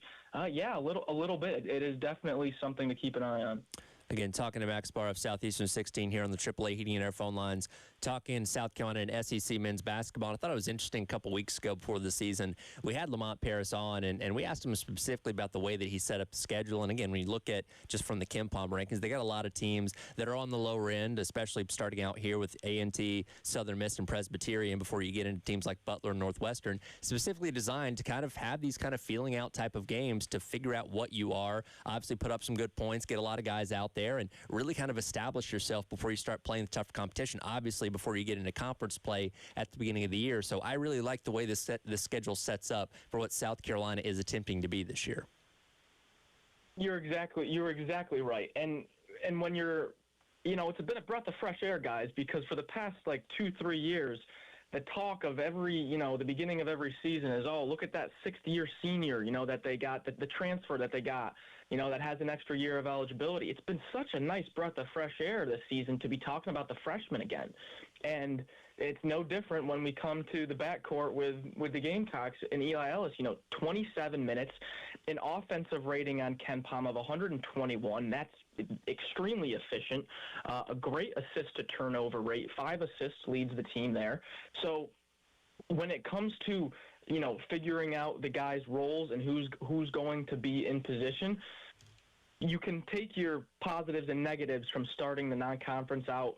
yeah, a little bit. It is definitely something to keep an eye on. Again, talking to Max Barr of Southeastern 16 here on the AAA Heating and Air phone lines, talking South Carolina and SEC men's basketball. And I thought it was interesting a couple weeks ago before the season. We had Lamont Paris on, and we asked him specifically about the way that he set up the schedule. And again, when you look at just from the KenPom rankings, they got a lot of teams that are on the lower end, especially starting out here with A&T, Southern Miss, and Presbyterian before you get into teams like Butler and Northwestern, specifically designed to kind of have these kind of feeling out type of games to figure out what you are, obviously put up some good points, get a lot of guys out there, and really kind of establish yourself before you start playing the tougher competition, obviously before you get into conference play at the beginning of the year. So I really like the way this schedule sets up for what South Carolina is attempting to be this year. You're exactly right. And when you're, it's been a breath of fresh air, guys, because for the past 2-3 years, the talk of every, the beginning of every season is, oh, look at that 6th-year senior, that they got, the transfer that they got. that has an extra year of eligibility. It's been such a nice breath of fresh air this season to be talking about the freshmen again. And it's no different when we come to the backcourt with the Gamecocks and Eli Ellis. 27 minutes, an offensive rating on KenPom of 121. That's extremely efficient. A great assist-to-turnover rate. 5 assists leads the team there. So when it comes to figuring out the guys' roles and who's going to be in position, you can take your positives and negatives from starting the non-conference out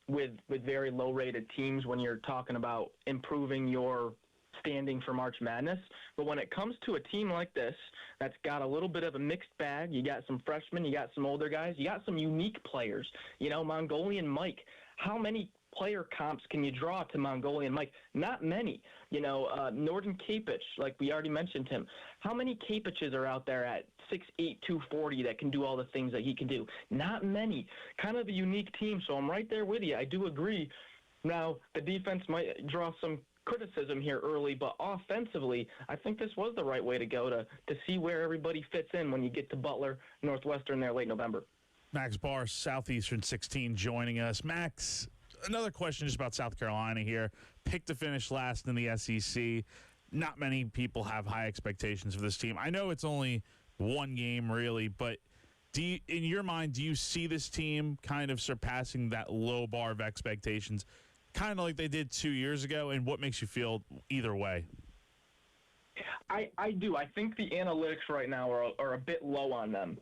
with very low-rated teams when you're talking about improving your standing for March Madness. But when it comes to a team like this that's got a little bit of a mixed bag, you got some freshmen, you got some older guys, you got some unique players. Mongolian Mike, how many player comps can you draw to Mongolian Mike? Not many. Norton Kapich, like we already mentioned him. How many Kapiches are out there at 6'8", 240 that can do all the things that he can do? Not many. Kind of a unique team, so I'm right there with you. I do agree. Now, the defense might draw some criticism here early, but offensively, I think this was the right way to go to see where everybody fits in when you get to Butler, Northwestern there late November. Max Barr, Southeastern 16, joining us. Max, another question just about South Carolina here. Picked to finish last in the SEC. Not many people have high expectations for this team. I know it's only one game, really, but in your mind, do you see this team kind of surpassing that low bar of expectations, kind of like they did 2 years ago, and what makes you feel either way? I do. I think the analytics right now are a bit low on them.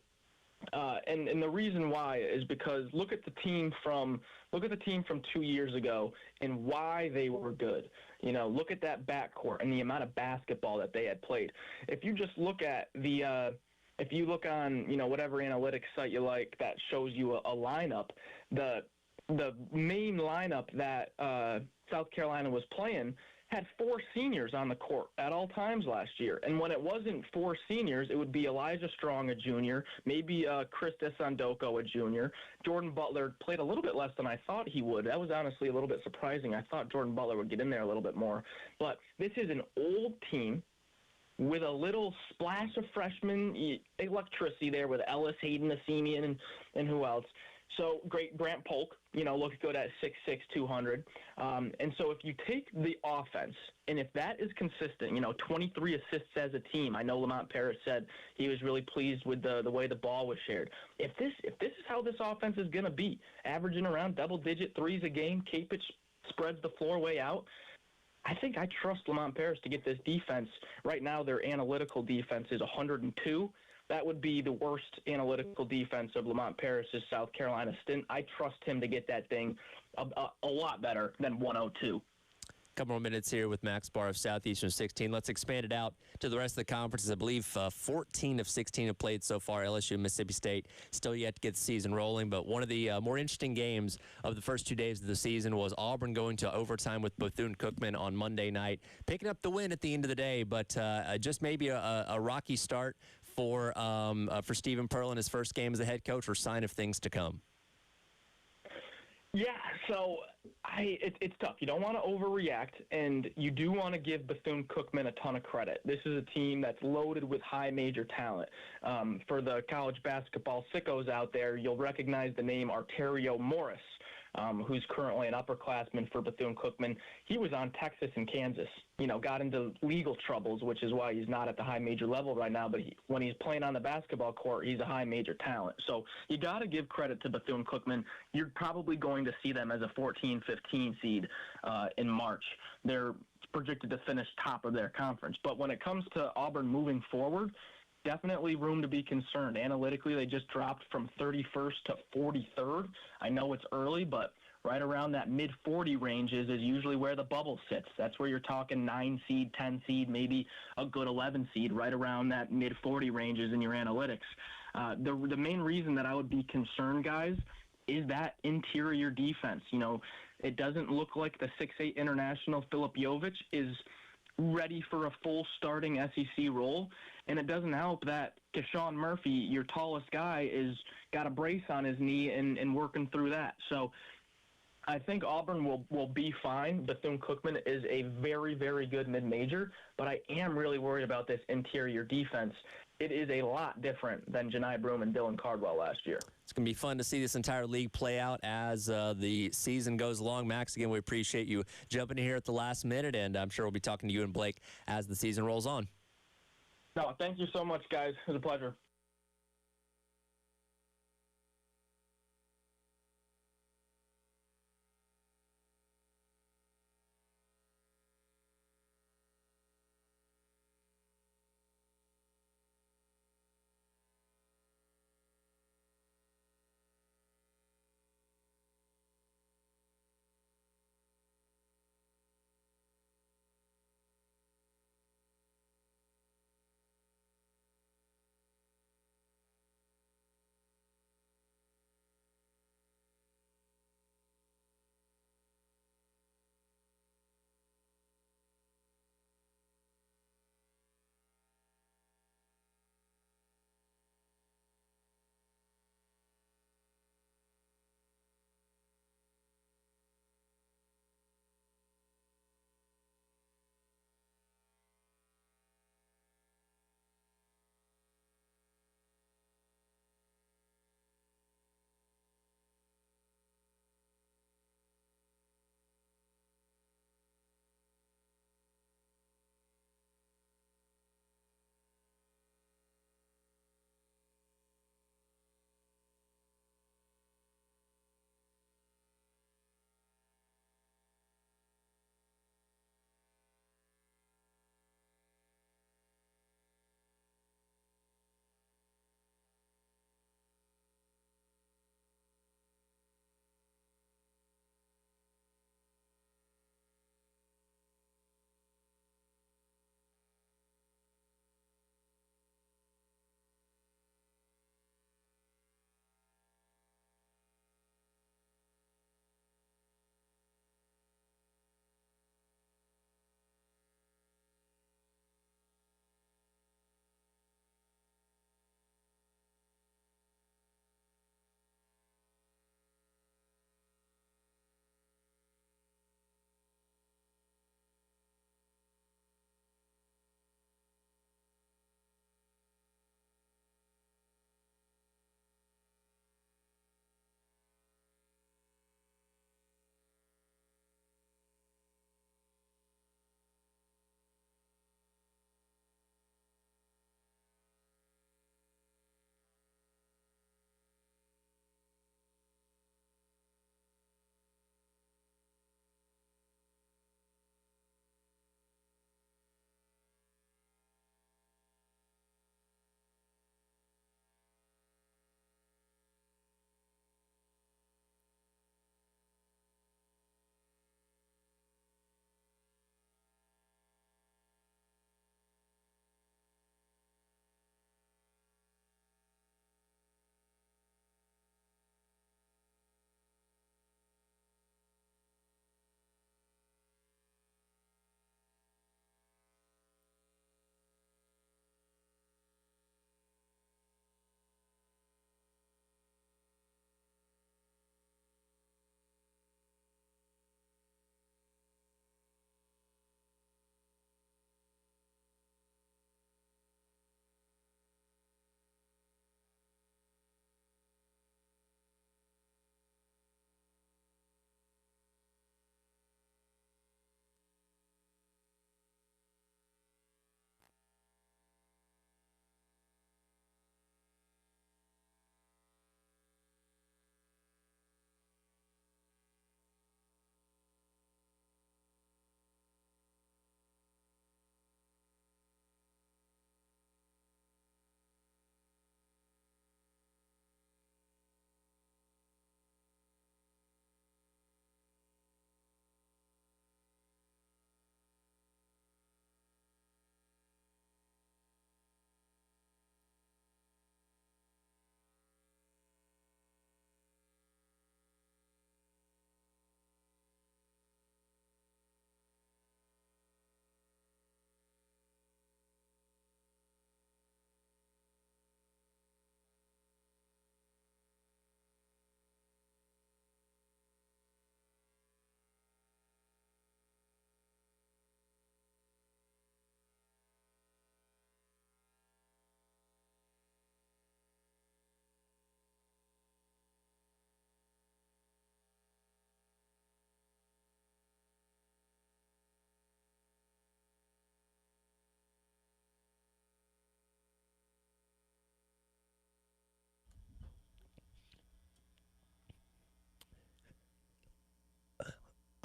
And the reason why is because look at the team from 2 years ago and why they were good. Look at that backcourt and the amount of basketball that they had played. If you just look at if you look on whatever analytics site you like that shows you a lineup, the main lineup that South Carolina was playing had 4 seniors on the court at all times last year. And when it wasn't 4 seniors, it would be Elijah Strong, a junior, maybe Chris Desandoko, a junior. Jordan Butler played a little bit less than I thought he would. That was honestly a little bit surprising. I thought Jordan Butler would get in there a little bit more. But this is an old team with a little splash of freshman electricity there with Ellis, Hayden, Assemian, and who else. So great, Grant Polk, looks good at 6'6", 200. And so if you take the offense, and if that is consistent, 23 assists as a team. I know Lamont Paris said he was really pleased with the way the ball was shared. If this is how this offense is going to be, averaging around double-digit threes a game, Kapich spreads the floor way out, I think I trust Lamont Paris to get this defense. Right now, their analytical defense is 102. That would be the worst analytical defense of Lamont Paris' South Carolina stint. I trust him to get that thing a lot better than 102. Couple more minutes here with Max Barr of Southeastern 16. Let's expand it out to the rest of the conferences. I believe 14 of 16 have played so far. LSU, Mississippi State still yet to get the season rolling. But one of the more interesting games of the first 2 days of the season was Auburn going to overtime with Bethune-Cookman on Monday night, picking up the win at the end of the day. But just maybe a rocky start for Stephen Pearl in his first game as a head coach, or sign of things to come? Yeah, so it's tough. You don't want to overreact, and you do want to give Bethune-Cookman a ton of credit. This is a team that's loaded with high major talent. For the college basketball sickos out there, you'll recognize the name Arterio Morris, who's currently an upperclassman for Bethune-Cookman. He was on Texas and Kansas, got into legal troubles, which is why he's not at the high major level right now. But when he's playing on the basketball court, he's a high major talent. So you got to give credit to Bethune-Cookman. You're probably going to see them as a 14-15 seed in March. They're projected to finish top of their conference. But when it comes to Auburn moving forward, definitely room to be concerned. Analytically, they just dropped from 31st to 43rd. I know it's early, but right around that mid-40 ranges is usually where the bubble sits. That's where you're talking 9 seed, 10 seed, maybe a good 11 seed, right around that mid-40 ranges in your analytics. The main reason that I would be concerned, guys, is that interior defense. It doesn't look like the 6'8" international Filip Jovic is ready for a full starting SEC role. And it doesn't help that Keshawn Murphy, your tallest guy, is got a brace on his knee and working through that. So I think Auburn will be fine. Bethune-Cookman is a very, very good mid-major, but I am really worried about this interior defense. It is a lot different than Janai Broome and Dylan Cardwell last year. It's going to be fun to see this entire league play out as the season goes along. Max, again, we appreciate you jumping in here at the last minute, and I'm sure we'll be talking to you and Blake as the season rolls on. No, thank you so much, guys. It was a pleasure.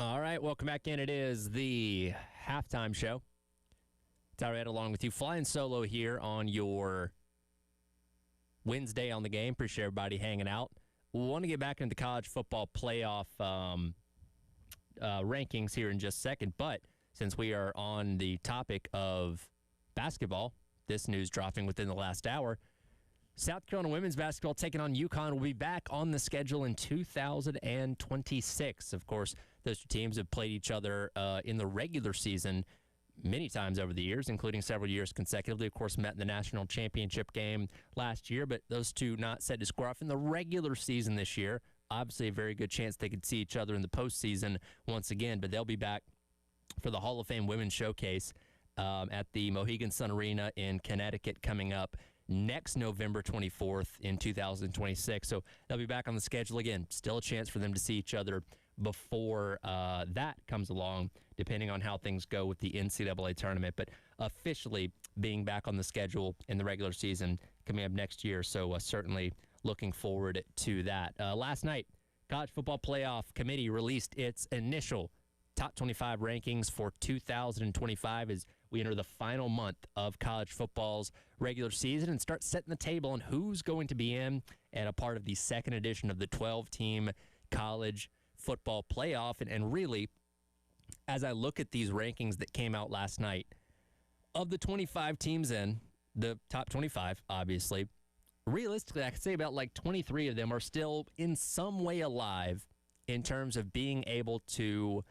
All right, welcome back in. It is the halftime show. Tyler Ed along with you, flying solo here on your Wednesday on the game. Appreciate everybody hanging out. We want to get back into the college football playoff rankings here in just a second, but since we are on the topic of basketball, this news dropping within the last hour, South Carolina women's basketball taking on UConn will be back on the schedule in 2026. Of course, those two teams have played each other in the regular season many times over the years, including several years consecutively. Of course, met in the national championship game last year, but those two not set to square off in the regular season this year. Obviously, a very good chance they could see each other in the postseason once again, but they'll be back for the Hall of Fame Women's Showcase at the Mohegan Sun Arena in Connecticut coming up next November 24th in 2026. So they'll be back on the schedule again. Still a chance for them to see each other before that comes along, depending on how things go with the NCAA tournament. But officially being back on the schedule in the regular season coming up next year. So certainly looking forward to that. Last night, College Football Playoff Committee released its initial top 25 rankings for 2025 as we enter the final month of college football's regular season and start setting the table on who's going to be in and a part of the second edition of the 12-team college football playoff. And really, as I look at these rankings that came out last night, of the 25 teams in, the top 25, obviously, realistically, I could say about like 23 of them are still in some way alive in terms of being able to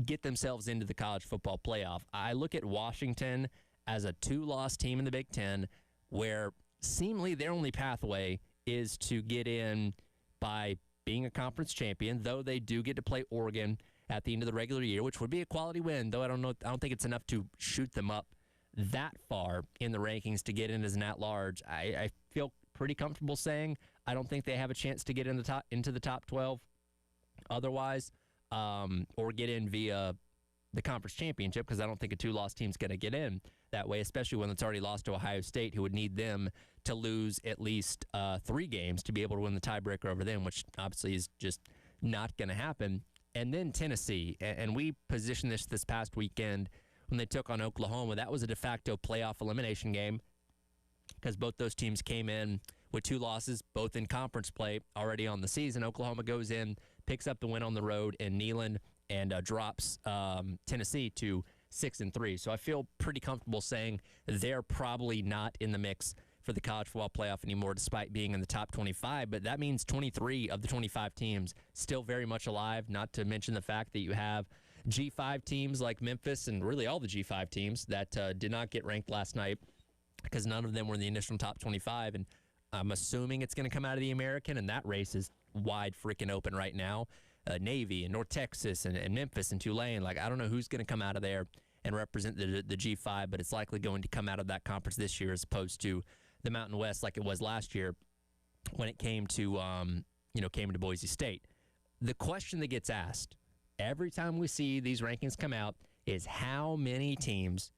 get themselves into the college football playoff. I look at Washington as a 2-loss team in the Big Ten, where seemingly their only pathway is to get in by being a conference champion, though they do get to play Oregon at the end of the regular year, which would be a quality win, though I don't think it's enough to shoot them up that far in the rankings to get in as an at-large. I feel pretty comfortable saying I don't think they have a chance to get into the top 12 otherwise, or get in via the conference championship, because I don't think a 2-loss team's going to get in that way, especially when it's already lost to Ohio State, who would need them to lose at least 3 games to be able to win the tiebreaker over them, which obviously is just not going to happen. And then Tennessee, and we positioned this past weekend when they took on Oklahoma. That was a de facto playoff elimination game because both those teams came in with 2 losses, both in conference play already on the season. Oklahoma goes in, picks up the win on the road in Neyland, and drops Tennessee to 6-3. So I feel pretty comfortable saying they're probably not in the mix for the college football playoff anymore, despite being in the top 25. But that means 23 of the 25 teams still very much alive, not to mention the fact that you have G5 teams like Memphis and really all the G5 teams that did not get ranked last night because none of them were in the initial top 25. And I'm assuming it's going to come out of the American, and that race is wide freaking open right now. Navy and North Texas and Memphis and Tulane. Like, I don't know who's going to come out of there and represent the G5, but it's likely going to come out of that conference this year as opposed to the Mountain West like it was last year when it came to Boise State. The question that gets asked every time we see these rankings come out is how many teams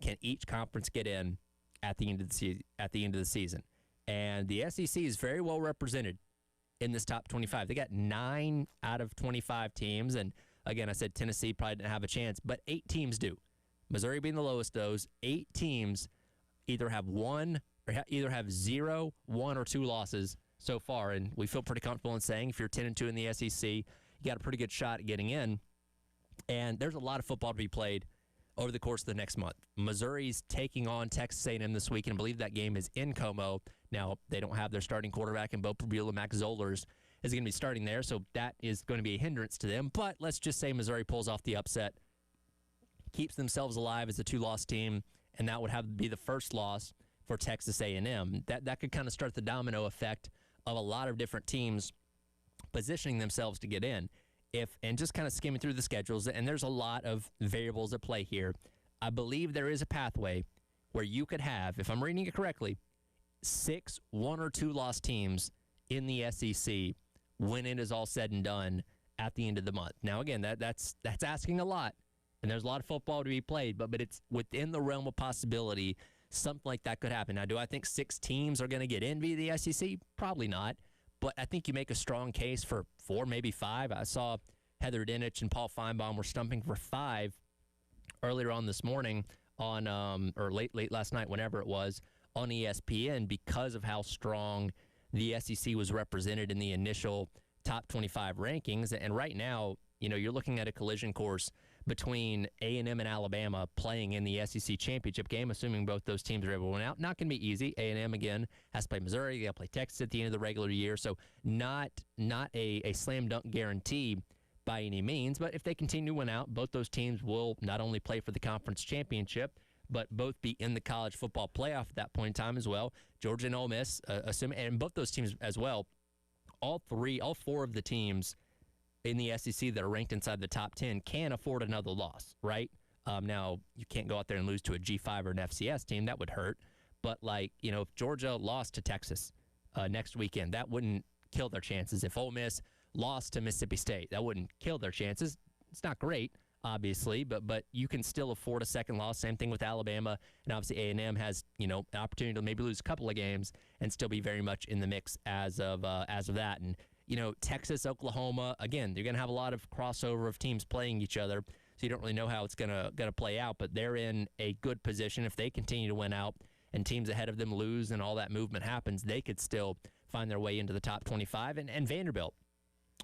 can each conference get in at the end of the season. And the SEC is very well represented in this top 25. They got 9 out of 25 teams. And again, I said Tennessee probably didn't have a chance, but 8 teams do. Missouri being the lowest of those, 8 teams either have 0, 1, or 2 losses so far. And we feel pretty comfortable in saying if you're 10-2 in the SEC, you got a pretty good shot at getting in. And there's a lot of football to be played over the course of the next month. Missouri's taking on Texas A&M this week, and I believe that game is in Como. Now, they don't have their starting quarterback in Bo Prabula. Max Zollers is going to be starting there, so that is going to be a hindrance to them. But let's just say Missouri pulls off the upset, keeps themselves alive as a 2-loss team, and that would have to be the first loss for Texas A&M. That could kind of start the domino effect of a lot of different teams positioning themselves to get in. And just kind of skimming through the schedules, and there's a lot of variables at play here. I believe there is a pathway where you could have, if I'm reading it correctly, 6 1 or 2 loss teams in the SEC when it is all said and done at the end of the month. Now, again, that's asking a lot, and there's a lot of football to be played, but it's within the realm of possibility something like that could happen. Now, do I think 6 teams are going to get in via the SEC? Probably not. But I think you make a strong case for 4, maybe 5. I saw Heather Dinich and Paul Feinbaum were stumping for 5 earlier on this morning on or late last night, whenever it was, on ESPN because of how strong the SEC was represented in the initial top 25 rankings. And right now, you're looking at a collision course between A&M and Alabama playing in the SEC championship game, assuming both those teams are able to win out. Not going to be easy. A&M, again, has to play Missouri. They got to play Texas at the end of the regular year. So not a slam dunk guarantee by any means. But if they continue to win out, both those teams will not only play for the conference championship, but both be in the college football playoff at that point in time as well. Georgia and Ole Miss, assuming, and both those teams as well, all 4 of the teams in the SEC that are ranked inside the top 10 can afford another loss, right? Now, you can't go out there and lose to a G5 or an FCS team. That would hurt. But, if Georgia lost to Texas next weekend, that wouldn't kill their chances. If Ole Miss lost to Mississippi State, that wouldn't kill their chances. It's not great, obviously, but you can still afford a second loss. Same thing with Alabama, and obviously A&M has an opportunity to maybe lose a couple of games and still be very much in the mix as of that. And Texas, Oklahoma, again, they're going to have a lot of crossover of teams playing each other, so you don't really know how it's going to play out. But they're in a good position if they continue to win out and teams ahead of them lose and all that movement happens. They could still find their way into the top 25. And Vanderbilt,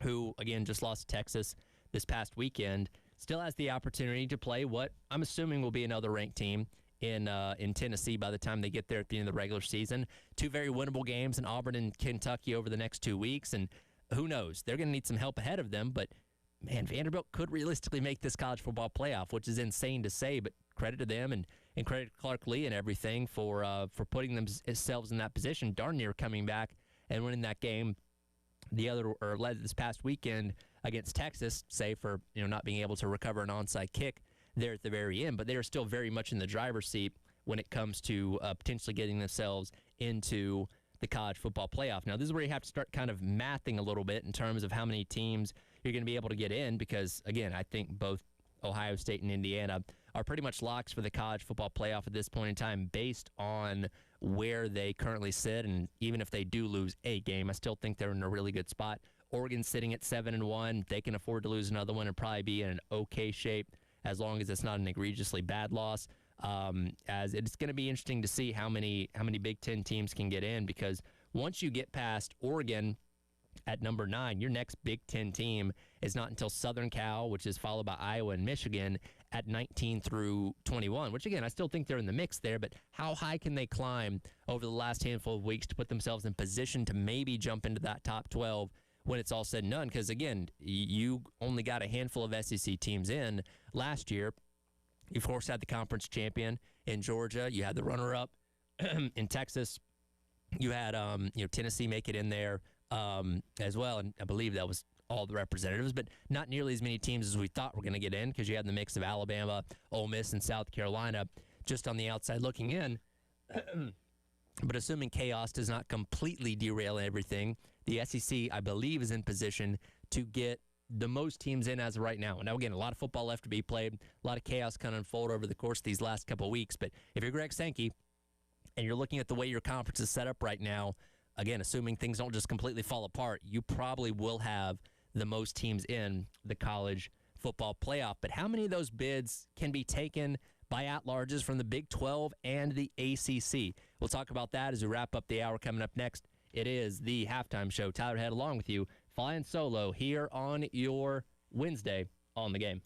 who again just lost to Texas this past weekend, still has the opportunity to play what I'm assuming will be another ranked team in Tennessee by the time they get there at the end of the regular season. 2 very winnable games in Auburn and Kentucky over the next 2 weeks, and who knows? They're going to need some help ahead of them, but man, Vanderbilt could realistically make this college football playoff, which is insane to say, but credit to them and credit to Clark Lee and everything for putting themselves in that position, darn near coming back and winning that game this past weekend against Texas, say for not being able to recover an onside kick there at the very end, but they are still very much in the driver's seat when it comes to potentially getting themselves into the college football playoff. Now, this is where you have to start kind of mathing a little bit in terms of how many teams you're going to be able to get in because, again, I think both Ohio State and Indiana are pretty much locks for the college football playoff at this point in time based on where they currently sit. And even if they do lose a game, I still think they're in a really good spot. Oregon's sitting at 7-1. They can afford to lose another one and probably be in an okay shape as long as it's not an egregiously bad loss. As it's going to be interesting to see how many Big Ten teams can get in because once you get past Oregon at number 9, your next Big Ten team is not until Southern Cal, which is followed by Iowa and Michigan at 19 through 21, which, again, I still think they're in the mix there, but how high can they climb over the last handful of weeks to put themselves in position to maybe jump into that top 12 when it's all said and done? Because, again, you only got a handful of SEC teams in last year. You, of course, had the conference champion in Georgia. You had the runner-up in Texas. You had Tennessee make it in there as well, and I believe that was all the representatives, but not nearly as many teams as we thought were going to get in because you had the mix of Alabama, Ole Miss, and South Carolina just on the outside looking in. But assuming chaos does not completely derail everything, the SEC, I believe, is in position to get the most teams in as of right now. Now, again, a lot of football left to be played, a lot of chaos kind of unfold over the course of these last couple of weeks. But if you're Greg Sankey and you're looking at the way your conference is set up right now, again, assuming things don't just completely fall apart, you probably will have the most teams in the college football playoff. But how many of those bids can be taken by at-larges from the Big 12 and the ACC? We'll talk about that as we wrap up the hour coming up next. It is the Halftime Show. Tyler Head along with you, flying solo here on your Wednesday on the Game.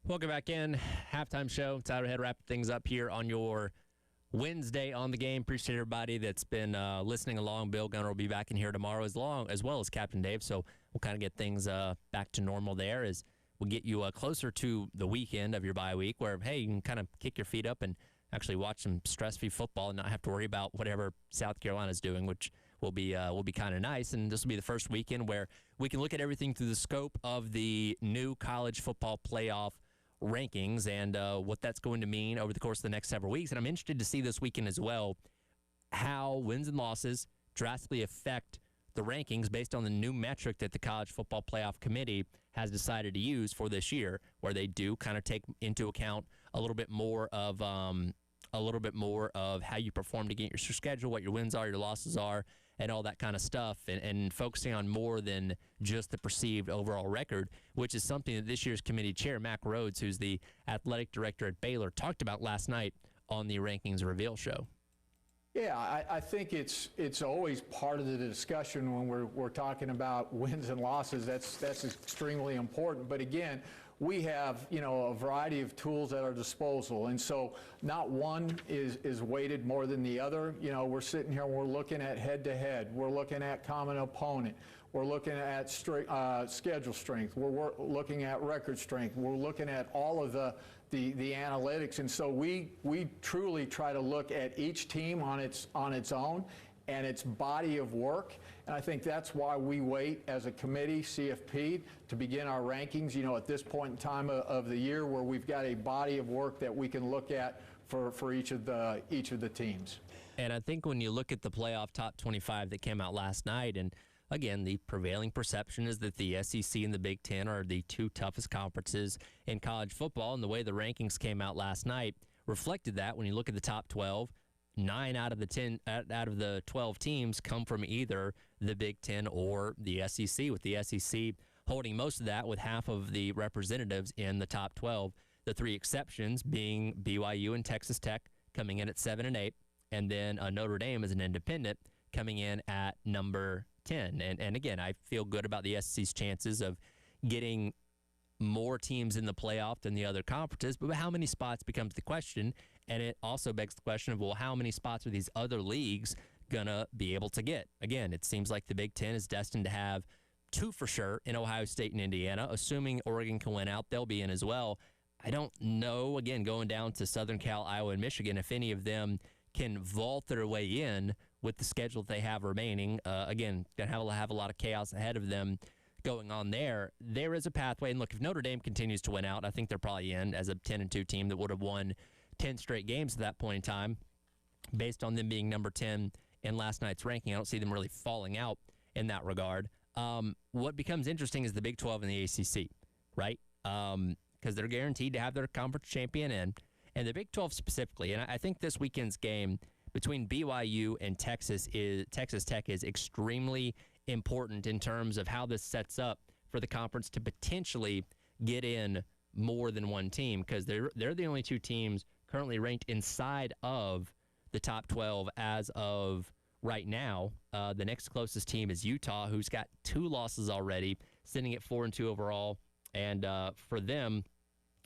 Welcome back in. Halftime show. Tyler Head wrapping things up here on your Wednesday on the game. Appreciate everybody that's been listening along. Bill Gunner will be back in here tomorrow as well as Captain Dave. So we'll kind of get things back to normal there as we'll get you closer to the weekend of your bye week where, hey, you can kind of kick your feet up and actually watch some stress-free football and not have to worry about whatever South Carolina's doing, which will be kind of nice. And this will be the first weekend where we can look at everything through the scope of the new college football playoff rankings and what that's going to mean over the course of the next several weeks. And I'm interested to see this weekend as well how wins and losses drastically affect the rankings based on the new metric that the College Football Playoff Committee has decided to use for this year, where they do kind of take into account a little bit more of how you performed against your schedule, what your wins are, your losses are, and all that kind of stuff, and focusing on more than just the perceived overall record, which is something that this year's committee chair, Mack Rhoades, who's the athletic director at Baylor, talked about last night on the Rankings Reveal show. Yeah, I think it's always part of the discussion when we're talking about wins and losses. That's extremely important. But again, we have, a variety of tools at our disposal. And so not one is weighted more than the other. We're sitting here and we're looking at head-to-head. We're looking at common opponent. We're looking at schedule strength. We're looking at record strength. We're looking at all of the analytics. And so we truly try to look at each team on its own and its body of work. And I think that's why we wait as a committee, CFP, to begin our rankings, at this point in time of the year where we've got a body of work that we can look at for each of the teams. And I think when you look at the playoff top 25 that came out last night, and again, the prevailing perception is that the SEC and the Big Ten are the two toughest conferences in college football, and the way the rankings came out last night reflected that. When you look at the top 12, 9 out of the 12 teams come from either the Big Ten or the SEC, with the SEC holding most of that with half of the representatives in the top 12. The three exceptions being BYU and Texas Tech coming in at 7 and 8, and then Notre Dame as an independent coming in at number 10. And again, I feel good about the SEC's chances of getting more teams in the playoff than the other conferences, but how many spots becomes the question. And it also begs the question of, well, how many spots are these other leagues going to be able to get? Again, it seems like the Big Ten is destined to have 2 for sure in Ohio State and Indiana. Assuming Oregon can win out, they'll be in as well. I don't know, again, going down to Southern Cal, Iowa, and Michigan, if any of them can vault their way in with the schedule that they have remaining. Again, going to have a lot of chaos ahead of them going on there. There is a pathway. And look, if Notre Dame continues to win out, I think they're probably in as a 10-2 team that would have won 10 straight games at that point in time. Based on them being number 10 in last night's ranking, I don't see them really falling out in that regard. What becomes interesting is the Big 12 and the ACC, right? Because they're guaranteed to have their conference champion in. And the Big 12 specifically, and I think this weekend's game between BYU and Texas Tech is extremely important in terms of how this sets up for the conference to potentially get in more than one team, because they're the only 2 teams currently ranked inside of the top 12 as of right now. The next closest team is Utah, who's got 2 losses already, sitting at 4-2 overall. And for them,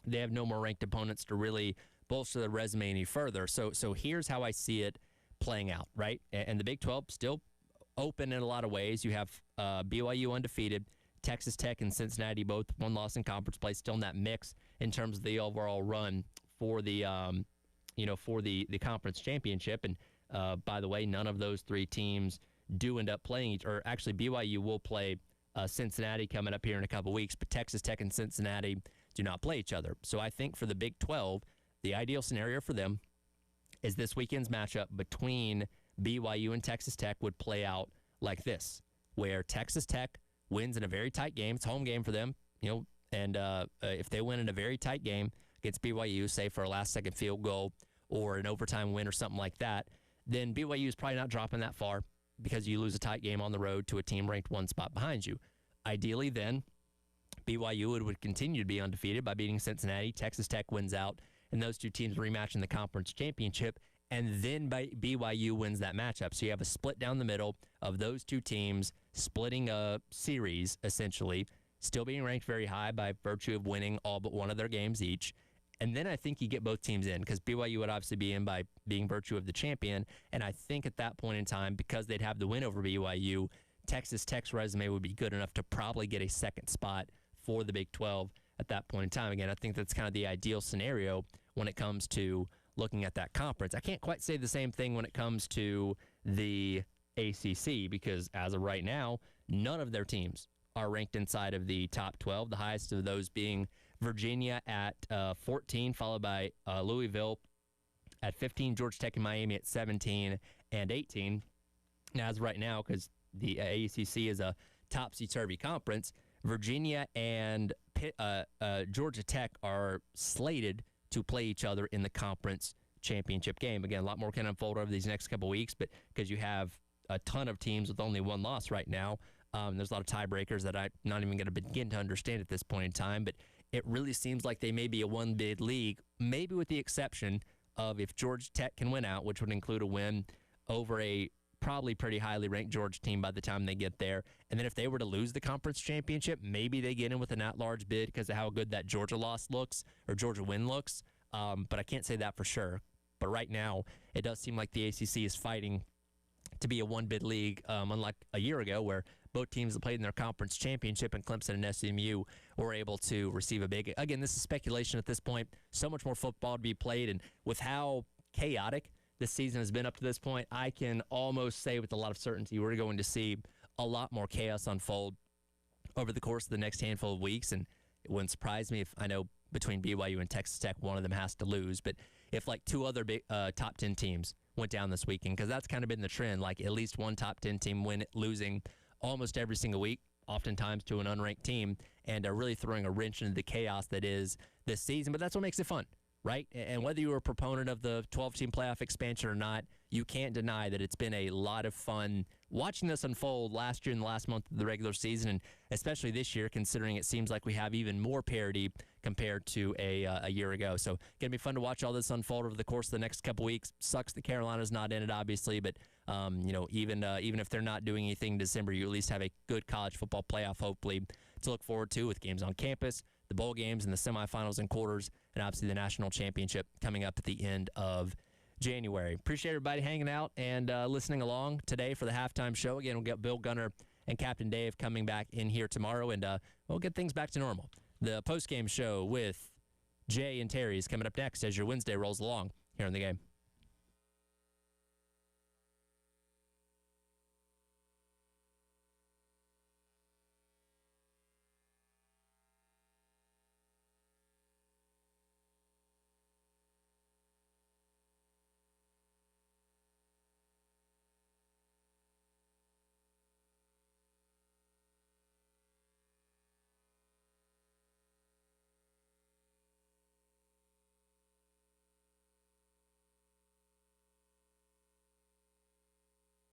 they have no more ranked opponents to really bolster the resume any further. So here's how I see it playing out, right? And the Big 12 still open in a lot of ways. You have BYU undefeated, Texas Tech and Cincinnati both 1 loss in conference play, still in that mix in terms of the overall run for the the conference championship. And by the way, none of those 3 teams do end up playing or actually BYU will play Cincinnati coming up here in a couple weeks, but Texas Tech and Cincinnati do not play each other. So I think for the Big 12, the ideal scenario for them is this weekend's matchup between BYU and Texas Tech would play out like this, where Texas Tech wins in a very tight game. It's a home game for them, and if they win in a very tight game against BYU, say for a last-second field goal or an overtime win or something like that, then BYU is probably not dropping that far because you lose a tight game on the road to a team ranked 1 spot behind you. Ideally, then, BYU would continue to be undefeated by beating Cincinnati. Texas Tech wins out, and those 2 teams rematch in the conference championship, and then BYU wins that matchup. So you have a split down the middle of those 2 teams splitting a series, essentially. still being ranked very high by virtue of winning all but one of their games each. And then I think you get both teams in because BYU would obviously be in by being virtue of the champion. And I think at that point in time, because they'd have the win over BYU, Texas Tech's resume would be good enough to probably get a second spot for the Big 12 at that point in time. Again, I think that's kind of the ideal scenario when it comes to looking at that conference. I can't quite say the same thing when it comes to the ACC because as of right now, none of their teams are ranked inside of the top 12, the highest of those being Virginia at 14, followed by Louisville at 15, Georgia Tech and Miami at 17 and 18. Now, as of right now, because the ACC is a topsy-turvy conference, Virginia and Georgia Tech are slated to play each other in the conference championship game. Again, a lot more can unfold over these next couple weeks, but because you have a ton of teams with only one loss right now, there's a lot of tiebreakers that I'm not even going to begin to understand at this point in time, but it really seems like they may be a one-bid league, maybe with the exception of if Georgia Tech can win out, which would include a win over a probably pretty highly ranked Georgia team by the time they get there. And then if they were to lose the conference championship, maybe they get in with an at-large bid because of how good that Georgia loss looks or Georgia win looks. But I can't say that for sure. But right now, it does seem like the ACC is fighting to be a one-bid league, unlike a year ago where both teams that played in their conference championship and Clemson and SMU were able to receive a big. Again, this is speculation at this point. So much more football to be played, and with how chaotic this season has been up to this point, I can almost say with a lot of certainty we're going to see a lot more chaos unfold over the course of the next handful of weeks, and it wouldn't surprise me if I know between BYU and Texas Tech, one of them has to lose, but if like two other big top 10 teams went down this weekend, because that's kind of been the trend, like at least one top 10 team losing almost every single week, oftentimes to an unranked team, and are really throwing a wrench into the chaos that is this season. But that's what makes it fun, right? And whether you're a proponent of the 12-team playoff expansion or not, you can't deny that it's been a lot of fun watching this unfold last year and the last month of the regular season, and especially this year, considering it seems like we have even more parity compared to a year ago. So going to be fun to watch all this unfold over the course of the next couple weeks. Sucks that Carolina's not in it, obviously, but even if they're not doing anything in December, you at least have a good college football playoff, hopefully, to look forward to with games on campus, the bowl games and the semifinals and quarters, and obviously the national championship coming up at the end of January. Appreciate everybody hanging out and listening along today for the halftime show. Again, we'll get Bill Gunner and Captain Dave coming back in here tomorrow, and we'll get things back to normal. The postgame show with Jay and Terry is coming up next as your Wednesday rolls along here on The Game.